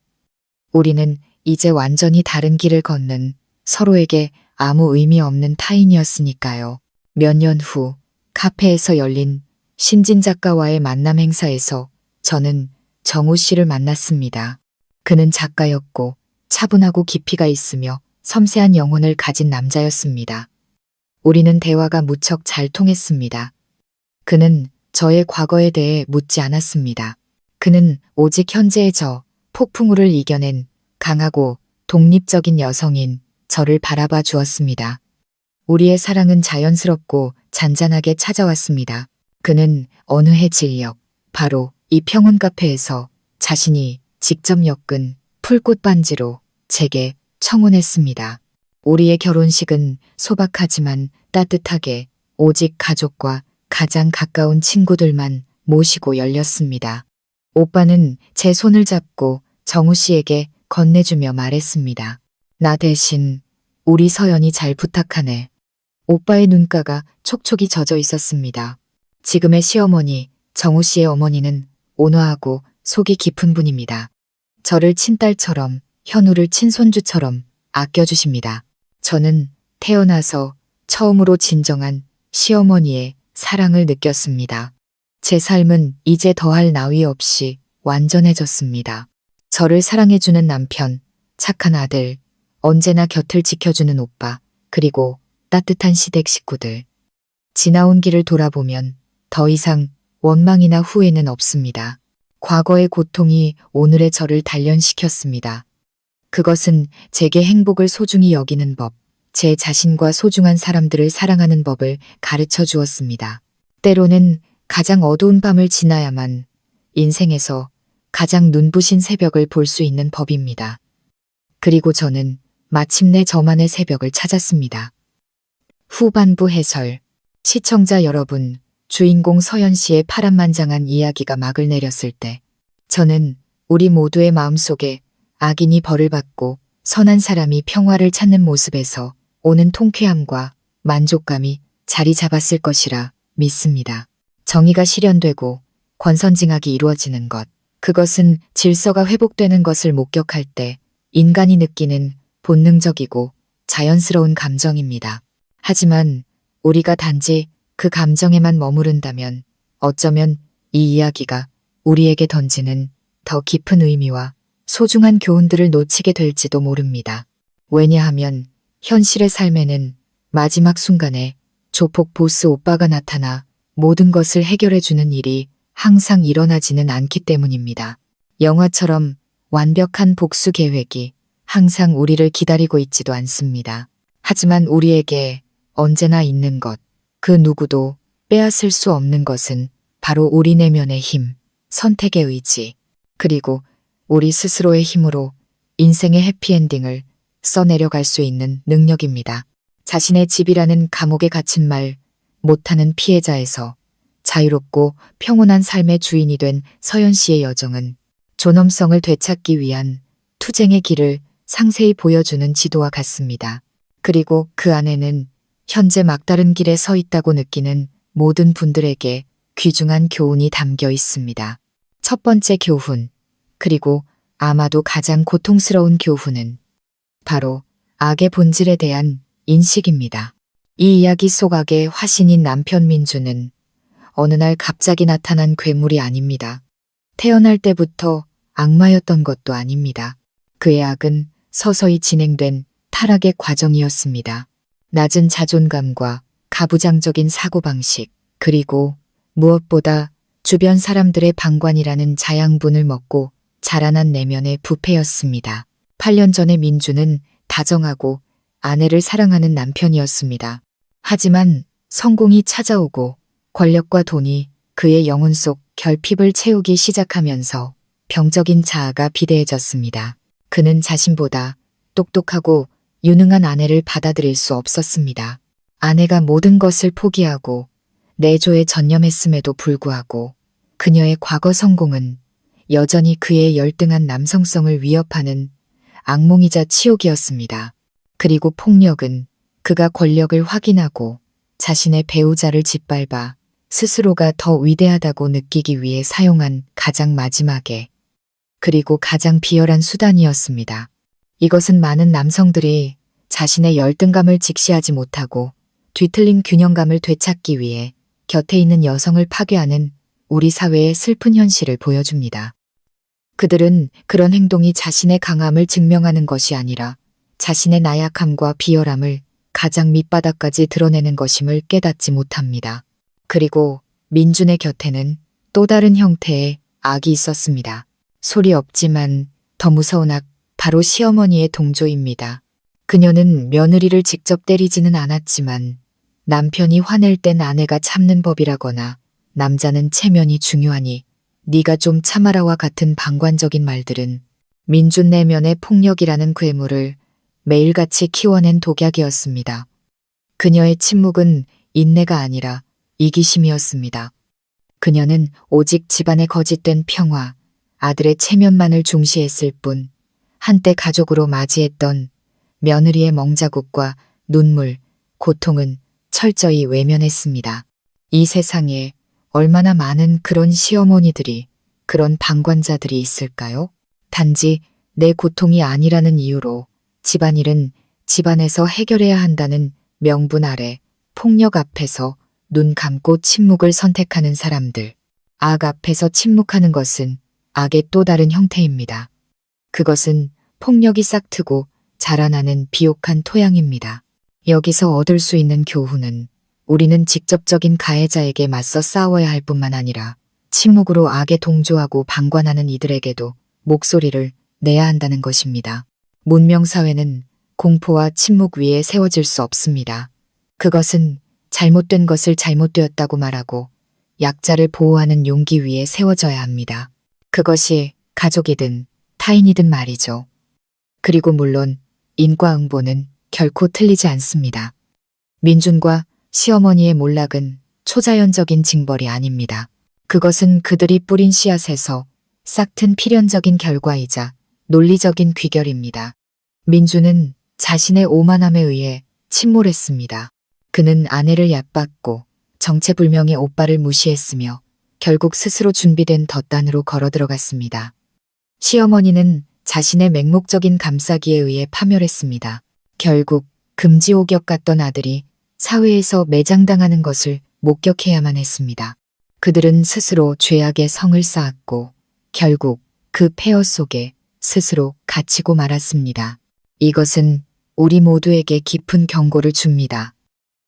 우리는 이제 완전히 다른 길을 걷는 서로에게 아무 의미 없는 타인이었으니까요. 몇 년 후 카페에서 열린 신진 작가와의 만남 행사에서 저는 정우 씨를 만났습니다. 그는 작가였고 차분하고 깊이가 있으며 섬세한 영혼을 가진 남자였습니다. 우리는 대화가 무척 잘 통했습니다. 그는 저의 과거에 대해 묻지 않았습니다. 그는 오직 현재의 저, 폭풍우를 이겨낸 강하고 독립적인 여성인 저를 바라봐 주었습니다. 우리의 사랑은 자연스럽고 잔잔하게 찾아왔습니다. 그는 어느 해 진력, 바로 이 평온 카페에서 자신이 직접 엮은 풀꽃 반지로 제게 청혼했습니다. 우리의 결혼식은 소박하지만 따뜻하게 오직 가족과 가장 가까운 친구들만 모시고 열렸습니다. 오빠는 제 손을 잡고 정우 씨에게 건네주며 말했습니다. 나 대신 우리 서연이 잘 부탁하네. 오빠의 눈가가 촉촉이 젖어 있었습니다. 지금의 시어머니 정우 씨의 어머니는 온화하고 속이 깊은 분입니다. 저를 친딸처럼, 현우를 친손주처럼 아껴주십니다. 저는 태어나서 처음으로 진정한 시어머니의 사랑을 느꼈습니다. 제 삶은 이제 더할 나위 없이 완전해졌습니다. 저를 사랑해주는 남편, 착한 아들, 언제나 곁을 지켜주는 오빠, 그리고 따뜻한 시댁 식구들. 지나온 길을 돌아보면 더 이상 원망이나 후회는 없습니다. 과거의 고통이 오늘의 저를 단련시켰습니다. 그것은 제게 행복을 소중히 여기는 법, 제 자신과 소중한 사람들을 사랑하는 법을 가르쳐 주었습니다. 때로는 가장 어두운 밤을 지나야만 인생에서 가장 눈부신 새벽을 볼 수 있는 법입니다. 그리고 저는 마침내 저만의 새벽을 찾았습니다. 후반부 해설. 시청자 여러분, 주인공 서연 씨의 파란만장한 이야기가 막을 내렸을 때 저는 우리 모두의 마음속에 악인이 벌을 받고 선한 사람이 평화를 찾는 모습에서 오는 통쾌함과 만족감이 자리 잡았을 것이라 믿습니다. 정의가 실현되고 권선징악이 이루어지는 것, 그것은 질서가 회복되는 것을 목격할 때 인간이 느끼는 본능적이고 자연스러운 감정입니다. 하지만 우리가 단지 그 감정에만 머무른다면 어쩌면 이 이야기가 우리에게 던지는 더 깊은 의미와 소중한 교훈들을 놓치게 될지도 모릅니다. 왜냐하면 현실의 삶에는 마지막 순간에 조폭 보스 오빠가 나타나 모든 것을 해결해주는 일이 항상 일어나지는 않기 때문입니다. 영화처럼 완벽한 복수 계획이 항상 우리를 기다리고 있지도 않습니다. 하지만 우리에게 언제나 있는 것, 그 누구도 빼앗을 수 없는 것은 바로 우리 내면의 힘, 선택의 의지, 그리고 우리 스스로의 힘으로 인생의 해피엔딩을 써내려갈 수 있는 능력입니다. 자신의 집이라는 감옥에 갇힌 말 못하는 피해자에서 자유롭고 평온한 삶의 주인이 된 서연 씨의 여정은 존엄성을 되찾기 위한 투쟁의 길을 상세히 보여주는 지도와 같습니다. 그리고 그 안에는 현재 막다른 길에 서 있다고 느끼는 모든 분들에게 귀중한 교훈이 담겨 있습니다. 첫 번째 교훈, 그리고 아마도 가장 고통스러운 교훈은 바로 악의 본질에 대한 인식입니다. 이 이야기 속 악의 화신인 남편 민주는 어느 날 갑자기 나타난 괴물이 아닙니다. 태어날 때부터 악마였던 것도 아닙니다. 그의 악은 서서히 진행된 타락의 과정이었습니다. 낮은 자존감과 가부장적인 사고방식, 그리고 무엇보다 주변 사람들의 방관이라는 자양분을 먹고 자라난 내면의 부패였습니다. 8년 전에 민주는 다정하고 아내를 사랑하는 남편이었습니다. 하지만 성공이 찾아오고 권력과 돈이 그의 영혼 속 결핍을 채우기 시작하면서 병적인 자아가 비대해졌습니다. 그는 자신보다 똑똑하고 유능한 아내를 받아들일 수 없었습니다. 아내가 모든 것을 포기하고 내조에 전념했음에도 불구하고 그녀의 과거 성공은 여전히 그의 열등한 남성성을 위협하는 악몽이자 치욕이었습니다. 그리고 폭력은 그가 권력을 확인하고 자신의 배우자를 짓밟아 스스로가 더 위대하다고 느끼기 위해 사용한 가장 마지막에 그리고 가장 비열한 수단이었습니다. 이것은 많은 남성들이 자신의 열등감을 직시하지 못하고 뒤틀린 균형감을 되찾기 위해 곁에 있는 여성을 파괴하는 우리 사회의 슬픈 현실을 보여줍니다. 그들은 그런 행동이 자신의 강함을 증명하는 것이 아니라 자신의 나약함과 비열함을 가장 밑바닥까지 드러내는 것임을 깨닫지 못합니다. 그리고 민준의 곁에는 또 다른 형태의 악이 있었습니다. 소리 없지만 더 무서운 악, 바로 시어머니의 동조입니다. 그녀는 며느리를 직접 때리지는 않았지만 남편이 화낼 땐 아내가 참는 법이라거나 남자는 체면이 중요하니 네가 좀 참아라와 같은 방관적인 말들은 민준 내면의 폭력이라는 괴물을 매일같이 키워낸 독약이었습니다. 그녀의 침묵은 인내가 아니라 이기심이었습니다. 그녀는 오직 집안의 거짓된 평화, 아들의 체면만을 중시했을 뿐 한때 가족으로 맞이했던 며느리의 멍자국과 눈물, 고통은 철저히 외면했습니다. 이 세상에 얼마나 많은 그런 시어머니들이, 그런 방관자들이 있을까요? 단지 내 고통이 아니라는 이유로 집안일은 집안에서 해결해야 한다는 명분 아래 폭력 앞에서 눈 감고 침묵을 선택하는 사람들. 악 앞에서 침묵하는 것은 악의 또 다른 형태입니다. 그것은 폭력이 싹트고 자라나는 비옥한 토양입니다. 여기서 얻을 수 있는 교훈은 우리는 직접적인 가해자에게 맞서 싸워야 할 뿐만 아니라 침묵으로 악에 동조하고 방관하는 이들에게도 목소리를 내야 한다는 것입니다. 문명사회는 공포와 침묵 위에 세워질 수 없습니다. 그것은 잘못된 것을 잘못되었다고 말하고 약자를 보호하는 용기 위에 세워져야 합니다. 그것이 가족이든 타인이든 말이죠. 그리고 물론 인과응보는 결코 틀리지 않습니다. 민준과 시어머니의 몰락은 초자연적인 징벌이 아닙니다. 그것은 그들이 뿌린 씨앗에서 싹튼 필연적인 결과이자 논리적인 귀결입니다. 민준은 자신의 오만함에 의해 침몰했습니다. 그는 아내를 얕봤고 정체불명의 오빠를 무시했으며 결국 스스로 준비된 덧단으로 걸어들어갔습니다. 시어머니는 자신의 맹목적인 감싸기에 의해 파멸했습니다. 결국 금지옥역 같던 아들이 사회에서 매장당하는 것을 목격해야만 했습니다. 그들은 스스로 죄악의 성을 쌓았고 결국 그 폐허 속에 스스로 갇히고 말았습니다. 이것은 우리 모두에게 깊은 경고를 줍니다.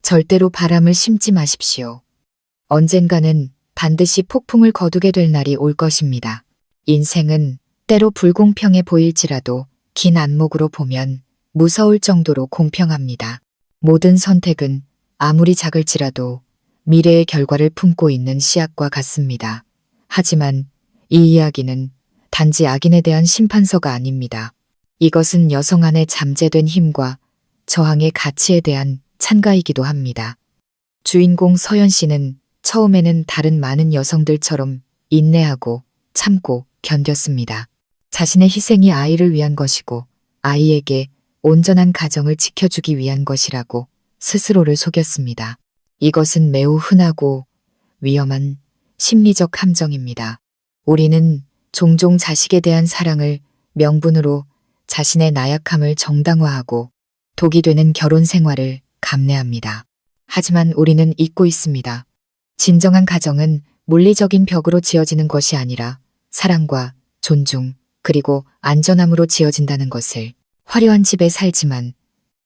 절대로 바람을 심지 마십시오. 언젠가는 반드시 폭풍을 거두게 될 날이 올 것입니다. 인생은 때로 불공평해 보일지라도 긴 안목으로 보면 무서울 정도로 공평합니다. 모든 선택은 아무리 작을지라도 미래의 결과를 품고 있는 씨앗과 같습니다. 하지만 이 이야기는 단지 악인에 대한 심판서가 아닙니다. 이것은 여성 안에 잠재된 힘과 저항의 가치에 대한 찬가이기도 합니다. 주인공 서연 씨는 처음에는 다른 많은 여성들처럼 인내하고 참고 견뎠습니다. 자신의 희생이 아이를 위한 것이고 아이에게 온전한 가정을 지켜주기 위한 것이라고 스스로를 속였습니다. 이것은 매우 흔하고 위험한 심리적 함정입니다. 우리는 종종 자식에 대한 사랑을 명분으로 자신의 나약함을 정당화하고 독이 되는 결혼 생활을 감내합니다. 하지만 우리는 잊고 있습니다. 진정한 가정은 물리적인 벽으로 지어지는 것이 아니라 사랑과 존중 그리고 안전함으로 지어진다는 것을. 화려한 집에 살지만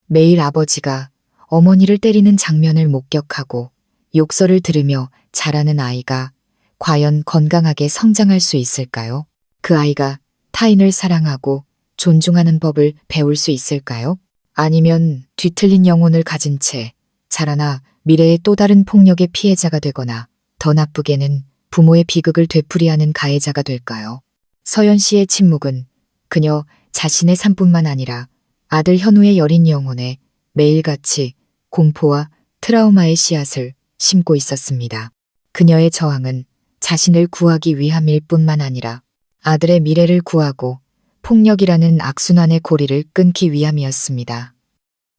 매일 아버지가 어머니를 때리는 장면을 목격하고 욕설을 들으며 자라는 아이가 과연 건강하게 성장할 수 있을까요? 그 아이가 타인을 사랑하고 존중하는 법을 배울 수 있을까요? 아니면 뒤틀린 영혼을 가진 채 자라나 미래의 또 다른 폭력의 피해자가 되거나 더 나쁘게는 부모의 비극을 되풀이하는 가해자가 될까요? 서연 씨의 침묵은 그녀 자신의 삶뿐만 아니라 아들 현우의 여린 영혼에 매일같이 공포와 트라우마의 씨앗을 심고 있었습니다. 그녀의 저항은 자신을 구하기 위함일 뿐만 아니라 아들의 미래를 구하고 폭력이라는 악순환의 고리를 끊기 위함이었습니다.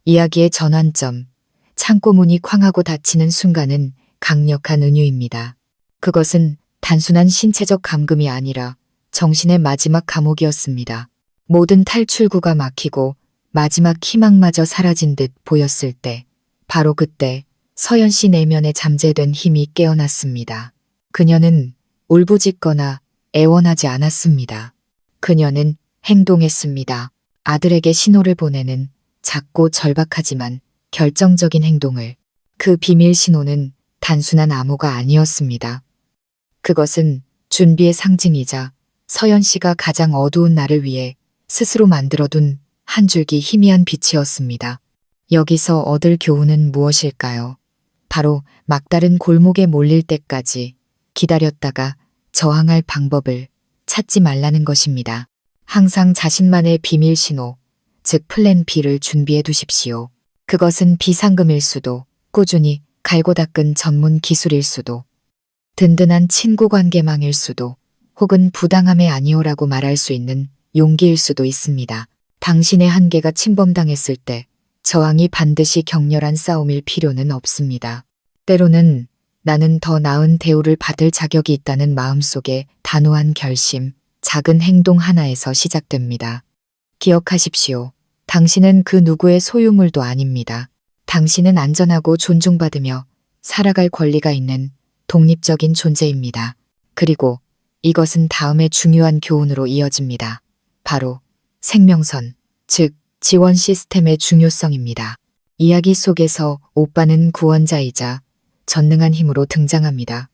이야기의 전환점, 창고 문이 쾅하고 닫히는 순간은 강력한 은유입니다. 그것은 단순한 신체적 감금이 아니라 정신의 마지막 감옥이었습니다. 모든 탈출구가 막히고 마지막 희망마저 사라진 듯 보였을 때, 바로 그때 서연 씨 내면에 잠재된 힘이 깨어났습니다. 그녀는 울부짖거나 애원하지 않았습니다. 그녀는 행동했습니다. 아들에게 신호를 보내는 작고 절박하지만 결정적인 행동을. 그 비밀 신호는 단순한 암호가 아니었습니다. 그것은 준비의 상징이자 서연 씨가 가장 어두운 날을 위해 스스로 만들어둔 한 줄기 희미한 빛이었습니다. 여기서 얻을 교훈은 무엇일까요? 바로 막다른 골목에 몰릴 때까지 기다렸다가 저항할 방법을 찾지 말라는 것입니다. 항상 자신만의 비밀 신호, 즉 플랜 B를 준비해 두십시오. 그것은 비상금일 수도, 꾸준히 갈고 닦은 전문 기술일 수도, 든든한 친구 관계망일 수도, 혹은 부당함의 아니오라고 말할 수 있는 용기일 수도 있습니다. 당신의 한계가 침범당했을 때 저항이 반드시 격렬한 싸움일 필요는 없습니다. 때로는 나는 더 나은 대우를 받을 자격이 있다는 마음속에 단호한 결심, 작은 행동 하나에서 시작됩니다. 기억하십시오. 당신은 그 누구의 소유물도 아닙니다. 당신은 안전하고 존중받으며 살아갈 권리가 있는 독립적인 존재입니다. 그리고 이것은 다음의 중요한 교훈으로 이어집니다. 바로 생명선, 즉 지원 시스템의 중요성입니다. 이야기 속에서 오빠는 구원자이자 전능한 힘으로 등장합니다.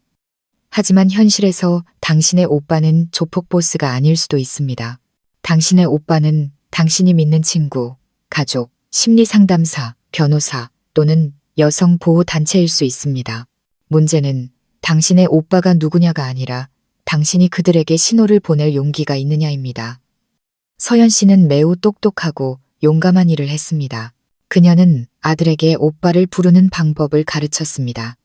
하지만 현실에서 당신의 오빠는 조폭 보스가 아닐 수도 있습니다. 당신의 오빠는 당신이 믿는 친구, 가족, 심리상담사, 변호사 또는 여성 보호 단체일 수 있습니다. 문제는 당신의 오빠가 누구냐가 아니라 당신이 그들에게 신호를 보낼 용기가 있느냐입니다. 서연 씨는 매우 똑똑하고 용감한 일을 했습니다. 그녀는 아들에게 오빠를 부르는 방법을 가르쳤습니다.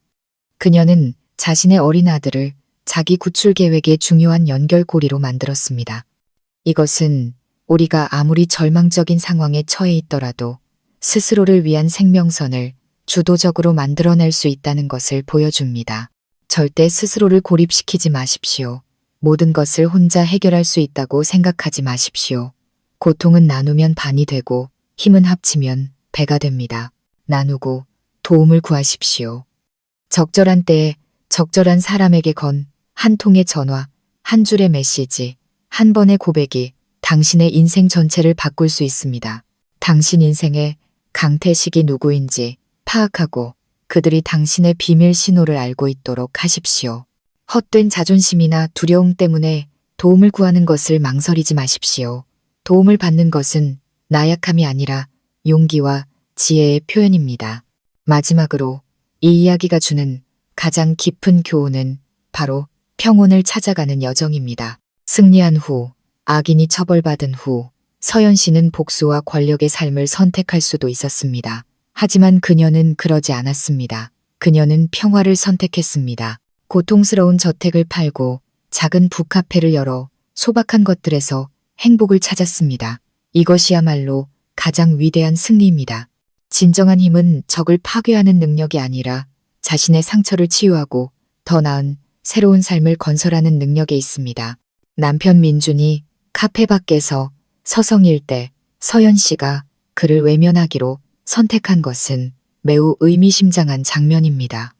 그녀는 자신의 어린 아들을 자기 구출 계획의 중요한 연결고리로 만들었습니다. 이것은 우리가 아무리 절망적인 상황에 처해 있더라도 스스로를 위한 생명선을 주도적으로 만들어낼 수 있다는 것을 보여줍니다. 절대 스스로를 고립시키지 마십시오. 모든 것을 혼자 해결할 수 있다고 생각하지 마십시오. 고통은 나누면 반이 되고 힘은 합치면 배가 됩니다. 나누고 도움을 구하십시오. 적절한 때에 적절한 사람에게 건 한 통의 전화, 한 줄의 메시지, 한 번의 고백이 당신의 인생 전체를 바꿀 수 있습니다. 당신 인생의 강태식이 누구인지 파악하고 그들이 당신의 비밀 신호를 알고 있도록 하십시오. 헛된 자존심이나 두려움 때문에 도움을 구하는 것을 망설이지 마십시오. 도움을 받는 것은 나약함이 아니라 용기와 지혜의 표현입니다. 마지막으로 이 이야기가 주는 가장 깊은 교훈은 바로 평온을 찾아가는 여정입니다. 승리한 후, 악인이 처벌받은 후, 서연 씨는 복수와 권력의 삶을 선택할 수도 있었습니다. 하지만 그녀는 그러지 않았습니다. 그녀는 평화를 선택했습니다. 고통스러운 저택을 팔고 작은 북카페를 열어 소박한 것들에서 행복을 찾았습니다. 이것이야말로 가장 위대한 승리입니다. 진정한 힘은 적을 파괴하는 능력이 아니라 자신의 상처를 치유하고 더 나은 새로운 삶을 건설하는 능력에 있습니다. 남편 민준이 카페 밖에서 서성일 때 서연 씨가 그를 외면하기로 선택한 것은 매우 의미심장한 장면입니다.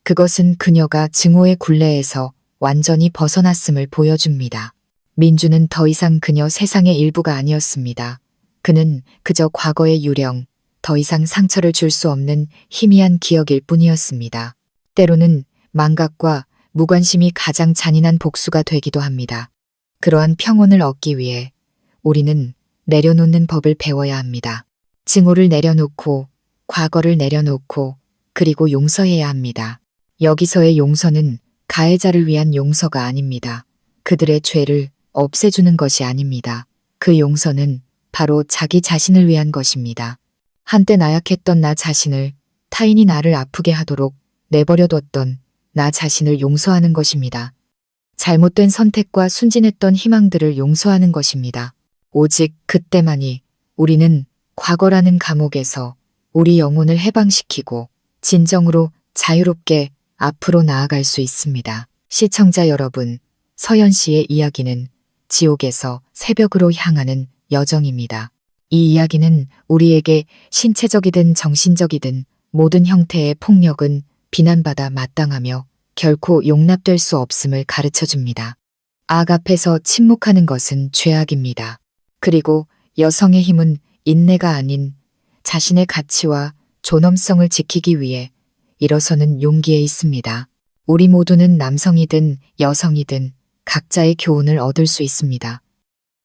그것은 그녀가 증오의 굴레에서 완전히 벗어났음을 보여줍니다. 민주는 더 이상 그녀 세상의 일부가 아니었습니다. 그는 그저 과거의 유령, 더 이상 상처를 줄 수 없는 희미한 기억일 뿐이었습니다. 때로는 망각과 무관심이 가장 잔인한 복수가 되기도 합니다. 그러한 평온을 얻기 위해 우리는 내려놓는 법을 배워야 합니다. 증오를 내려놓고 과거를 내려놓고 그리고 용서해야 합니다. 여기서의 용서는 가해자를 위한 용서가 아닙니다. 그들의 죄를 없애주는 것이 아닙니다. 그 용서는 바로 자기 자신을 위한 것입니다. 한때 나약했던 나 자신을, 타인이 나를 아프게 하도록 내버려뒀던 나 자신을 용서하는 것입니다. 잘못된 선택과 순진했던 희망들을 용서하는 것입니다. 오직 그때만이 우리는 과거라는 감옥에서 우리 영혼을 해방시키고 진정으로 자유롭게 앞으로 나아갈 수 있습니다. 시청자 여러분, 서연 씨의 이야기는 지옥에서 새벽으로 향하는 여정입니다. 이 이야기는 우리에게 신체적이든 정신적이든 모든 형태의 폭력은 비난받아 마땅하며 결코 용납될 수 없음을 가르쳐줍니다. 악 앞에서 침묵하는 것은 죄악입니다. 그리고 여성의 힘은 인내가 아닌 자신의 가치와 존엄성을 지키기 위해 일어서는 용기에 있습니다. 우리 모두는 남성이든 여성이든 각자의 교훈을 얻을 수 있습니다.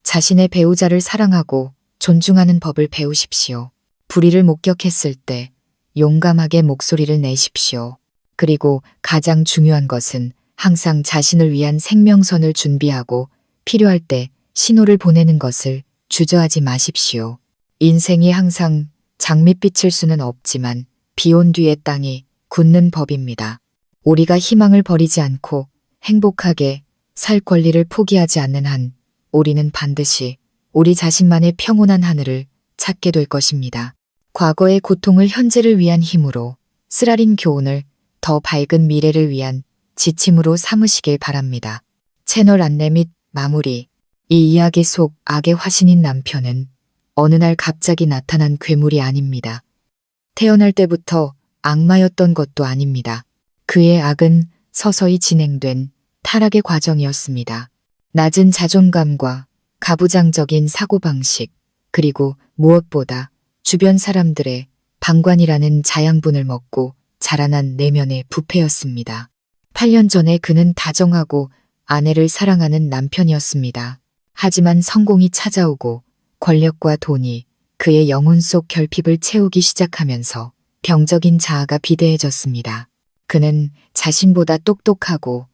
자신의 배우자를 사랑하고 존중하는 법을 배우십시오. 불의를 목격했을 때 용감하게 목소리를 내십시오. 그리고 가장 중요한 것은 항상 자신을 위한 생명선을 준비하고 필요할 때 신호를 보내는 것을 주저하지 마십시오. 인생이 항상 장밋빛일 수는 없지만 비온 뒤의 땅이 굳는 법입니다. 우리가 희망을 버리지 않고 행복하게 살 권리를 포기하지 않는 한 우리는 반드시 우리 자신만의 평온한 하늘을 찾게 될 것입니다. 과거의 고통을 현재를 위한 힘으로, 쓰라린 교훈을 더 밝은 미래를 위한 지침으로 삼으시길 바랍니다. 채널 안내 및 마무리. 이 이야기 속 악의 화신인 남편은 어느 날 갑자기 나타난 괴물이 아닙니다. 태어날 때부터 악마였던 것도 아닙니다. 그의 악은 서서히 진행된 타락의 과정이었습니다. 낮은 자존감과 가부장적인 사고방식, 그리고 무엇보다 주변 사람들의 방관이라는 자양분을 먹고 자라난 내면의 부패였습니다. 8년 전에 그는 다정하고 아내를 사랑하는 남편이었습니다. 하지만 성공이 찾아오고 권력과 돈이 그의 영혼 속 결핍을 채우기 시작하면서 병적인 자아가 비대해졌습니다. 그는 자신보다 똑똑하고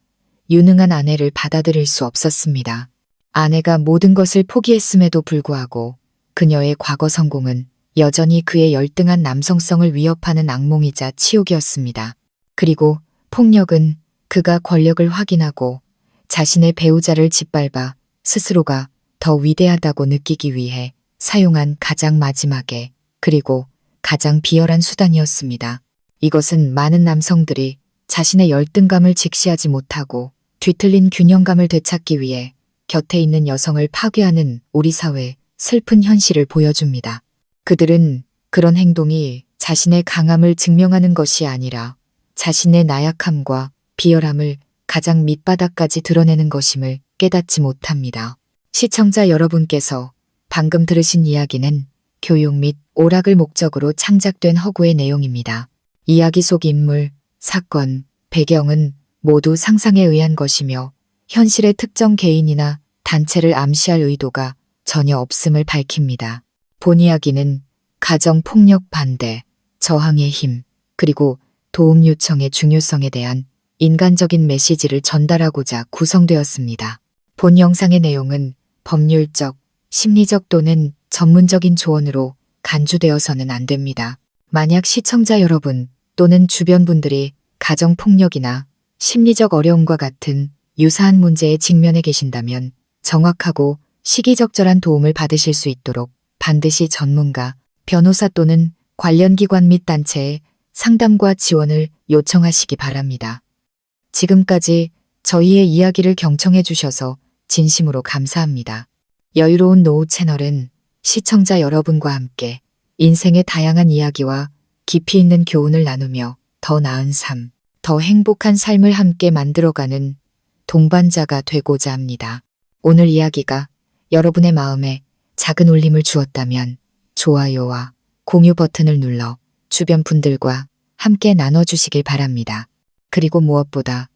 유능한 아내를 받아들일 수 없었습니다. 아내가 모든 것을 포기했음에도 불구하고 그녀의 과거 성공은 여전히 그의 열등한 남성성을 위협하는 악몽이자 치욕이었습니다. 그리고 폭력은 그가 권력을 확인하고 자신의 배우자를 짓밟아 스스로가 더 위대하다고 느끼기 위해 사용한 가장 마지막에 그리고 가장 비열한 수단이었습니다. 이것은 많은 남성들이 자신의 열등감을 직시하지 못하고 뒤틀린 균형감을 되찾기 위해 곁에 있는 여성을 파괴하는 우리 사회의 슬픈 현실을 보여줍니다. 그들은 그런 행동이 자신의 강함을 증명하는 것이 아니라 자신의 나약함과 비열함을 가장 밑바닥까지 드러내는 것임을 깨닫지 못합니다. 시청자 여러분께서 방금 들으신 이야기는 교육 및 오락을 목적으로 창작된 허구의 내용입니다. 이야기 속 인물, 사건, 배경은 모두 상상에 의한 것이며 현실의 특정 개인이나 단체를 암시할 의도가 전혀 없음을 밝힙니다. 본 이야기는 가정폭력 반대, 저항의 힘, 그리고 도움 요청의 중요성에 대한 인간적인 메시지를 전달하고자 구성되었습니다. 본 영상의 내용은 법률적, 심리적 또는 전문적인 조언으로 간주되어서는 안 됩니다. 만약 시청자 여러분 또는 주변 분들이 가정폭력이나 심리적 어려움과 같은 유사한 문제에 직면해 계신다면 정확하고 시기적절한 도움을 받으실 수 있도록 반드시 전문가, 변호사 또는 관련 기관 및 단체에 상담과 지원을 요청하시기 바랍니다. 지금까지 저희의 이야기를 경청해 주셔서 진심으로 감사합니다. 여유로운 노후 채널은 시청자 여러분과 함께 인생의 다양한 이야기와 깊이 있는 교훈을 나누며 더 나은 삶, 더 행복한 삶을 함께 만들어가는 동반자가 되고자 합니다. 오늘 이야기가 여러분의 마음에 작은 울림을 주었다면 좋아요와 공유 버튼을 눌러 주변 분들과 함께 나눠주시길 바랍니다. 그리고 무엇보다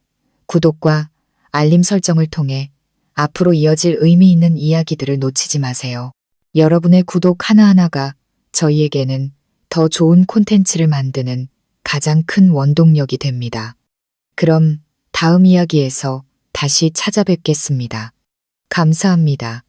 구독과 알림 설정을 통해 앞으로 이어질 의미 있는 이야기들을 놓치지 마세요. 여러분의 구독 하나하나가 저희에게는 더 좋은 콘텐츠를 만드는 가장 큰 원동력이 됩니다. 그럼 다음 이야기에서 다시 찾아뵙겠습니다. 감사합니다.